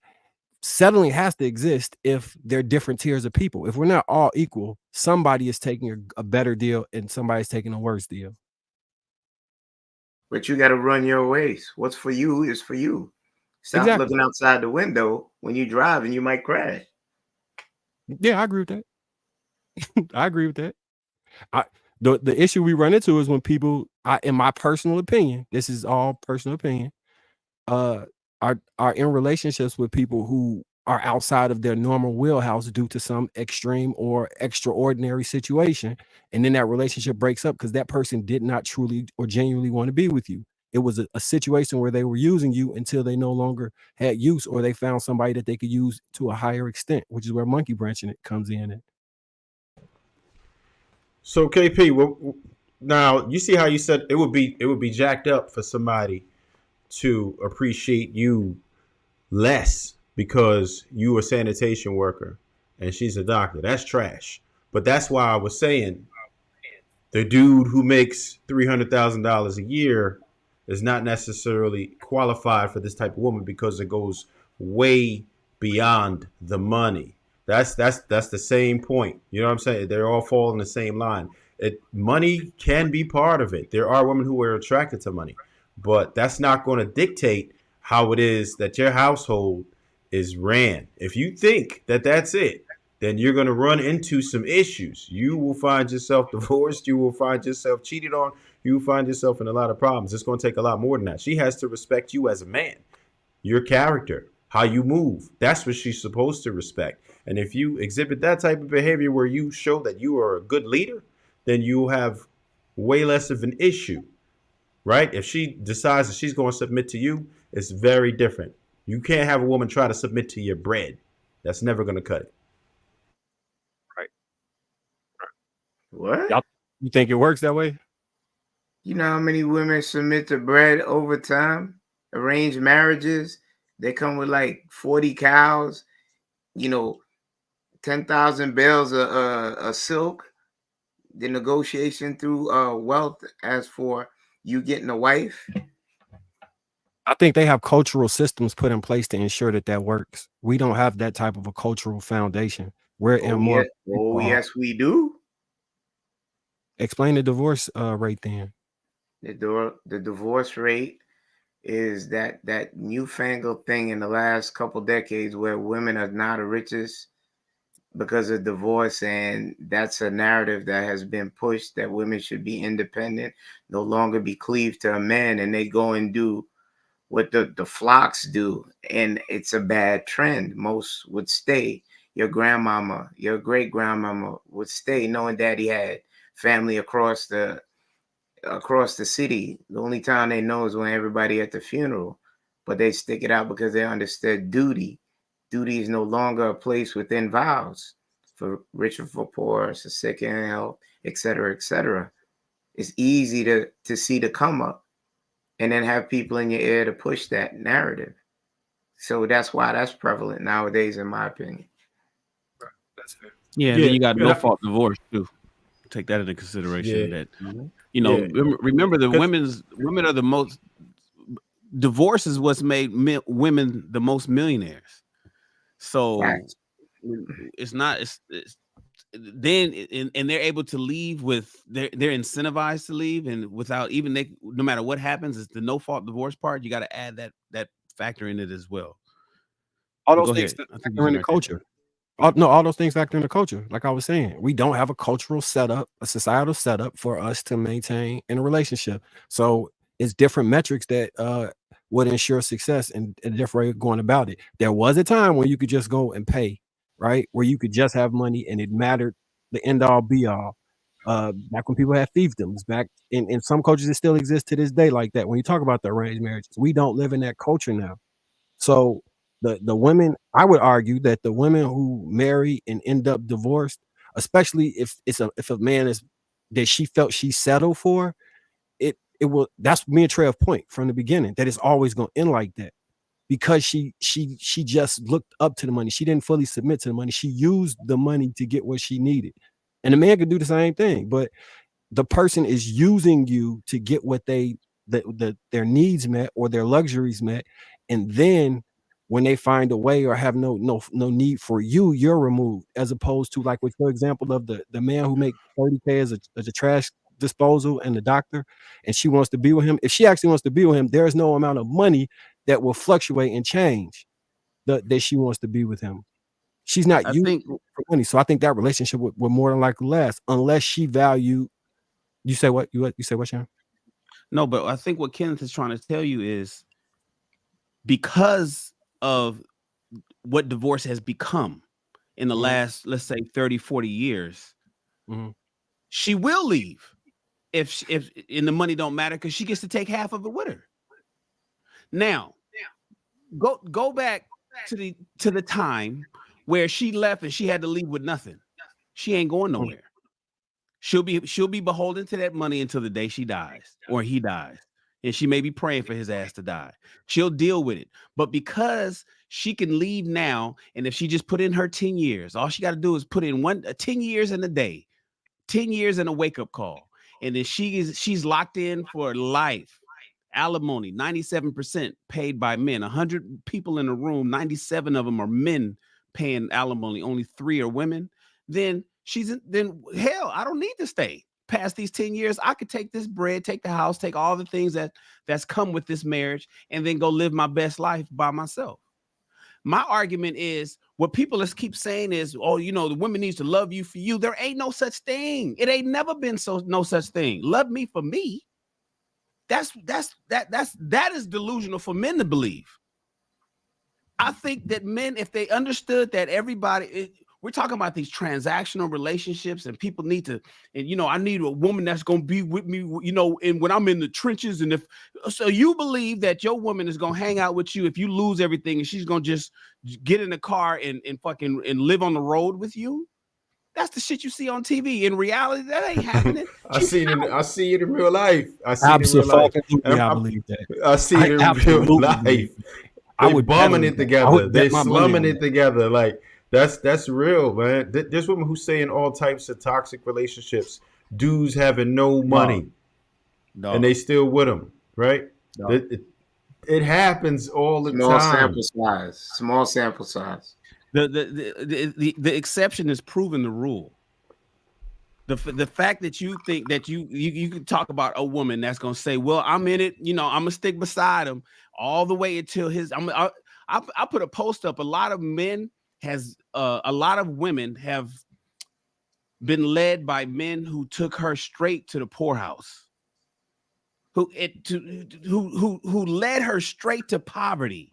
settling has to exist if they're different tiers of people. If we're not all equal, somebody is taking a better deal and somebody's taking a worse deal. But you got to run your race. What's for you is for you. Stop looking outside the window when you drive and you might crash. Yeah, I agree with that. I agree with that. The issue we run into is when people, in my personal opinion, this is all personal opinion, are in relationships with people who are outside of their normal wheelhouse due to some extreme or extraordinary situation, and then that relationship breaks up because that person did not truly or genuinely want to be with you. It was a situation where they were using you until they no longer had use, or they found somebody that they could use to a higher extent, which is where monkey branching it comes in. And So KP, now you see how you said it would be jacked up for somebody to appreciate you less because you a sanitation worker and she's a doctor. That's trash. But that's why I was saying the dude who makes $300,000 a year is not necessarily qualified for this type of woman because it goes way beyond the money. That's the same point. You know what I'm saying? They're all fall in the same line. Money can be part of it. There are women who are attracted to money, but that's not going to dictate how it is that your household is ran. If you think that that's it, then you're going to run into some issues. You will find yourself divorced. You will find yourself cheated on. You will find yourself in a lot of problems. It's going to take a lot more than that. She has to respect you as a man, your character, how you move. That's what she's supposed to respect. And if you exhibit that type of behavior where you show that you are a good leader, then you'll have way less of an issue, right? If she decides that she's going to submit to you, it's very different. You can't have a woman try to submit to your bread. That's never going to cut it. What? You think it works that way? You know how many women submit to bread over time? Arranged marriages, they come with like 40 cows, 10,000 bales of silk. The negotiation through wealth as for you getting a wife. I think they have cultural systems put in place to ensure that that works. We don't have that type of a cultural foundation. We're in more. Yes, we do. Explain the divorce rate then. The divorce rate is that newfangled thing in the last couple decades where women are now the richest because of divorce, and that's a narrative that has been pushed that women should be independent, no longer be cleaved to a man, and they go and do what the flocks do, and it's a bad trend. Most would stay. Your grandmama, your great grandmama would stay knowing daddy had family across the city. The only time they know is when everybody at the funeral, but they stick it out because they understood duty. Duty is no longer a place within vows for rich or for poor, for sick and health, etc., etc. It's easy to see the come up and then have people in your ear to push that narrative. So that's why that's prevalent nowadays, in my opinion. That's fair. Yeah, then you got no fault divorce too. Take that into consideration. Yeah. That remember the women are the most. Divorce is what's made women the most millionaires. So it's not. It's then and they're able to leave with they're incentivized to leave, and without even no matter what happens, it's the no fault divorce part. You got to add that factor in it as well. All those things factor in the culture. All those things factor in the culture. Like I was saying, we don't have a cultural setup, a societal setup for us to maintain in a relationship. So it's different metrics that would ensure success and a different way of going about it. There was a time when you could just go and pay, right? Where you could just have money and it mattered, the end all be all. Back when people had fiefdoms, back in some cultures, it still exists to this day like that. When you talk about the arranged marriages, we don't live in that culture now. So the women, I would argue that the women who marry and end up divorced, especially if a man is that she felt she settled for, it will. That's me and Trev point from the beginning that it's always going to end like that because she just looked up to the money. She didn't fully submit to the money. She used the money to get what she needed, and the man could do the same thing, but the person is using you to get what their needs met or their luxuries met, and then when they find a way or have no need for you, you're removed. As opposed to like with your example of the man who make 30K as a trash disposal and the doctor, and she wants to be with him. If she actually wants to be with him, there is no amount of money that will fluctuate and change that she wants to be with him. She's not using for money, so I think that relationship would more than likely last unless she valued. You say what? You say what, Sean? No, but I think what Kenneth is trying to tell you is because of what divorce has become in the last, let's say 30, 40 years, she will leave if and the money don't matter because she gets to take half of it with her. Now, go back to the time where she left and she had to leave with nothing. She ain't going nowhere. She'll be beholden to that money until the day she dies or he dies. And she may be praying for his ass to die. She'll deal with it. But because she can leave now, and if she just put in her 10 years, all she got to do is put in 10 years in a day, 10 years in a wake-up call. And then she's locked in for life. Alimony, 97% paid by men. 100 people in the room, 97 of them are men paying alimony. Only 3 are women. Then hell, I don't need to stay past these 10 years. I could take this bread, take the house, take all the things that's come with this marriage, and then go live my best life by myself. My argument is what people keep saying is, oh, the woman needs to love you for you. There ain't no such thing. It ain't never been no such thing. Love me for me. That is delusional for men to believe. I think that men, if they understood that we're talking about these transactional relationships, and people need to, and I need a woman that's going to be with me, and when I'm in the trenches. And so you believe that your woman is going to hang out with you if you lose everything, and she's going to just get in the car and live on the road with you? That's the shit you see on TV. In reality, that ain't happening. I see it in real life. I believe that. I see it in real life. They bumming it together. They slumming it together. Like that's real, man. There's women who say in all types of toxic relationships, dudes having no money, and they still with them, right? It happens all the time. Small sample size. The exception is proving the rule. The fact that you think that you can talk about a woman that's gonna say, well, I'm in it, I'm gonna stick beside him all the way until I put a post up. A lot of women have been led by men who took her straight to the poorhouse, who led her straight to poverty.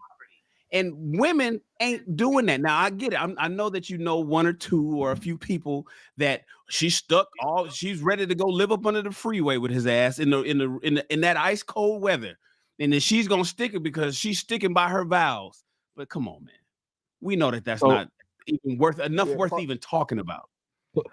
And women ain't doing that. Now I get it. I know that one or two or a few people that she's ready to go live up under the freeway with his ass in that ice cold weather, and then she's gonna stick it because she's sticking by her vows. But come on, man, we know that's not even worth even talking about.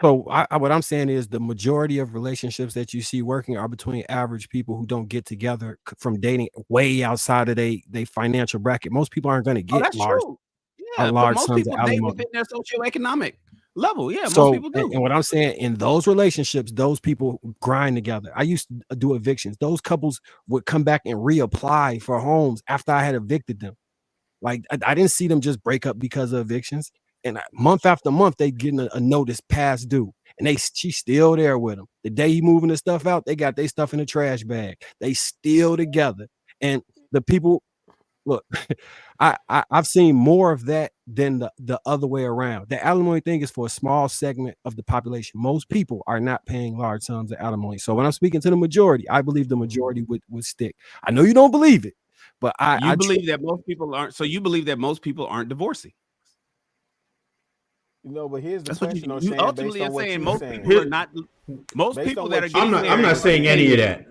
So what I'm saying is the majority of relationships that you see working are between average people who don't get together from dating way outside of they financial bracket. Most people aren't going to get large sums of alimony within their socioeconomic level. Yeah, so, most people do. And what I'm saying, in those relationships, those people grind together. I used to do evictions. Those couples would come back and reapply for homes after I had evicted them. Like I didn't see them just break up because of evictions. And month after month, they getting a notice past due, and she's still there with them. The day he moving the stuff out, they got their stuff in the trash bag. They still together. And the people, look, I've seen more of that than the other way around. The alimony thing is for a small segment of the population. Most people are not paying large sums of alimony. So when I'm speaking to the majority, I believe the majority would stick. I know you don't believe it, but I believe that most people aren't. So you believe that most people aren't divorcing. But here's the That's question. what you ultimately are saying. Most people are not. Most people that are getting married. I'm not saying any of that.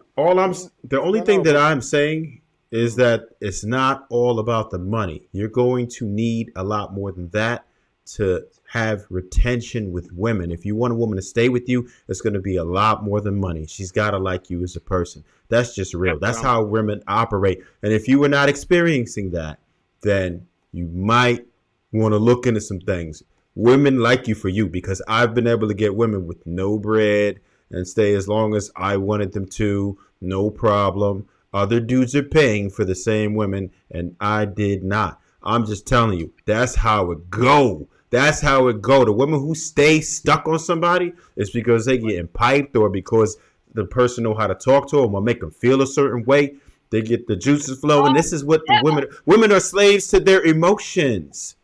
The only thing that I'm saying is that it's not all about the money. You're going to need a lot more than that to have retention with women. If you want a woman to stay with you, it's going to be a lot more than money. She's got to like you as a person. That's just real. That's how women operate. And if you were not experiencing that, then you might want to look into some things. Women like you for you, because I've been able to get women with no bread and stay as long as I wanted them to, no problem. Other dudes are paying for the same women, and I did not. I'm just telling you, that's how it go. That's how it go. The women who stay stuck on somebody is because they getting piped, or because the person know how to talk to them or make them feel a certain way. They get the juices flowing. This is what the women are slaves to their emotions.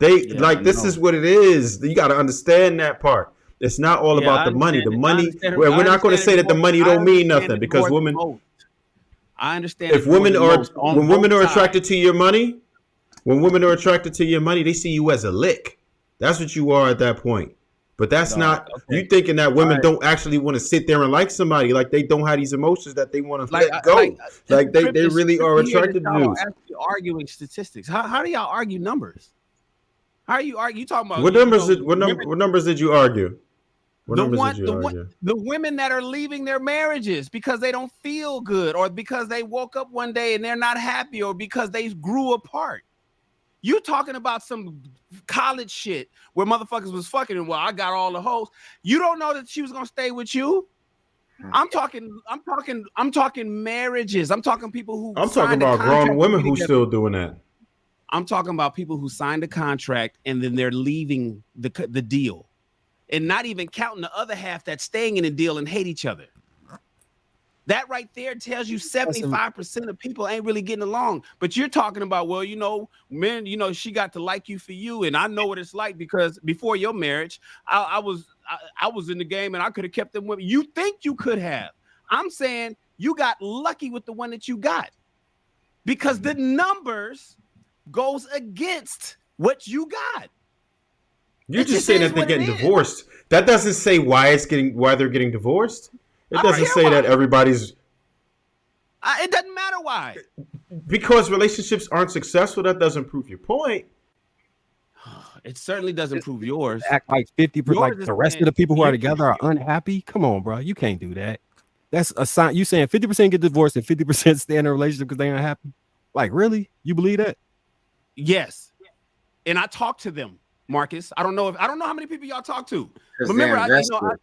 This is what it is. You got to understand that part. It's not all about the money. The money, we're not going to say that the money don't mean nothing, because women. I understand If it's more women than are most on when women both are sides. attracted to your money, when women are attracted to your money, they see you as a lick. That's what you are at that point. But that's Dog, not okay. you thinking that All women right. don't actually want to sit there and like somebody, like they don't have these emotions that they want to Like, let go. Like they it's really are trippy here that attracted to y'all are dudes. actually arguing statistics. How do y'all argue numbers? How are you argue? You talking about What you numbers know did women, what numbers did you argue? What the numbers did one you argue? the women that are leaving their marriages because they don't feel good, or because they woke up one day and they're not happy, or because they grew apart. You talking about some college shit where motherfuckers was fucking and well, I got all the hoes. You don't know that she was gonna stay with you. I'm talking marriages. I'm talking people who I'm talking signed a about grown contract to women be who together. still doing that. I'm talking about people who signed a contract and then they're leaving the deal, and not even counting the other half that's staying in the deal and hate each other. That right there tells you 75% of people ain't really getting along. But you're talking about, well, you know, men, you know, she got to like you for you, and I know what it's like because before your marriage, I was in the game and I could have kept them with you. Think you could have? I'm saying you got lucky with the one that you got because the numbers goes against what you got. You're just saying that they're getting divorced. That doesn't say why they're getting divorced. It doesn't say that everybody's it doesn't matter why. Because relationships aren't successful, that doesn't prove your point. It certainly doesn't prove yours. Act like 50%, like Yours is the rest of saying the people who are you- together are unhappy. Come on, bro. You can't do that. That's a sign. You saying 50% get divorced and 50% stay in a relationship because they unhappy? Like, really? You believe that? Yes. And I talk to them, Marcus. I don't know how many people y'all talk to. 'Cause Remember, they're invested.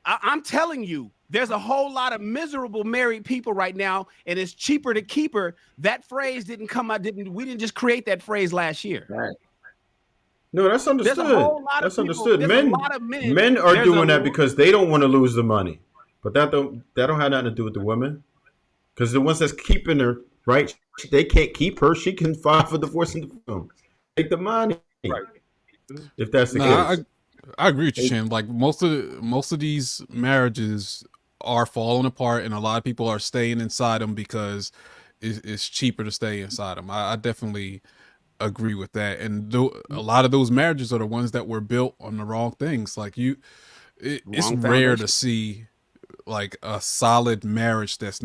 I'm telling you, there's a whole lot of miserable married people right now, and it's cheaper to keep her. That phrase didn't come out. We didn't just create that phrase last year. Right. No, that's understood. There's a whole lot That's of people, understood. there's a lot of men are there's doing a- that because they don't want to lose the money. But that don't have nothing to do with the women. Because the ones that's keeping her, right? They can't keep her. She can file for divorce and take the money. Right. If that's the case. I agree with you, Shan. Like most of these marriages are falling apart, and a lot of people are staying inside them because it's cheaper to stay inside them. I definitely agree with that. And a lot of those marriages are the ones that were built on the wrong things. Like it's rare to see like a solid marriage that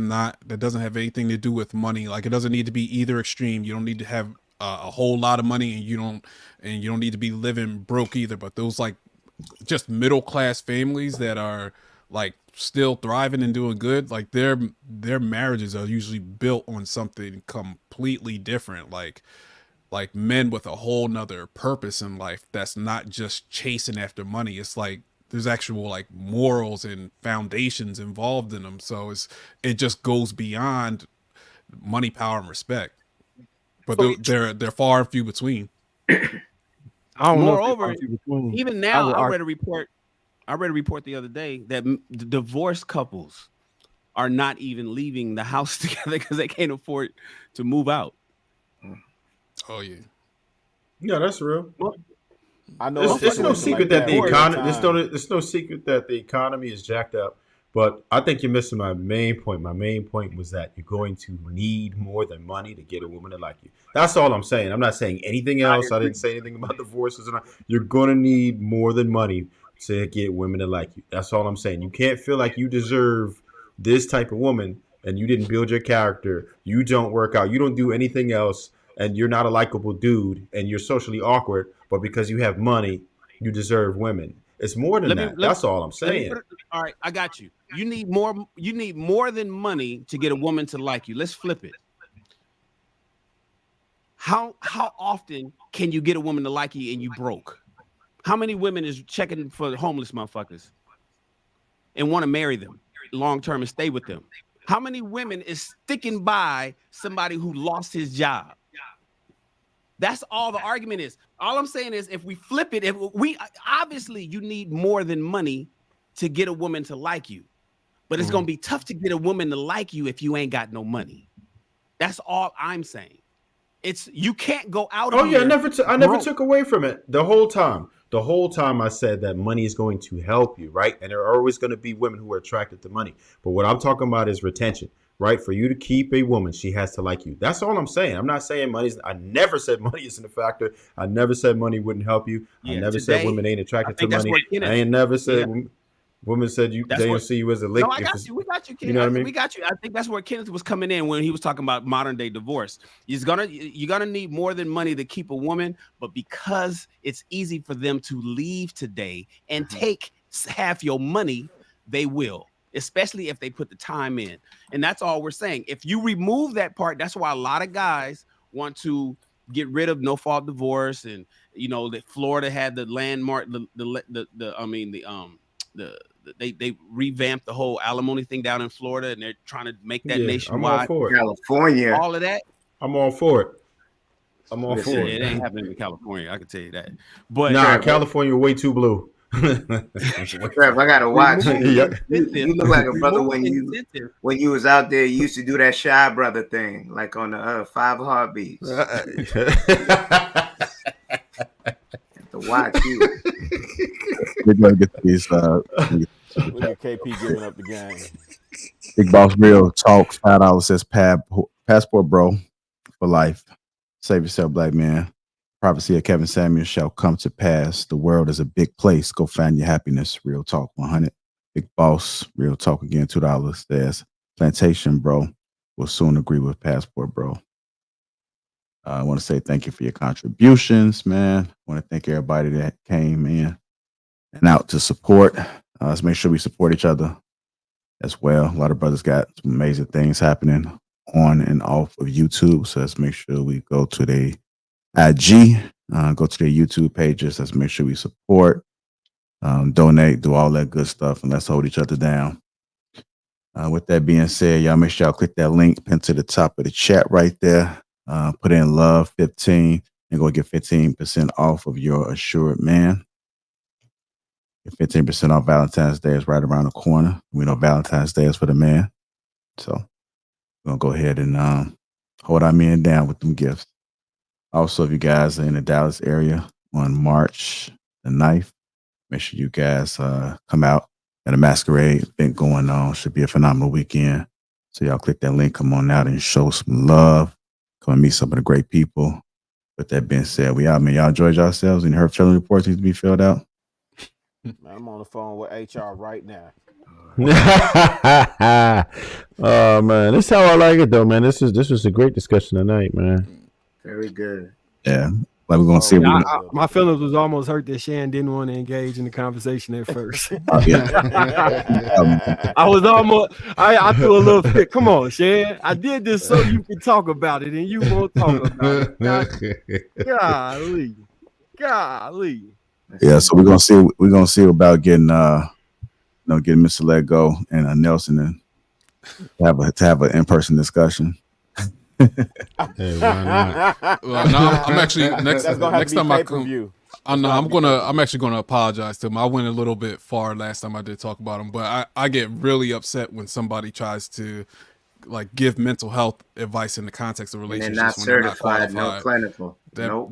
doesn't have anything to do with money. Like it doesn't need to be either extreme. You don't need to have a whole lot of money, and you don't need to be living broke either. But those like just middle class families that are like still thriving and doing good, like their marriages are usually built on something completely different, like men with a whole nother purpose in life that's not just chasing after money. It's like there's actual like morals and foundations involved in them, so it just goes beyond money, power, and respect. But they're far and few between. I don't Moreover, know even now, I read a report the other day that the divorced couples are not even leaving the house together because they can't afford to move out. Oh yeah, yeah, that's real. I know It's no secret that the economy. It's no secret that the economy is jacked up. But I think you're missing my main point. My main point was that you're going to need more than money to get a woman to like you. That's all I'm saying. I'm not saying anything else. I didn't say anything about divorces. You're going to need more than money to get women to like you. That's all I'm saying. You can't feel like you deserve this type of woman and you didn't build your character. You don't work out. You don't do anything else. And you're not a likable dude and you're socially awkward. But because you have money, you deserve women. It's more than that. That's all I'm saying. All right, I got you. You need more than money to get a woman to like you. Let's flip it. How often can you get a woman to like you and you broke? How many women is checking for homeless motherfuckers and want to marry them long term and stay with them? How many women is sticking by somebody who lost his job? That's all the argument is. All I'm saying is if we flip it, obviously you need more than money to get a woman to like you. But it's going to be tough to get a woman to like you if you ain't got no money. That's all I'm saying. You can't go out. Oh yeah, I never took away from it the whole time. The whole time I said that money is going to help you, right? And there are always going to be women who are attracted to money. But what I'm talking about is retention. right? For you to keep a woman, she has to like you. That's all I'm saying. I'm not saying I never said money isn't a factor. I never said money wouldn't help you. I Yeah, never said today, women ain't I attracted to think that's money. where Kenneth. I ain't never Yeah, said women said that's they what. don't see you as a No, lick. I If got it's, you. We got you, you Kenneth. know what I mean? We got you. I think that's where Kenneth was coming in when he was talking about modern day divorce. You're gonna need more than money to keep a woman, but because it's easy for them to leave today and take half your money, they will, especially if they put the time in. And that's all we're saying. If you remove that part, that's why a lot of guys want to get rid of no fault divorce, and that Florida had the landmark, they revamped the whole alimony thing down in Florida, and they're trying to make that I'm all nationwide. for it. California. All of that. I'm all for it. I'm all Listen, for it it. ain't happening in California. I can tell you that. But Nah, California way too blue. Trev, I gotta watch you. You look like a brother when you was out there. You used to do that Shy Brother thing, like on the 5 Heartbeats. To watch you. We're gonna get these. Look at KP giving up the game. Big Boss Real Talk. $5 says passport, bro, for life. Save yourself, black man. Prophecy of Kevin Samuels shall come to pass. The world is a big place. Go find your happiness. Real Talk 100. Big Boss Real Talk again. $2 says plantation, bro. Will soon agree with passport, bro. I want to say thank you for your contributions, man. I want to thank everybody that came in and out to support. Let's make sure we support each other as well. A lot of brothers got some amazing things happening on and off of YouTube. So let's make sure we go to the IG, go to their YouTube pages. Let's make sure we support, donate, do all that good stuff, and let's hold each other down. With that being said, y'all make sure y'all click that link pinned to the top of the chat right there. Put in love 15 and go get 15% off of your Assured Man. 15% off. Valentine's Day is right around the corner. We know Valentine's Day is for the man. So we're going to go ahead and hold our men down with them gifts. Also, if you guys are in the Dallas area on March the 9th, make sure you guys come out at a masquerade event going on. Should be a phenomenal weekend. So y'all click that link, come on out and show some love. Come and meet some of the great people. With that being said, we out, man. Y'all enjoyed yourselves. Any hurt feeling reports need to be filled out? Man, I'm on the phone with HR right now. Oh man, this is how I like it though, man. This was a great discussion tonight, man. Very good. Yeah, like we're gonna see. My feelings was almost hurt that Shan didn't want to engage in the conversation at first. I was almost. I threw a little fit. Come on, Shan. I did this so you can talk about it, and you won't talk about it. Golly. Yeah, so we're gonna see. We're gonna see about getting getting Mr. Let Go and Nelson and to have an in-person discussion. Hey, why not? Well, no, I'm actually next time I come. I'm actually gonna apologize to him. I went a little bit far last time I did talk about him, but I get really upset when somebody tries to like give mental health advice in the context of relationships not when they're not certified, qualified. no clinical.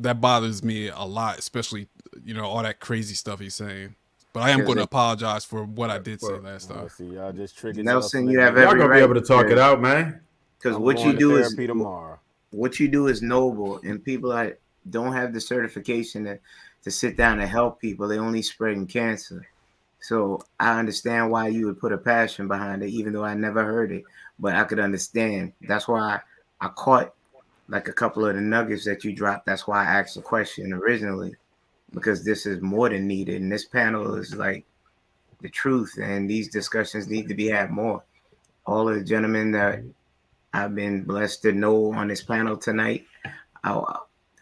That bothers me a lot, especially all that crazy stuff he's saying. But I am going to apologize for what I did say last time. See, y'all just triggered Nelson. You have y'all every gonna right be able to talk it out, man. Because what you do is noble, and people that don't have the certification to sit down and help people, they only spreading cancer. So I understand why you would put a passion behind it, even though I never heard it, but I could understand. That's why I caught like a couple of the nuggets that you dropped. That's why I asked the question originally, because this is more than needed, and this panel is like the truth, and these discussions need to be had more. All of the gentlemen that I've been blessed to know on this panel tonight,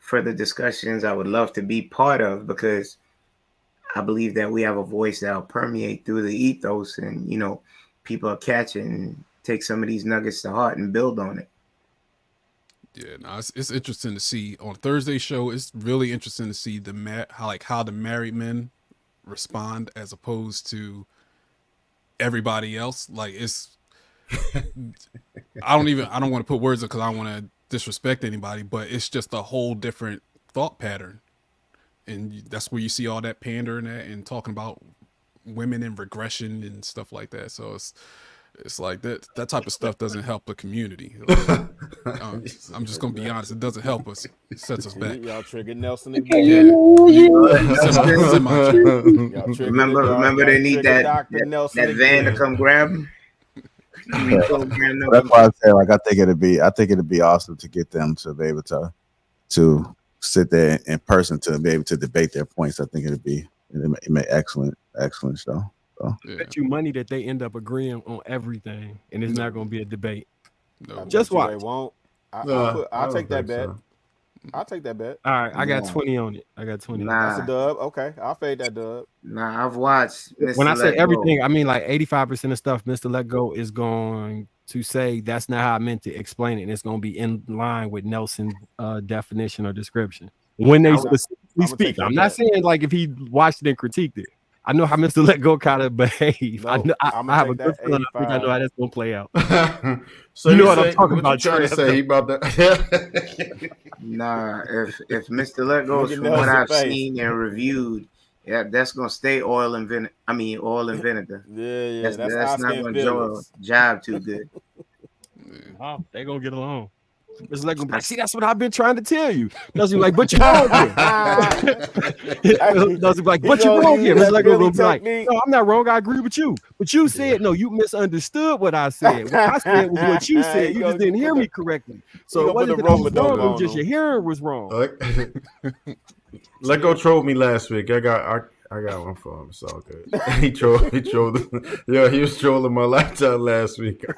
further discussions I would love to be part of, because I believe that we have a voice that will permeate through the ethos, and people are catching and take some of these nuggets to heart and build on it. Yeah, no, it's interesting to see on Thursday's show. It's really interesting to see how the married men respond as opposed to everybody else. Like I don't want to put words in because I don't want to disrespect anybody, but it's just a whole different thought pattern, and that's where you see all that pandering and talking about women and regression and stuff like that. So It's like that type of stuff doesn't help the community. Like, I'm just gonna be honest. It doesn't help us. It sets us back. Y'all triggered Nelson Okay, again. Remember they need that Nelson van to again. come grab them. That's why I say, like, I think it'd be awesome to get them to be able to sit there in person to be able to debate their points. I think it make excellent show. So. I bet you money that they end up agreeing on everything, and it's not going to be a debate. No, just watch. They won't. I I'll take that bet. so. I'll take that bet. All right, I got 20 on it. That's a dub. Okay, I'll fade that dub. Nah, I've watched Mr. When I say Let everything, Go. I mean like 85% of stuff Mr. Let Go is going to say that's not how I meant to explain it, and it's going to be in line with Nelson's definition or description when they specifically speak. I'm not saying like if he watched it and critiqued it. I know how Mr. Let Go kind of behave. I have a good feeling. I think I know how that's going to play out. So you know what I'm talking about? Trying to say about that? Nah, if Mr. Let Go is from what I've seen and reviewed, yeah, that's gonna stay oil and vinegar. I mean, oil and vinegar. Yeah, that's not gonna job too good. Oh, they gonna get along. Mr. Let Go be like, see, that's what I've been trying to tell you. Doesn't like, but you're wrong here. Doesn't like, but you're wrong here. Mr. Let Go gonna be like, no, I'm not wrong. I agree with you. But you said no. You misunderstood what I said. What I said was what you said. You just didn't hear me correctly. So it wasn't that I was wrong. It was just your hearing was wrong. Let Go trolled me last week. I got one for him. It's all good. He trolled. Yeah, he was trolling my laptop last week. I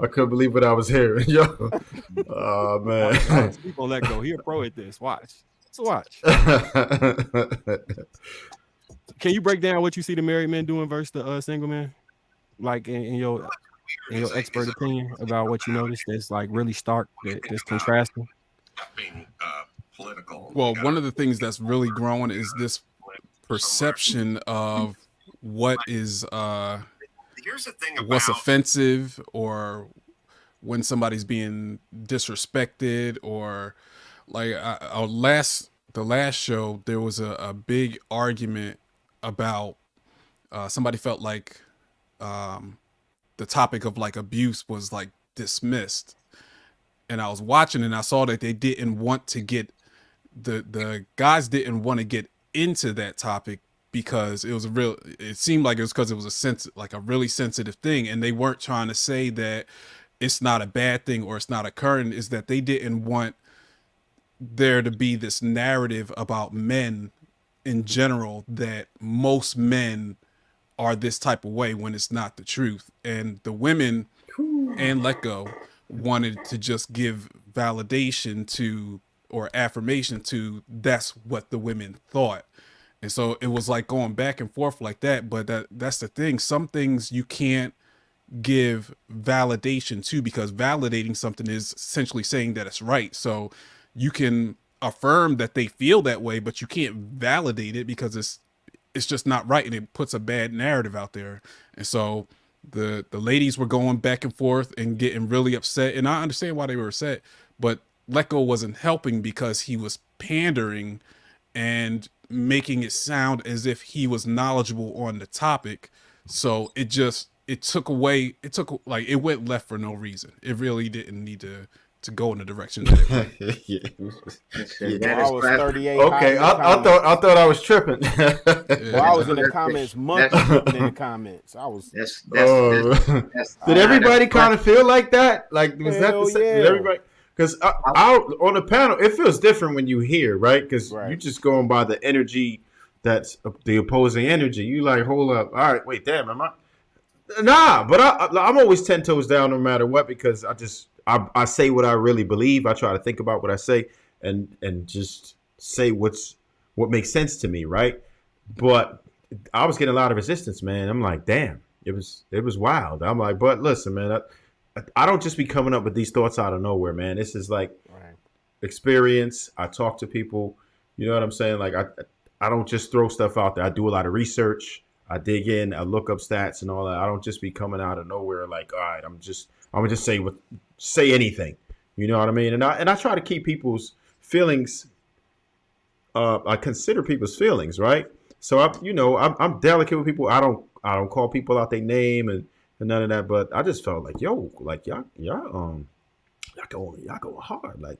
couldn't believe what I was hearing. Yo, oh man. People Let Go. He a pro at this. Watch. So watch. Can you break down what you see the married men doing versus the single men? Like in your expert opinion about what you noticed that's like really stark, that's contrasting. Well, one of the things that's really growing is this perception of what is what's offensive, or when somebody's being disrespected, or like the last show there was a big argument about somebody felt like the topic of like abuse was like dismissed, and I was watching and I saw that they didn't want to get the guys didn't want to get into that topic because it seemed like it was because it was a really sensitive thing, and they weren't trying to say that it's not a bad thing or it's not occurring. Is that they didn't want there to be this narrative about men in general that most men are this type of way when it's not the truth. And the women and Let Go wanted to just give validation to or affirmation to that's what the women thought. And so it was like going back and forth like that. But that's the thing. Some things you can't give validation to, because validating something is essentially saying that it's right. So you can affirm that they feel that way, but you can't validate it because it's just not right, and it puts a bad narrative out there. And so the ladies were going back and forth and getting really upset, and I understand why they were upset, but Let Go wasn't helping because he was pandering and making it sound as if he was knowledgeable on the topic. So it went left for no reason. It really didn't need to go in the direction that it went. I was 38. Okay, I thought I was tripping. Well, I was in the comments, tripping in the comments. I was. Did everybody kind of feel like that? Like, was that the same? Did everybody? Because on the panel, it feels different when you hear, right? Because you're just going by the energy that's the opposing energy. You like, hold up, all right, wait, damn, am I? Nah, but I'm always 10 toes down no matter what, because I say what I really believe. I try to think about what I say and just say what makes sense to me, right? But I was getting a lot of resistance, man. I'm like, damn, it was wild. I'm like, but listen, man, I don't just be coming up with these thoughts out of nowhere, man. This is like experience. I talk to people. You know what I'm saying? Like I don't just throw stuff out there. I do a lot of research. I dig in. I look up stats and all that. I don't just be coming out of nowhere like, all right, I'm gonna just say anything. You know what I mean? And I try to keep people's feelings. I consider people's feelings, right? So I'm delicate with people. I don't call people out their name and and none of that. But I just felt like, yo, like y'all going hard. Like,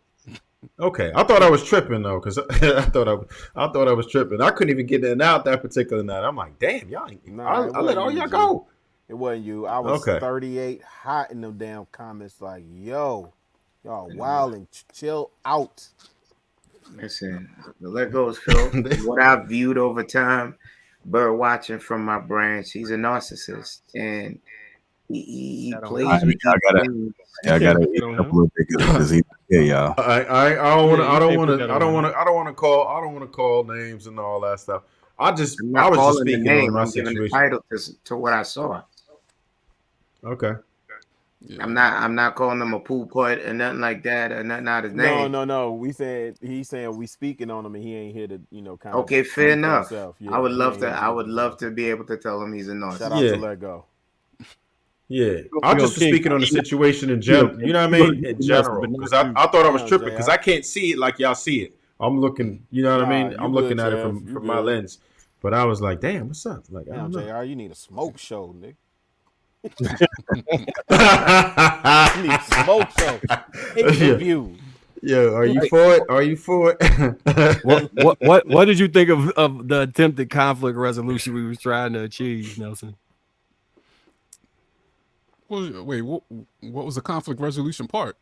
okay, I thought I was tripping though, because I thought I was tripping. I couldn't even get in and out that particular night. I'm like, damn, y'all. Nah, it I let wasn't all you, y'all G. go. It wasn't you. I was Okay. 38 hot in them damn comments like, yo, y'all wild and chill out. Listen, the let goes, Phil. What I've viewed over time, bird watching from my branch, he's a narcissist, and he plays with these things. I gotta eat up a little bit because he's here, y'all. I don't want to call names and all that stuff. I'm I not was just calling the speaking on name. my I'm giving the situation. title to what I saw. Okay. I'm not calling them a pool putt or nothing like that or nothing out his name. No. He's saying we speaking on him and he ain't here to, kind of Okay, fair speak for enough. himself. I would he love ain't to. here I speak would for love himself. to be able to tell him he's a narcissist. Shout out to Let Go. Yeah, I just was speaking on the situation in general. You know what I mean? In general, because I thought I was tripping because I can't see it like y'all see it. I'm looking. You know what I mean? I'm looking at it from my lens. But I was like, damn, what's up? Like, I don't know. JR, you need a smoke show, nigga. You need a smoke show. Pay-per-view. Yo, are you for it? Are you for it? What did you think of the attempted conflict resolution we was trying to achieve, Nelson? Well, wait, what was the conflict resolution part?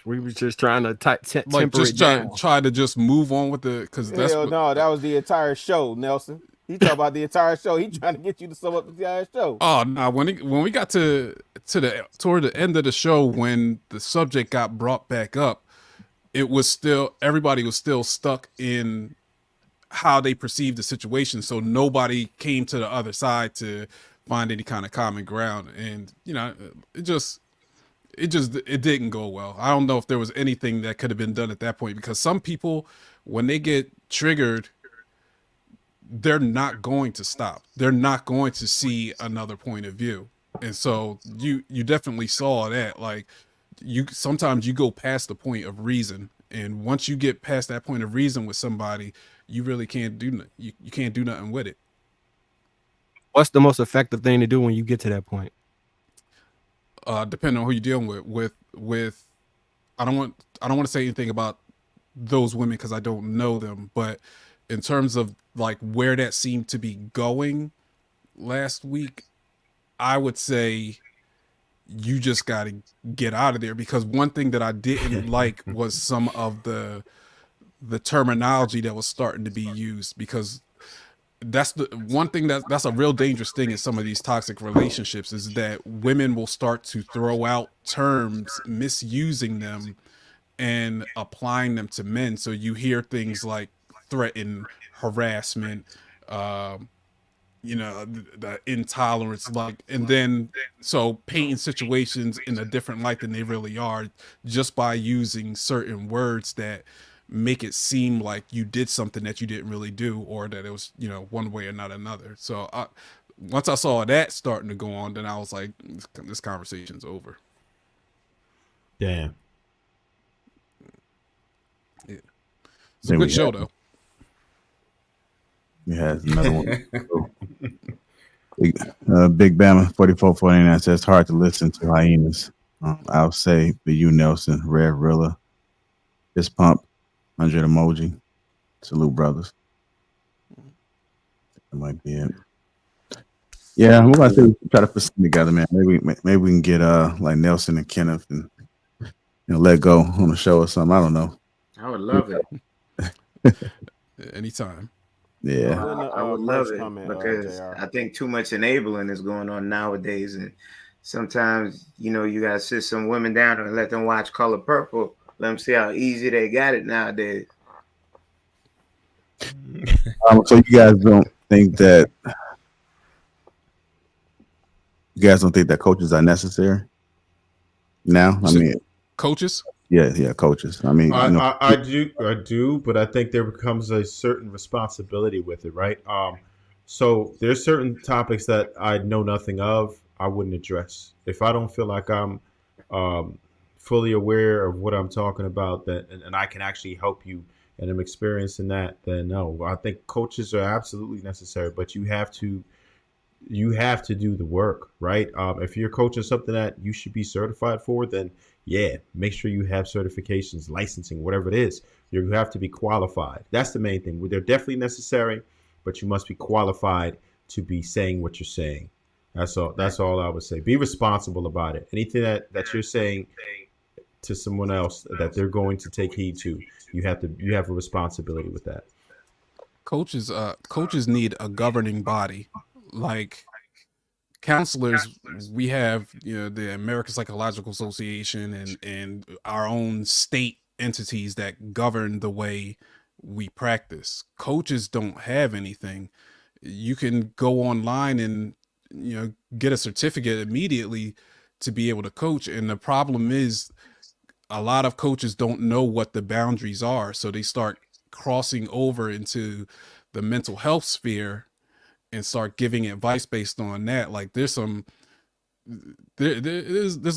We was just trying to temper Like just it down. try to just move on with the because that's Hell no, that was the entire show, Nelson. He talking about the entire show. He trying to get you to sum up the entire show. Oh no! When we got toward the end of the show, when the subject got brought back up, it was still everybody was still stuck in how they perceived the situation. So nobody came to the other side to find any kind of common ground, and it didn't go well. I don't know if there was anything that could have been done at that point because some people, when they get triggered, they're not going to stop. They're not going to see another point of view. And so you definitely saw that. Like sometimes you go past the point of reason. And once you get past that point of reason with somebody, you really can't do you can't do nothing with it. What's the most effective thing to do when you get to that point? Depending on who you're dealing with I don't want to say anything about those women because I don't know them, but in terms of like where that seemed to be going last week, I would say you just got to get out of there because one thing that I didn't like was some of the terminology that was starting to be used because that's the one thing that's a real dangerous thing in some of these toxic relationships is that women will start to throw out terms, misusing them and applying them to men. So you hear things like threaten, harassment, the intolerance, like, and then so painting situations in a different light than they really are just by using certain words that make it seem like you did something that you didn't really do or that it was one way or not another. So once I saw that starting to go on, then I was like, this conversation's over. Damn. Yeah. It's a good show though. We had another one. Big Bama 4449 says hard to listen to hyenas. I'll say for you, Nelson, Red Rilla, Fist Pump, 100 emoji. Salute, brothers. That might be it. Yeah, we're gonna try to put something together, man. Maybe we can get like Nelson and Kenneth and Let Go on the show or something. I don't know. I would love it. Anytime. Yeah, I would love it because I think too much enabling is going on nowadays, and sometimes you gotta sit some women down and let them watch Color Purple. Let them see how easy they got it nowadays. So you guys don't think that coaches are necessary now? I mean, coaches. Yeah, coaches. I mean, I do, but I think there becomes a certain responsibility with it, right? So there's certain topics that I know nothing of, I wouldn't address. If I don't feel like I'm fully aware of what I'm talking about, and I can actually help you, and I'm experiencing that, then no. I think coaches are absolutely necessary, but you have to you have to do the work, right? If you're coaching something that you should be certified for, then yeah, make sure you have certifications, licensing, whatever it is. You have to be qualified. That's the main thing. They're definitely necessary, but you must be qualified to be saying what you're saying. That's all. That's all I would say. Be responsible about it. Anything that you're saying to someone else that they're going to take heed to, you have a responsibility with that. Coaches need a governing body. Like counselors, we have, you know, the American Psychological Association and our own state entities that govern the way we practice. Coaches don't have anything. You can go online and, you know, get a certificate immediately to be able to coach. And the problem is a lot of coaches don't know what the boundaries are, so they start crossing over into the mental health sphere and start giving advice based on that. Like there's a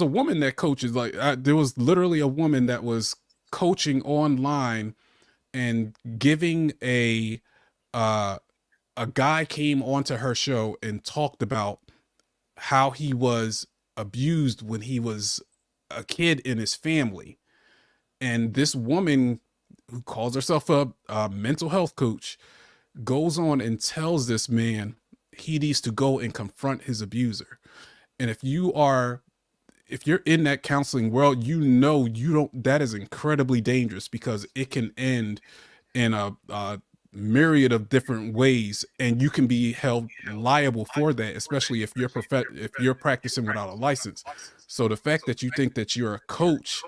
woman that coaches, like there was literally a woman that was coaching online and giving a guy came onto her show and talked about how he was abused when he was a kid in his family. And this woman who calls herself a mental health coach goes on and tells this man he needs to go and confront his abuser. And if you're in that counseling world, you know, that is incredibly dangerous because it can end in a myriad of different ways, and you can be held liable for that, especially if you're practicing without a license. So the fact that you think that you're a coach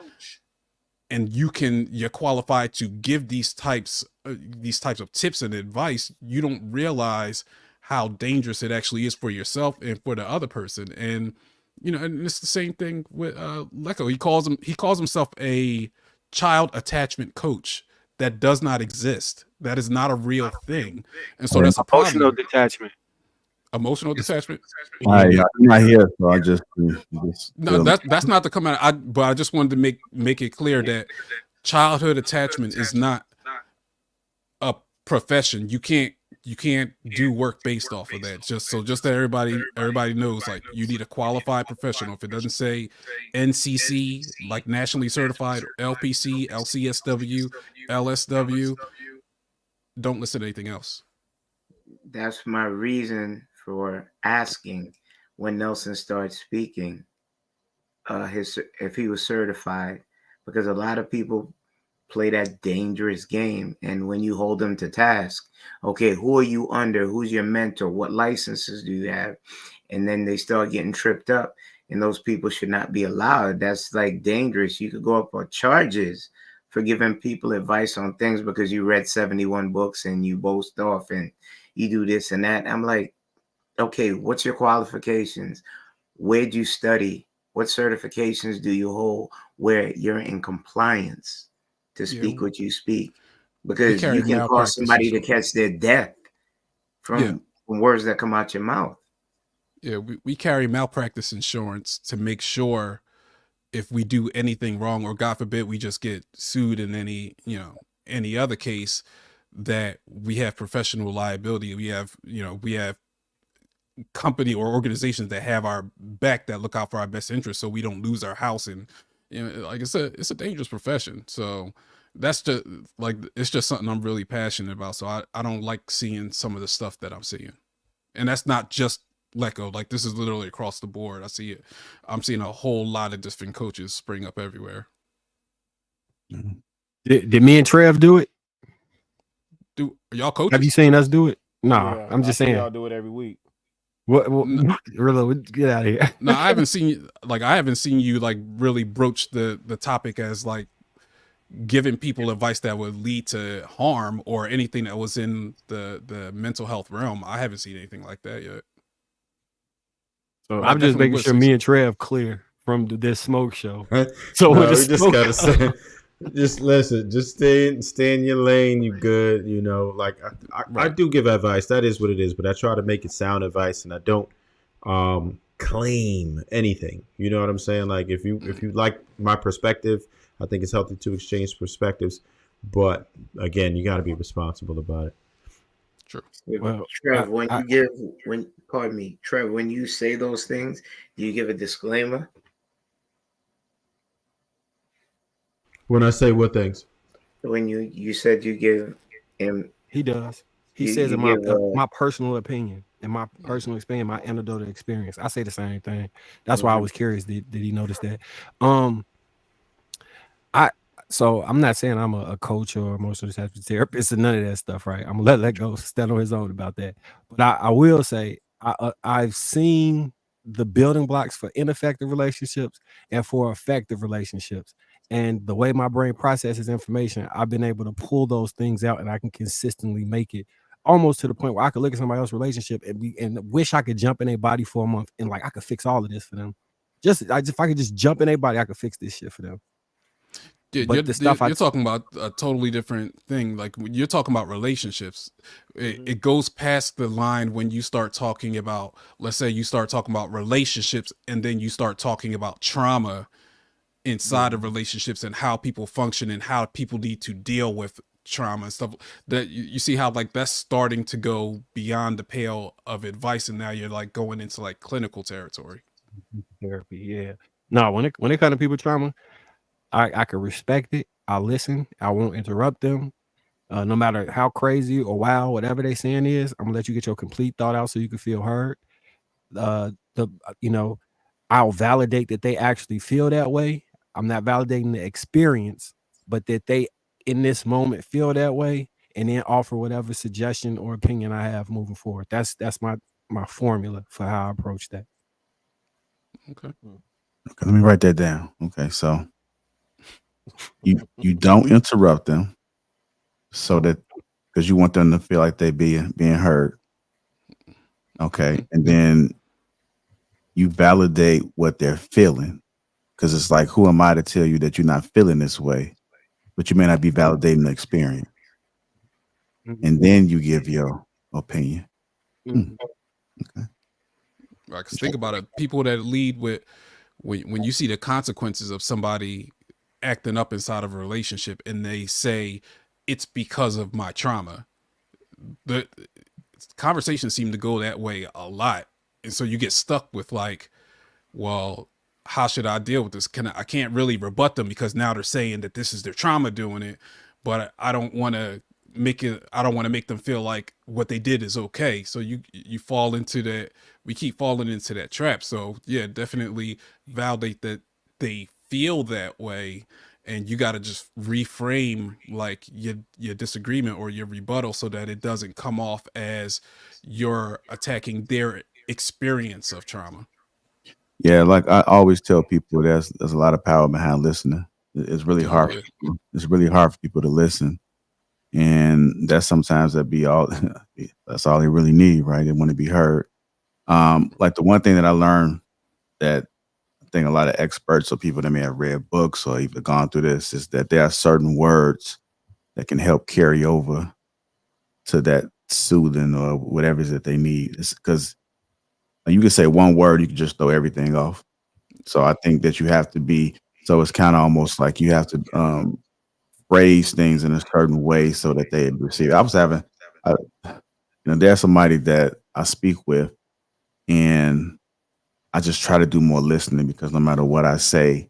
and you're qualified to give these types of tips and advice, you don't realize how dangerous it actually is for yourself and for the other person. And you know, and it's the same thing with Lecco. He calls himself a child attachment coach. That does not exist. That is not a real thing. And so that's a problem. Emotional detachment. Emotional detachment. I'm not here, so I just No, that's not the comment. But I just wanted to make it clear that childhood attachment is not a profession. You can't do work based off of that. Just that everybody knows, like, you need a qualified professional. If it doesn't say NCC, like nationally certified, LPC, LCSW, LSW, don't listen to anything else. That's my reason for asking when Nelson started speaking, if he was certified, because a lot of people play that dangerous game. And when you hold them to task, okay, who are you under? Who's your mentor? What licenses do you have? And then they start getting tripped up, and those people should not be allowed. That's like dangerous. You could go up on charges for giving people advice on things because you read 71 books and you boast off and you do this and that. I'm like, okay, what's your qualifications? Where'd you study? What certifications do you hold where you're in compliance to speak what you speak? Because you can cause somebody to catch their death from words that come out your mouth. Yeah, we carry malpractice insurance to make sure if we do anything wrong, or God forbid we just get sued in any other case, that we have professional liability. We have company or organizations that have our back, that look out for our best interest, so we don't lose our house. And like I said, it's a dangerous profession. So that's just like, it's just something I'm really passionate about. So I don't like seeing some of the stuff that I'm seeing. And that's not just Lecco. Like, this is literally across the board. I see it. I'm seeing a whole lot of different coaches spring up everywhere. Did me and Trev do it? Are y'all coaches? Have you seen us do it? No, Yeah, I'm just saying. Y'all do it every week. What really? Get out of here. No, I haven't seen you like really broach the topic as like giving people advice that would lead to harm or anything that was in the mental health realm. I haven't seen anything like that yet. So I'm just making sure me and Trev clear from this smoke show. So no, we just gotta say, just listen, just stay in your lane. You good, you know. Like I do give advice. That is what it is. But I try to make it sound advice, and I don't claim anything. You know what I'm saying? Like if you like my perspective, I think it's healthy to exchange perspectives. But again, you got to be responsible about it. True. Well, Trev, pardon me, Trev, when you say those things, do you give a disclaimer? When I say what things? When you said you give him, he does. He you, says you in give my personal opinion and my personal experience, my anecdotal experience. I say the same thing. That's why I Mhm. was curious. Did he notice that? So I'm not saying I'm a coach or emotional attachment therapist or none of that stuff, right? I'm gonna let go stand on his own about that. But I will say I've seen the building blocks for ineffective relationships and for effective relationships. And the way my brain processes information, I've been able to pull those things out, and I can consistently make it almost to the point where I could look at somebody else's relationship and wish I could jump in their body for a month and like I could fix all of this for them. If I could just jump in their body, I could fix this shit for them. Yeah, But the stuff you're talking about a totally different thing. Like when you're talking about relationships, it goes past the line when you start talking about, let's say you start talking about relationships and then you start talking about trauma inside of relationships and how people function and how people need to deal with trauma and stuff. That you see how like that's starting to go beyond the pale of advice, and now you're like going into like clinical territory. therapy, yeah. No, when it comes to people trauma, I can respect it. I listen. I won't interrupt them. No matter how crazy or wild, whatever they saying is, I'm gonna let you get your complete thought out so you can feel heard. You know, I'll validate that they actually feel that way. I'm not validating the experience, but that they in this moment feel that way, and then offer whatever suggestion or opinion I have moving forward. That's my formula for how I approach that. Okay. Okay, let me write that down. Okay, so you don't interrupt them, so that because you want them to feel like they being heard. Okay, and then you validate what they're feeling, because it's like, who am I to tell you that you're not feeling this way? But you may not be validating the experience, and then you give your opinion. Right, because think about it. People that lead with when you see the consequences of somebody acting up inside of a relationship and they say it's because of my trauma, the conversations seem to go that way a lot, and so you get stuck with like, well, how should I deal with this? I can't really rebut them because now they're saying that this is their trauma doing it, but I don't want to make them feel like what they did is okay. So you fall into that. We keep falling into that trap. So yeah, definitely validate that they feel that way, and you got to just reframe like your disagreement or your rebuttal so that it doesn't come off as you're attacking their experience of trauma. Yeah, like I always tell people, there's a lot of power behind listening. It's really hard. It's really hard for people to listen, and that's sometimes that be all. That's all they really need, right? They want to be heard. Like the one thing that I learned that I think a lot of experts or people that may have read books or even gone through this is that there are certain words that can help carry over to that soothing or whatever it is that they need. It's because you can say one word, you can just throw everything off. So I think that you have to be. So it's kind of almost like you have to phrase things in a certain way so that they receive. I was having, there's somebody that I speak with, and I just try to do more listening because no matter what I say,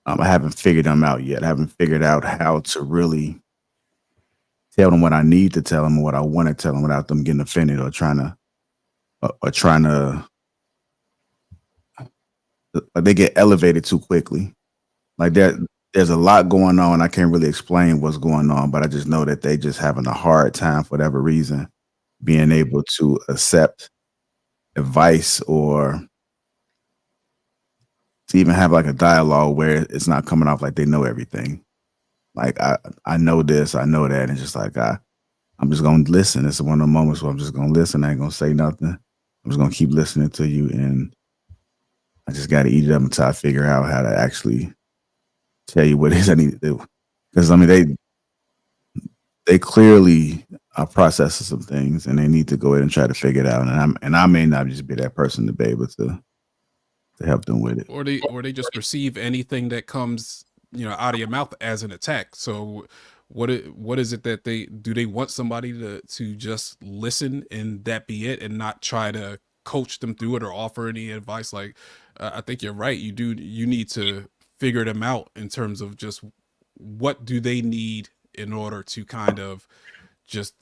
I haven't figured them out yet. I haven't figured out how to really tell them what I need to tell them or what I want to tell them without them getting offended or trying to. They get elevated too quickly. Like there's a lot going on. I can't really explain what's going on, but I just know that they just having a hard time for whatever reason being able to accept advice or to even have like a dialogue where it's not coming off like they know everything. Like I know this, I know that, and it's just like I'm just gonna listen. It's one of the moments where I'm just gonna listen. I ain't gonna say nothing. I'm just gonna keep listening to you, and I just got to eat it up until I figure out how to actually tell you what it is I need to do. Because I mean, they clearly are processing some things, and they need to go ahead and try to figure it out. And I may not just be that person to be able to help them with it. Or they just perceive anything that comes out of your mouth as an attack. So what is it that they want somebody to just listen and that be it, and not try to coach them through it or offer any advice? Like, I think you're right. You need to figure them out in terms of just what do they need in order to kind of just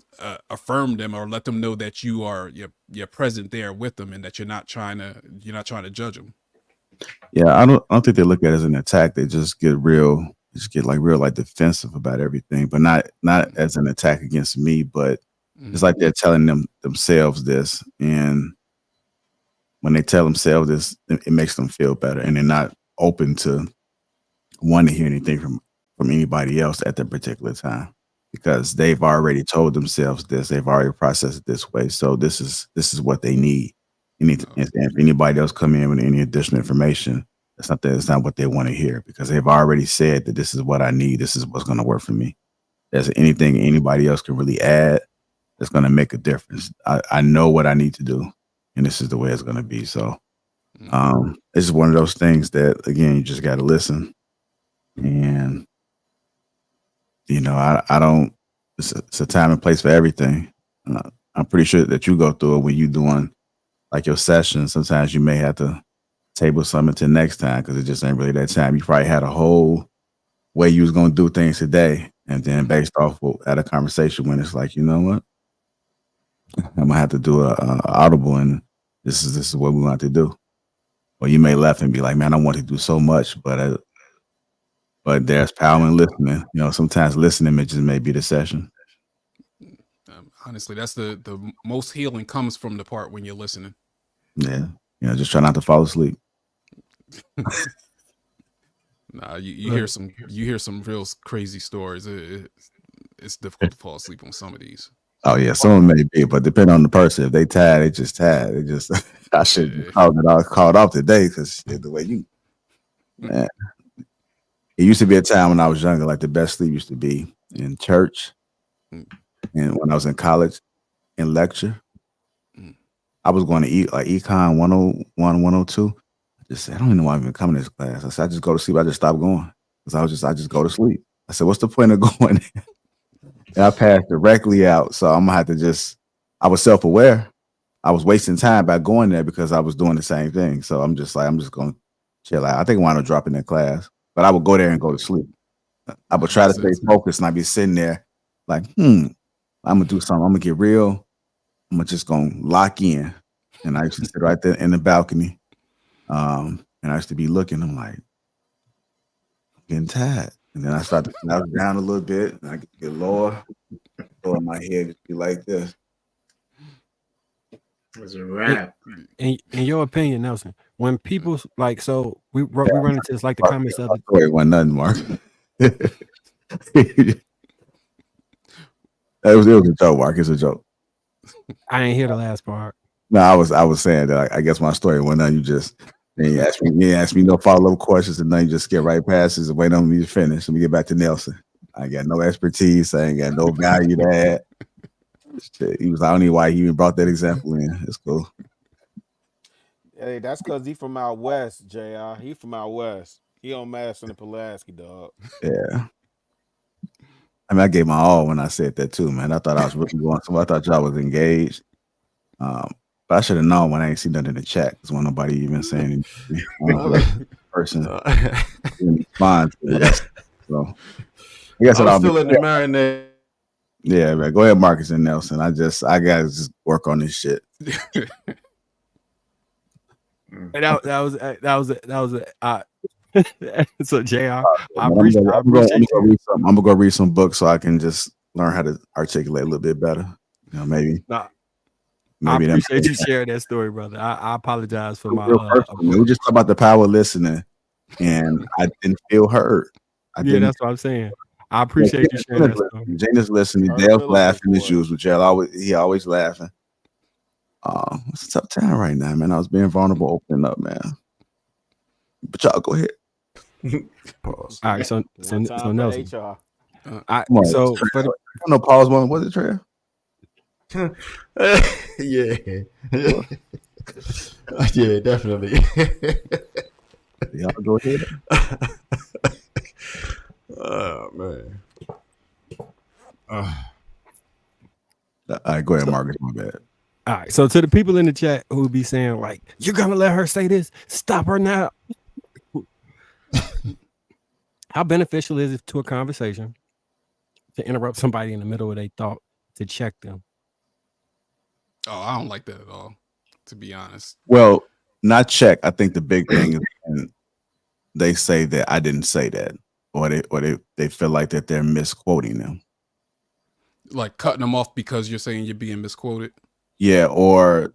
affirm them or let them know that you're present there with them, and that you're not trying to judge them. Yeah, I don't think they look at it as an attack. They just get real defensive about everything, but not as an attack against me, but it's like they're telling themselves this, and when they tell themselves this, it makes them feel better, and they're not open to want to hear anything from anybody else at that particular time, because they've already told themselves this, they've already processed it this way, so this is what they need. And if anybody else come in with any additional information, that's not what they want to hear, because they've already said that this is what I need, this is what's going to work for me. There's anything anybody else can really add that's going to make a difference. I know what I need to do, and this is the way it's going to be. So it's just one of those things that, again, you just got to listen. And I don't. It's a time and place for everything. I'm pretty sure that you go through it when you're doing like your sessions. Sometimes you may have to table something to next time because it just ain't really that time. You probably had a whole way you was going to do things today, and then based off at a conversation when it's like, you know what, I'm gonna have to do a audible, and this is what we want to do. Or you may laugh and be like, man, I want to do so much, but there's power in listening. Sometimes listening may be the session. Honestly, that's the most healing comes from the part when you're listening. Yeah. Just try not to fall asleep. Nah, you hear some real crazy stories. It's difficult to fall asleep on some of these. Oh yeah, some of them may be, but depending on the person, if they tired, they just tired. They just I should have called off today because the way you, man. It used to be a time when I was younger, like the best sleep used to be in church, and when I was in college, in lecture. I was going to eat like Econ 101, 102. I just said, I don't even know why I'm even coming to this class. I said, I just go to sleep. I just stopped going because I just go to sleep. I said, what's the point of going? And I passed directly out. So I'm gonna have to I was self-aware. I was wasting time by going there because I was doing the same thing. So I'm just going to chill out. I think I want to drop in that class, but I would go there and go to sleep. I would try to stay focused, and I'd be sitting there like, I'm gonna do something. I'm gonna get real. I'm just gonna lock in. And I used to sit right there in the balcony. And I used to be looking, I'm like, I'm getting tired. And then I started to knock down a little bit, and I get lower my head, just be like this. It's a wrap. In your opinion, Nelson, when people like, so we run into this, like the comments of it. It wasn't nothing, Mark. It was a joke, Mark. It's a joke. I ain't hear the last part. No, I was saying that I guess my story went on. You asked me no follow-up questions, and then you just get right past it and wait on me to finish. Let me get back to Nelson. I got no expertise. I ain't got no value to add. He was, I don't know why he even brought that example in. It's cool. Hey, that's because he from out west, JR. He from out west. He on Madison and Pulaski, dog. Yeah. I mean, I gave my all when I said that too, man. I thought I was really going somewhere. I thought y'all was engaged. But I should have known when I ain't seen nothing in the chat because when nobody even saying anything. Person responds. So I guess I'm still in the marinade. Yeah, man. Go ahead, Marcus and Nelson. I gotta just work on this shit. That was so JR. I'm gonna go read some books so I can just learn how to articulate a little bit better. Maybe. I appreciate you sharing that story, brother. I apologize for my. We just talk about the power of listening, and I didn't feel heard. That's what I'm saying. I appreciate you sharing that story. Jana's listening. Dale's laughing as usual. He always laughing. It's a tough time right now, man. I was being vulnerable, opening up, man. But y'all go ahead. All right, so Nelson. No pause one. Was it Trey? Yeah, yeah, definitely. Y'all go ahead. Oh man. go ahead, Marcus. My bad. All right. So to the people in the chat who be saying like, "You're gonna let her say this? Stop her now." How beneficial is it to a conversation to interrupt somebody in the middle of their thought to check them? Oh, I don't like that at all, to be honest. Well, not check. I think the big thing is when they say that I didn't say that, or they feel like that they're misquoting them. Like cutting them off because you're saying you're being misquoted. Yeah, or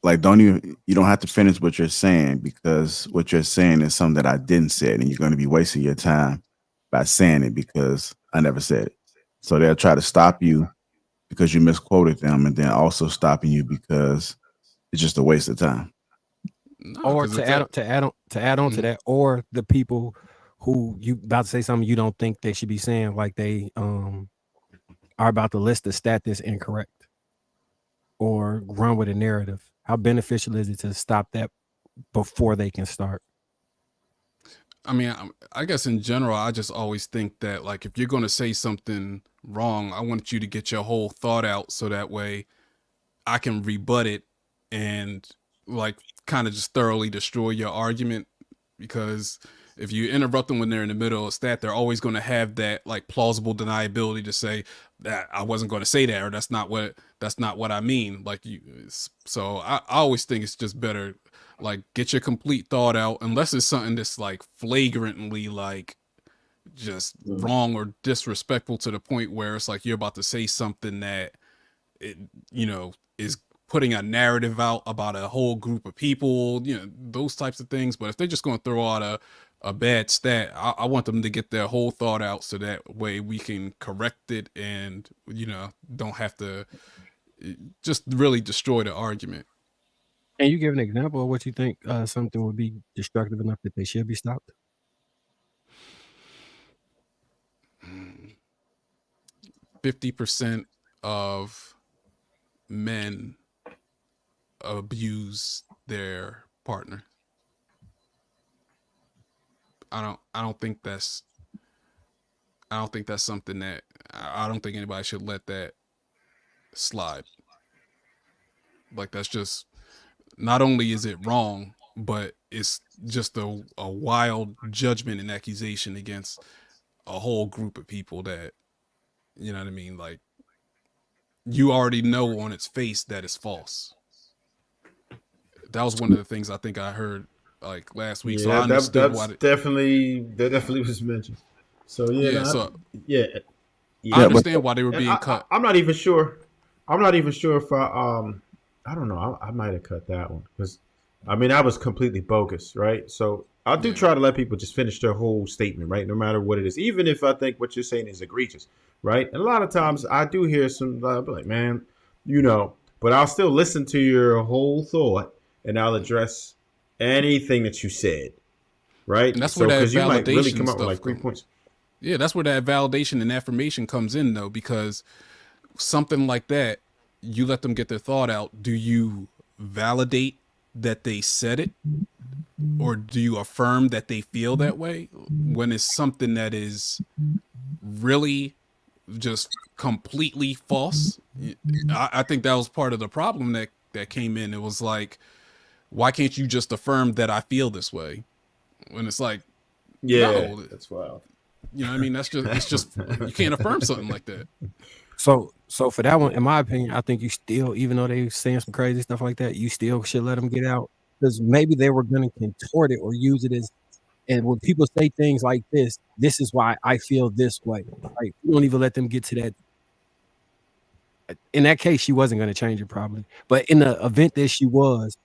like you don't have to finish what you're saying because what you're saying is something that I didn't say, and you're going to be wasting your time by saying it because I never said it. So they'll try to stop you because you misquoted them, and then also stopping you because it's just a waste of time. No, Or to add on to that, or the people who you about to say something you don't think they should be saying, like they are about to list a stat that's incorrect or run with a narrative. How beneficial is it to stop that before they can start? I mean, I guess in general, I just always think that like if you're going to say something wrong, I want you to get your whole thought out so that way I can rebut it and like kind of just thoroughly destroy your argument. Because if you interrupt them when they're in the middle of a stat, they're always going to have that like plausible deniability to say that I wasn't going to say that, or that's not what I mean. Like you, so I always think it's just better like get your complete thought out, unless it's something that's like flagrantly like just wrong or disrespectful to the point where it's like you're about to say something that it, is putting a narrative out about a whole group of people, those types of things. But if they're just going to throw out a bad stat, I want them to get their whole thought out so that way we can correct it and, don't have to just really destroy the argument. Can you give an example of what you think something would be destructive enough that they should be stopped? 50% of men abuse their partner. I don't think that's something that I don't think anybody should let that slide. Like that's just, not only is it wrong, but it's just a wild judgment and accusation against a whole group of people that, you know what I mean? Like you already know on its face that it's false. That was one of the things I think I heard like last week. Yeah, so I understood why that definitely was mentioned. So yeah, I understand why they were being cut. I'm not even sure. I'm not even sure if I don't know. I might have cut that one because I mean I was completely bogus, right? So I do try to let people just finish their whole statement, right? No matter what it is, even if I think what you're saying is egregious, right? And a lot of times I do hear some like, man, but I'll still listen to your whole thought and I'll address anything that you said, right? And that's where that because you might really validation come up with stuff like 3 comes. points. Yeah, that's where that validation and affirmation comes in though, because something like that, you let them get their thought out. Do you validate that they said it? Or do you affirm that they feel that way when it's something that is really just completely false? I think that was part of the problem that came in. It was like, why can't you just affirm that I feel this way? When it's like, no, that's wild. You know what I mean? That's just, it's just, you can't affirm something like that. So for that one, in my opinion, I think you still, even though they saying some crazy stuff like that, you still should let them get out, because maybe they were going to contort it or use it as, and when people say things like this is why I feel this way. Right? You don't even let them get to that. In that case, she wasn't going to change it probably, but in the event that she was,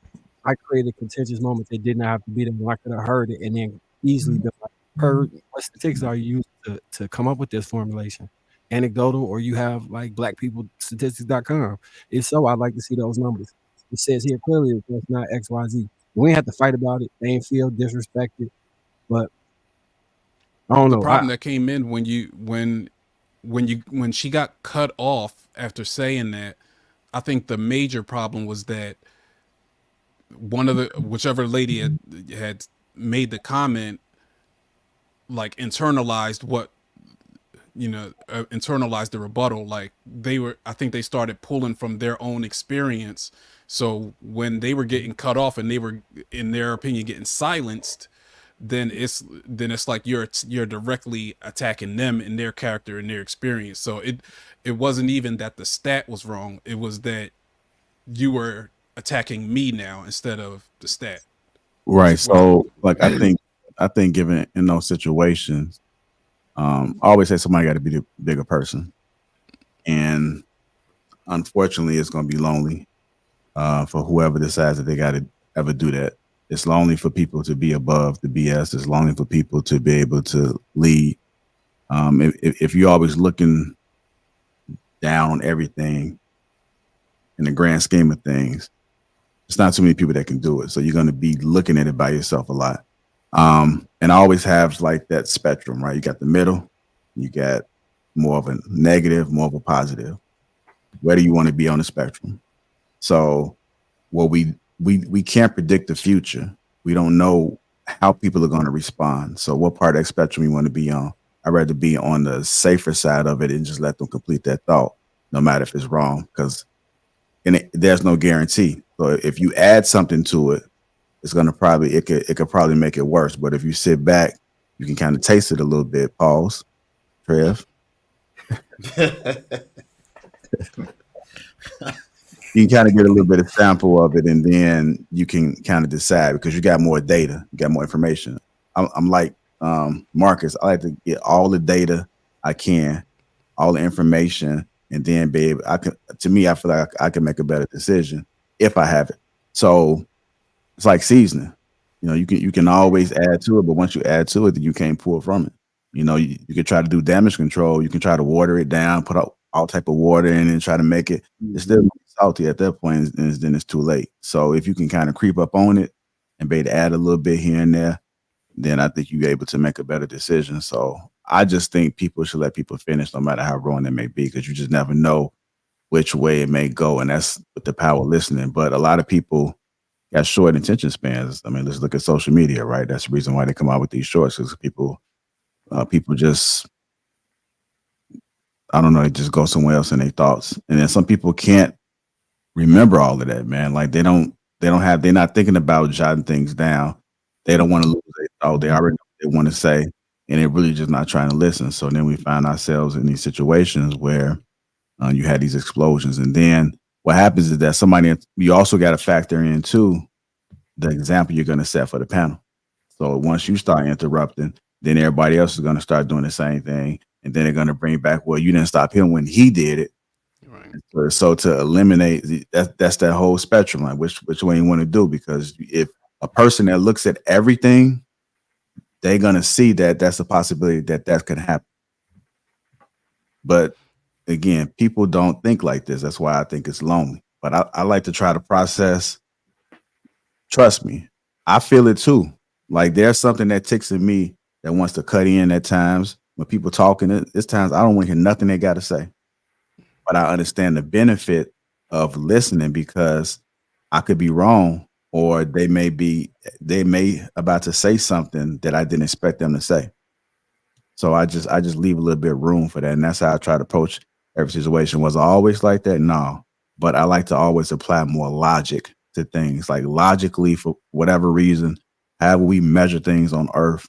I created a contentious moment that did not have to be there. I could have heard it and then easily been like, what statistics are you using to come up with this formulation? Anecdotal, or you have like blackpeoplestatistics.com. If so, I'd like to see those numbers. It says here clearly it's not XYZ. We ain't have to fight about it. They ain't feel disrespected, but I don't know. The problem that came in when she got cut off after saying that, I think the major problem was that whichever lady had made the comment, like internalized what internalized the rebuttal. Like I think they started pulling from their own experience. So when they were getting cut off and they were, in their opinion, getting silenced, then it's like you're directly attacking them and their character and their experience. So it wasn't even that the stat was wrong. It was that you were attacking me now instead of the stat. Right. So like I think given in those situations, I always say somebody got to be the bigger person. And unfortunately it's gonna be lonely for whoever decides that they gotta ever do that. It's lonely for people to be above the BS. It's lonely for people to be able to lead. If you're always looking down on everything in the grand scheme of things, it's not too many people that can do it. So you're going to be looking at it by yourself a lot. And I always have like that spectrum, right? You got the middle, you got more of a negative, more of a positive. Where do you want to be on the spectrum? So we can't predict the future. We don't know how people are going to respond. So what part of that spectrum you want to be on? I'd rather be on the safer side of it and just let them complete that thought, no matter if it's wrong, because there's no guarantee. So if you add something to it, it's gonna probably it could probably make it worse. But if you sit back, you can kind of taste it a little bit. Pause, Trev. You can kind of get a little bit of sample of it, and then you can kind of decide because you got more data, you got more information. I'm like Marcus. I like to get all the data I can, all the information, and then be able. To me, I feel like I can make a better decision if I have it. So it's like seasoning. You can always add to it, but once you add to it, then you can't pull from it. You can try to do damage control. You can try to water it down, put out all type of water in and try to make it. It's still salty at that point, and then it's too late. So if you can kind of creep up on it and be able to add a little bit here and there, then I think you're able to make a better decision. So I just think people should let people finish, no matter how wrong they may be, because you just never know which way it may go, and that's with the power of listening. But a lot of people got short attention spans. I mean, let's look at social media, right? That's the reason why they come out with these shorts, because people just, I don't know, they just go somewhere else in their thoughts. And then some people can't remember all of that, man. Like they're not thinking about jotting things down. They don't want to lose their thought. They already know what they want to say, and they're really just not trying to listen. So then we find ourselves in these situations where you had these explosions. And then what happens is that you also got to factor in too the example you're going to set for the panel. So once you start interrupting, then everybody else is going to start doing the same thing. And then they're going to bring back, well, you didn't stop him when he did it. Right. So to eliminate that's that whole spectrum, like which way you want to do, because if a person that looks at everything, they're going to see that that's a possibility that could happen. But again, people don't think like this. That's why I think it's lonely. But I like to try to process. Trust me, I feel it too. Like there's something that ticks in me that wants to cut in at times when people talking. It's times I don't want to hear nothing they got to say. But I understand the benefit of listening, because I could be wrong, or they may about to say something that I didn't expect them to say. So I just leave a little bit of room for that. And that's how I try to approach every situation. Was I always like that? No. But I like to always apply more logic to things, like logically, for whatever reason, however we measure things on earth.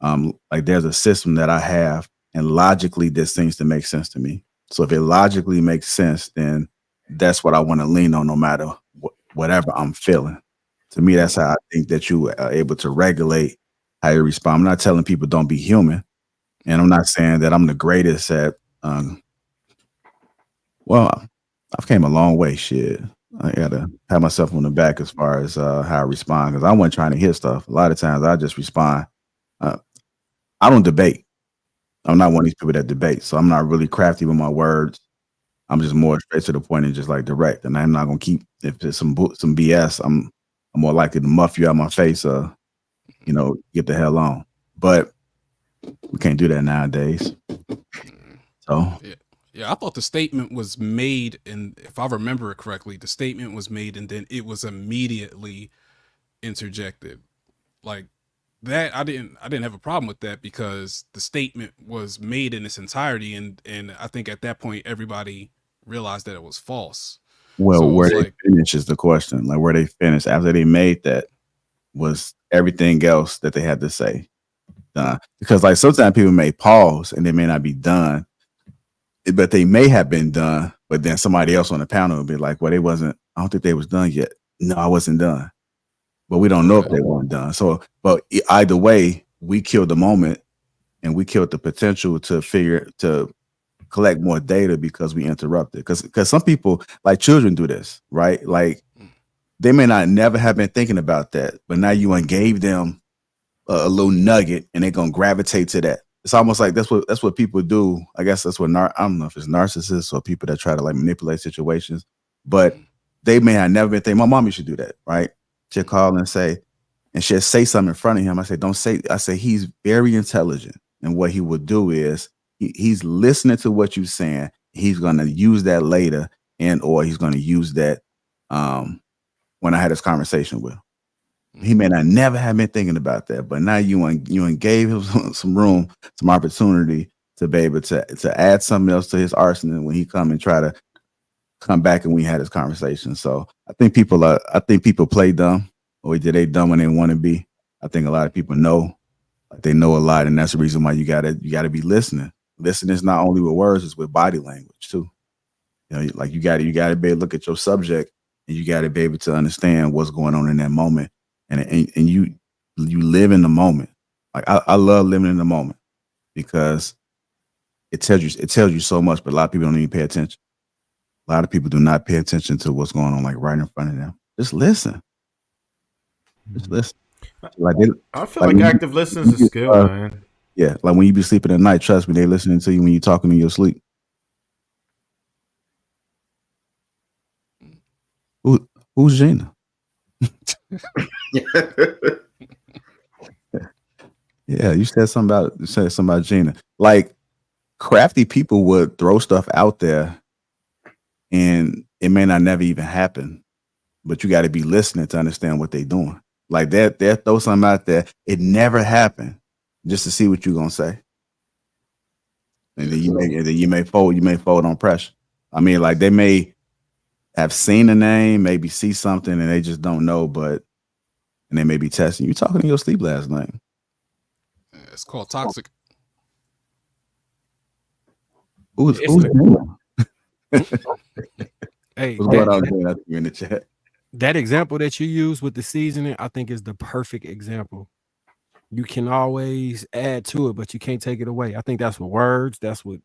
Like there's a system that I have, and logically this seems to make sense to me. So if it logically makes sense, then that's what I want to lean on, no matter whatever I'm feeling. To me, that's how I think that you are able to regulate how you respond. I'm not telling people don't be human. And I'm not saying that I'm the greatest at, well, I've came a long way, shit. I got to pat myself on the back as far as how I respond, because I wasn't trying to hit stuff. A lot of times I just respond. I don't debate. I'm not one of these people that debate. So I'm not really crafty with my words. I'm just more straight to the point and just like direct. And I'm not going to keep, if there's some BS, I'm more likely to muff you out my face or, get the hell on. But we can't do that nowadays. So yeah, I thought the statement was made, and if I remember it correctly, the statement was made and then it was immediately interjected. Like that I didn't have a problem with that because the statement was made in its entirety, and I think at that point everybody realized that it was false. Well, So it where was they like, finish is the question. Like where they finished after they made that was everything else that they had to say done. Because like sometimes people may pause and they may not be done, but they may have been done. But then somebody else on the panel will be like, "Well, they wasn't. I don't think they was done yet. No, I wasn't done." But we don't know if they weren't done. So, but either way, we killed the moment and we killed the potential to collect more data because we interrupted. Because some people, like children, do this, right? Like they may not never have been thinking about that, but now you gave them a little nugget and they're gonna gravitate to that. It's almost like that's what people do. I guess that's what I don't know if it's narcissists or people that try to like manipulate situations, but they may have never been thinking. My mom used to do that, right? She'd call and say, and she'd say something in front of him. I say, don't say. I say he's very intelligent, and what he would do is he's listening to what you're saying. He's gonna use that later, and or he's gonna use that when I had this conversation with him. He may not never have been thinking about that, but now you gave him some room, some opportunity to be able to add something else to his arsenal when he come and try to come back and we had this conversation. So I think people play dumb, or they dumb when they want to be. I think a lot of people know, like they know a lot, and that's the reason why you gotta be listening. Listening is not only with words, it's with body language too. You know, like you gotta be able to look at your subject, and you gotta be able to understand what's going on in that moment. And you live in the moment. Like I love living in the moment because it tells you so much, but a lot of people don't even pay attention. A lot of people do not pay attention to what's going on, like right in front of them. Just listen. Just listen. Like I feel like active listening is a skill, man. Yeah, like when you be sleeping at night, trust me, they listening to you when you're talking in your sleep. Who's Gina? Yeah, you said something about Gina. Like crafty people would throw stuff out there and it may not never even happen, but you got to be listening to understand what they're doing. Like they'll throw something out there, it never happened, just to see what you're gonna say. And then you may fold on pressure. I mean, like they may have seen a name, maybe see something, and they just don't know, and they may be testing you. Talking in your sleep last night. it's called toxic. Who's Hey, what's going on in the chat? That example that you use with the seasoning, I think is the perfect example. You can always add to it, but you can't take it away. I think that's with words. That's with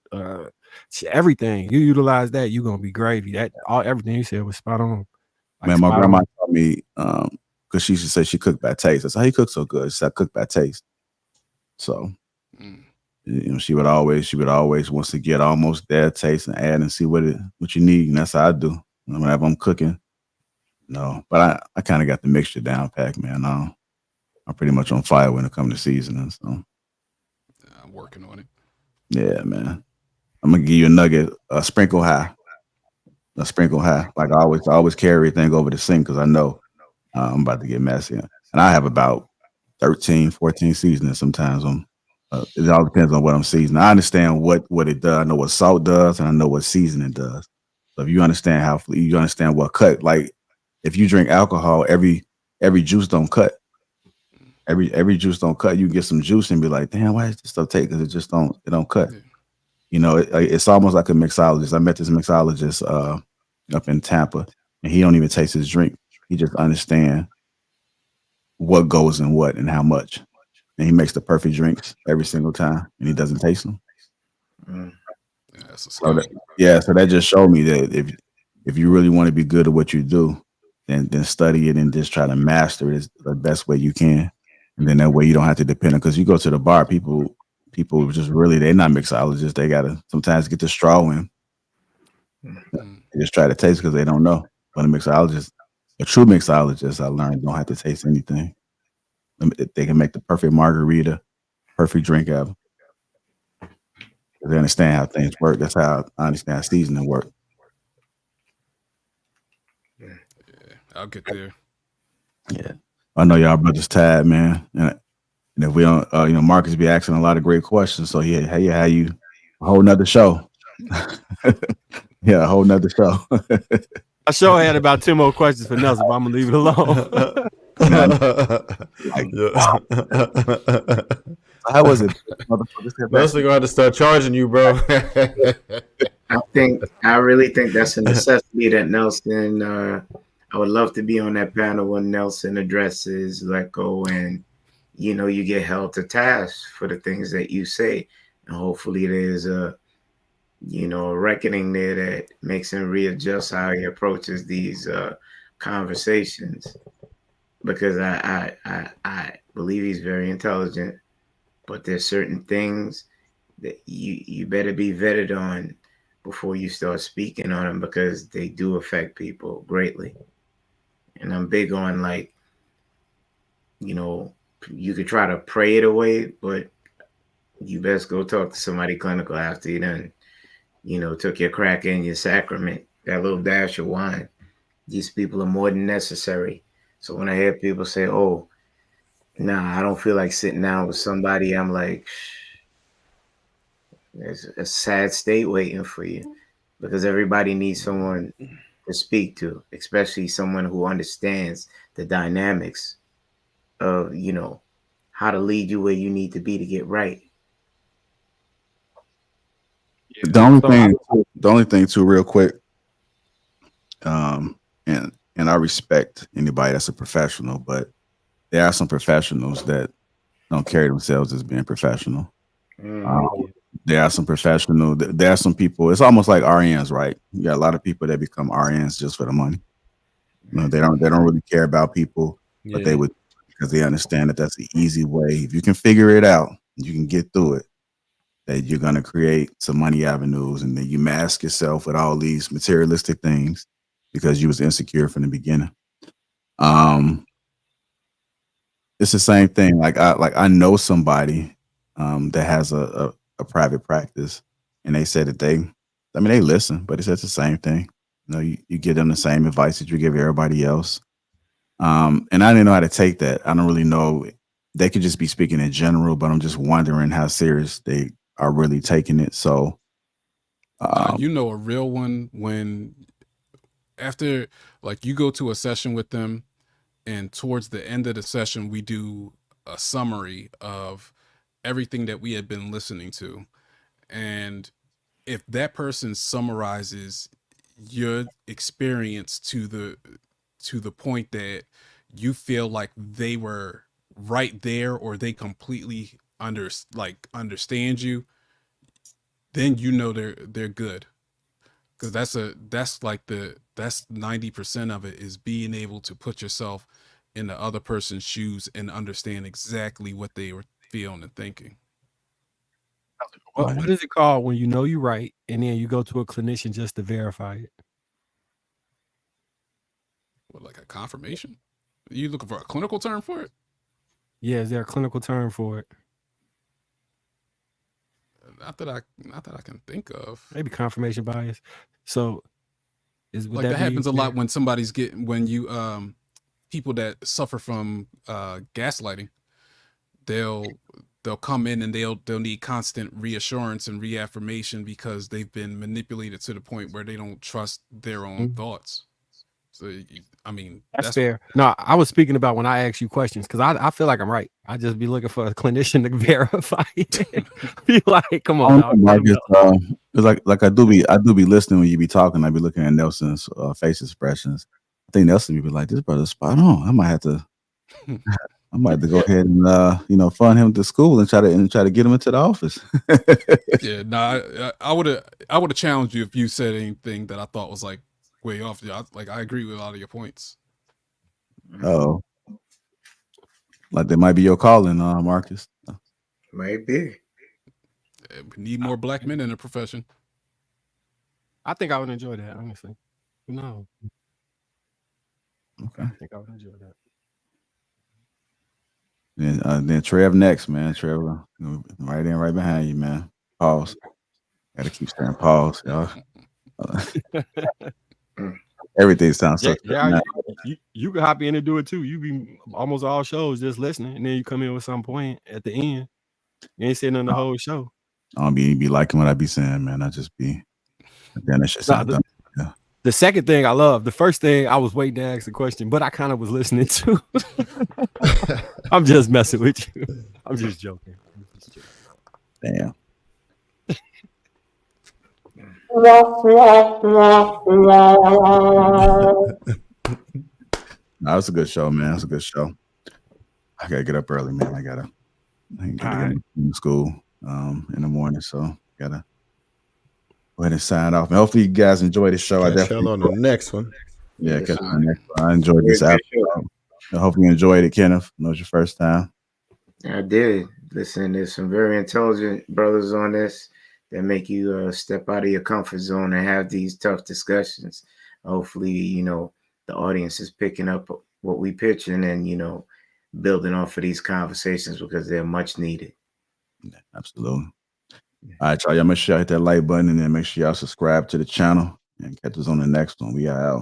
everything. You utilize that, you're gonna be gravy. Everything you said was spot on. Like, Man, my grandma told me because she used to say she cooked by taste. That's how you cook so good. She said I cook by taste. So she would always wants to get almost there, taste and add and see what you need. And that's how I do whenever I'm cooking. No, but I kind of got the mixture down packed, man. I'm pretty much on fire when it comes to seasoning. So I'm working on it. Yeah, man. I'm gonna give you a nugget, a sprinkle high. Like I always carry everything over the sink because I know I'm about to get messy. And I have about 13, 14 seasonings sometimes. It all depends on what I'm seasoning. I understand what it does. I know what salt does, and I know what seasoning does. So if you understand what cut, like if you drink alcohol, every juice don't cut. Every juice don't cut. You get some juice and be like, damn, why is this stuff take? Because it don't cut. You know, it's almost like a mixologist. I met this mixologist up in Tampa, and he don't even taste his drink. He just understand what goes in what and how much. And he makes the perfect drinks every single time, and he doesn't taste them. So that just showed me that if you really want to be good at what you do, then study it and just try to master it the best way you can. And then that way you don't have to depend on, because you go to the bar, people just really, they're not mixologists. They gotta sometimes get the straw in. They just try to taste because they don't know. But a true mixologist, I learned, don't have to taste anything. They can make the perfect margarita, perfect drink ever. They understand how things work. That's how I understand seasoning work. Yeah, I'll get there. Yeah, I know y'all brothers tired, man. And And if we don't, Marcus be asking a lot of great questions. So how you a whole nother show. Yeah, a whole nother show. I sure had about 10 more questions for Nelson, but I'm gonna leave it alone. How was it? Nelson gonna have to start charging you, bro. I really think that's a necessity that Nelson. I would love to be on that panel when Nelson addresses Let Go, and you get held to task for the things that you say, and hopefully there's a reckoning there that makes him readjust how he approaches these conversations, because I believe he's very intelligent, but there's certain things that you better be vetted on before you start speaking on them, because they do affect people greatly. And I'm big on, like, you could try to pray it away, but you best go talk to somebody clinical after you done, took your crack and your sacrament, that little dash of wine. These people are more than necessary. So when I hear people say, oh, nah, I don't feel like sitting down with somebody, I'm like, there's a sad state waiting for you, because everybody needs someone to speak to, especially someone who understands the dynamics of, how to lead you where you need to be to get right. The only thing too, real quick, and I respect anybody that's a professional, but there are some professionals that don't carry themselves as being professional. There are some professional. There are some people. It's almost like RNs, right? You got a lot of people that become RNs just for the money. They don't really care about people, but they would, because they understand that that's the easy way. If you can figure it out, you can get through it. That you're going to create some money avenues, and then you mask yourself with all these materialistic things because you was insecure from the beginning. It's the same thing. I know somebody that has a private practice, and they said that they listen, but it's the same thing. You give them the same advice that you give everybody else. And I didn't know how to take that. I don't really know. They could just be speaking in general, but I'm just wondering how serious they are really taking it. So, a real one when after, like, you go to a session with them, and towards the end of the session, we do a summary of everything that we had been listening to. And if that person summarizes your experience to the point that you feel like they were right there, or they completely understand you, then they're good. Because that's 90% of it, is being able to put yourself in the other person's shoes and understand exactly what they were feeling and thinking. What is it called when you're right, and then you go to a clinician just to verify it? What, like a confirmation? Are you looking for a clinical term for it? Yeah, is there a clinical term for it? Not that I can think of. Maybe confirmation bias. So that happens a lot when somebody's people that suffer from gaslighting. They'll come in and they'll need constant reassurance and reaffirmation because they've been manipulated to the point where they don't trust their own thoughts. So, I mean, that's fair. No, I was speaking about when I ask you questions, because I feel like I'm right. I just be looking for a clinician to verify it. Be like, come on, dog. Marcus, it's like I do be listening when you be talking. I be looking at Nelson's face expressions. I think Nelson be like, this brother's spot on. I might have to go ahead and fund him to school and try to get him into the office. Yeah, no, I would have challenged you if you said anything that I thought was like way off. Yeah, I agree with a lot of your points. Oh, like that might be your calling, Marcus. Might be. We need more black men in the profession. I think I would enjoy that, honestly. No. Okay. I think I would enjoy that. Then Trev next, man. Trev, right in, right behind you, man. Pause. Gotta keep saying pause, y'all. Everything sounds so Yeah, you can hop in and do it too. You be almost all shows just listening, and then you come in with some point at the end. You ain't saying on the whole show. I don't be liking what I be saying, man. I just be then that shit sound dumb. Yeah. The second thing I love. The first thing I was waiting to ask the question, but I kind of was listening too. I'm just messing with you. I'm just joking. Damn. That was a good show, man. It's a good show. I gotta get up early, man. I gotta get in school in the morning, so gotta go ahead and sign off. And hopefully you guys enjoy the show. I definitely on the next one. Yeah, catch you on the next one. I enjoyed this episode. I hope you enjoyed it, Kenneth. I know it's your first time. I did. Listen, there's some very intelligent brothers on this that make you step out of your comfort zone and have these tough discussions. Hopefully, you know, the audience is picking up what we pitching and, you know, building off of these conversations because they're much needed. Yeah, absolutely. All right, y'all make sure y'all hit that like button and then make sure y'all subscribe to the channel and catch us on the next one. We are out.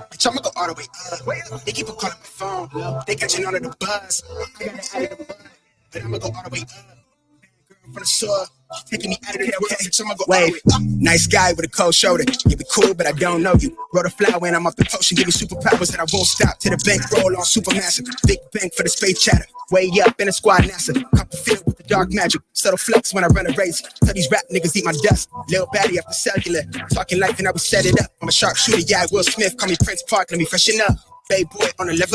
Bitch, I'ma go all the way up. They keep on calling my phone. They catching on to the buzz. I got it out of the mud, but I'ma go all the way up. Girl from the shore, taking me out of the world. Bitch, I'ma go all the way up. Nice guy with a cold shoulder. You be cool, but I don't know you. Wrote a flower when I'm off the potion. Give me superpowers that I won't stop. To the bank roll on Supermassive. Big bank for the space chatter. Way up in a squad NASA. Copper field with the dark magic. Subtle flex when I run a race. Tell these rap niggas eat my dust. Lil Batty after cellular. Talking life and I will set it up. I'm a sharpshooter, yeah, Will Smith. Call me Prince Park, let me freshen up. Bay boy on the level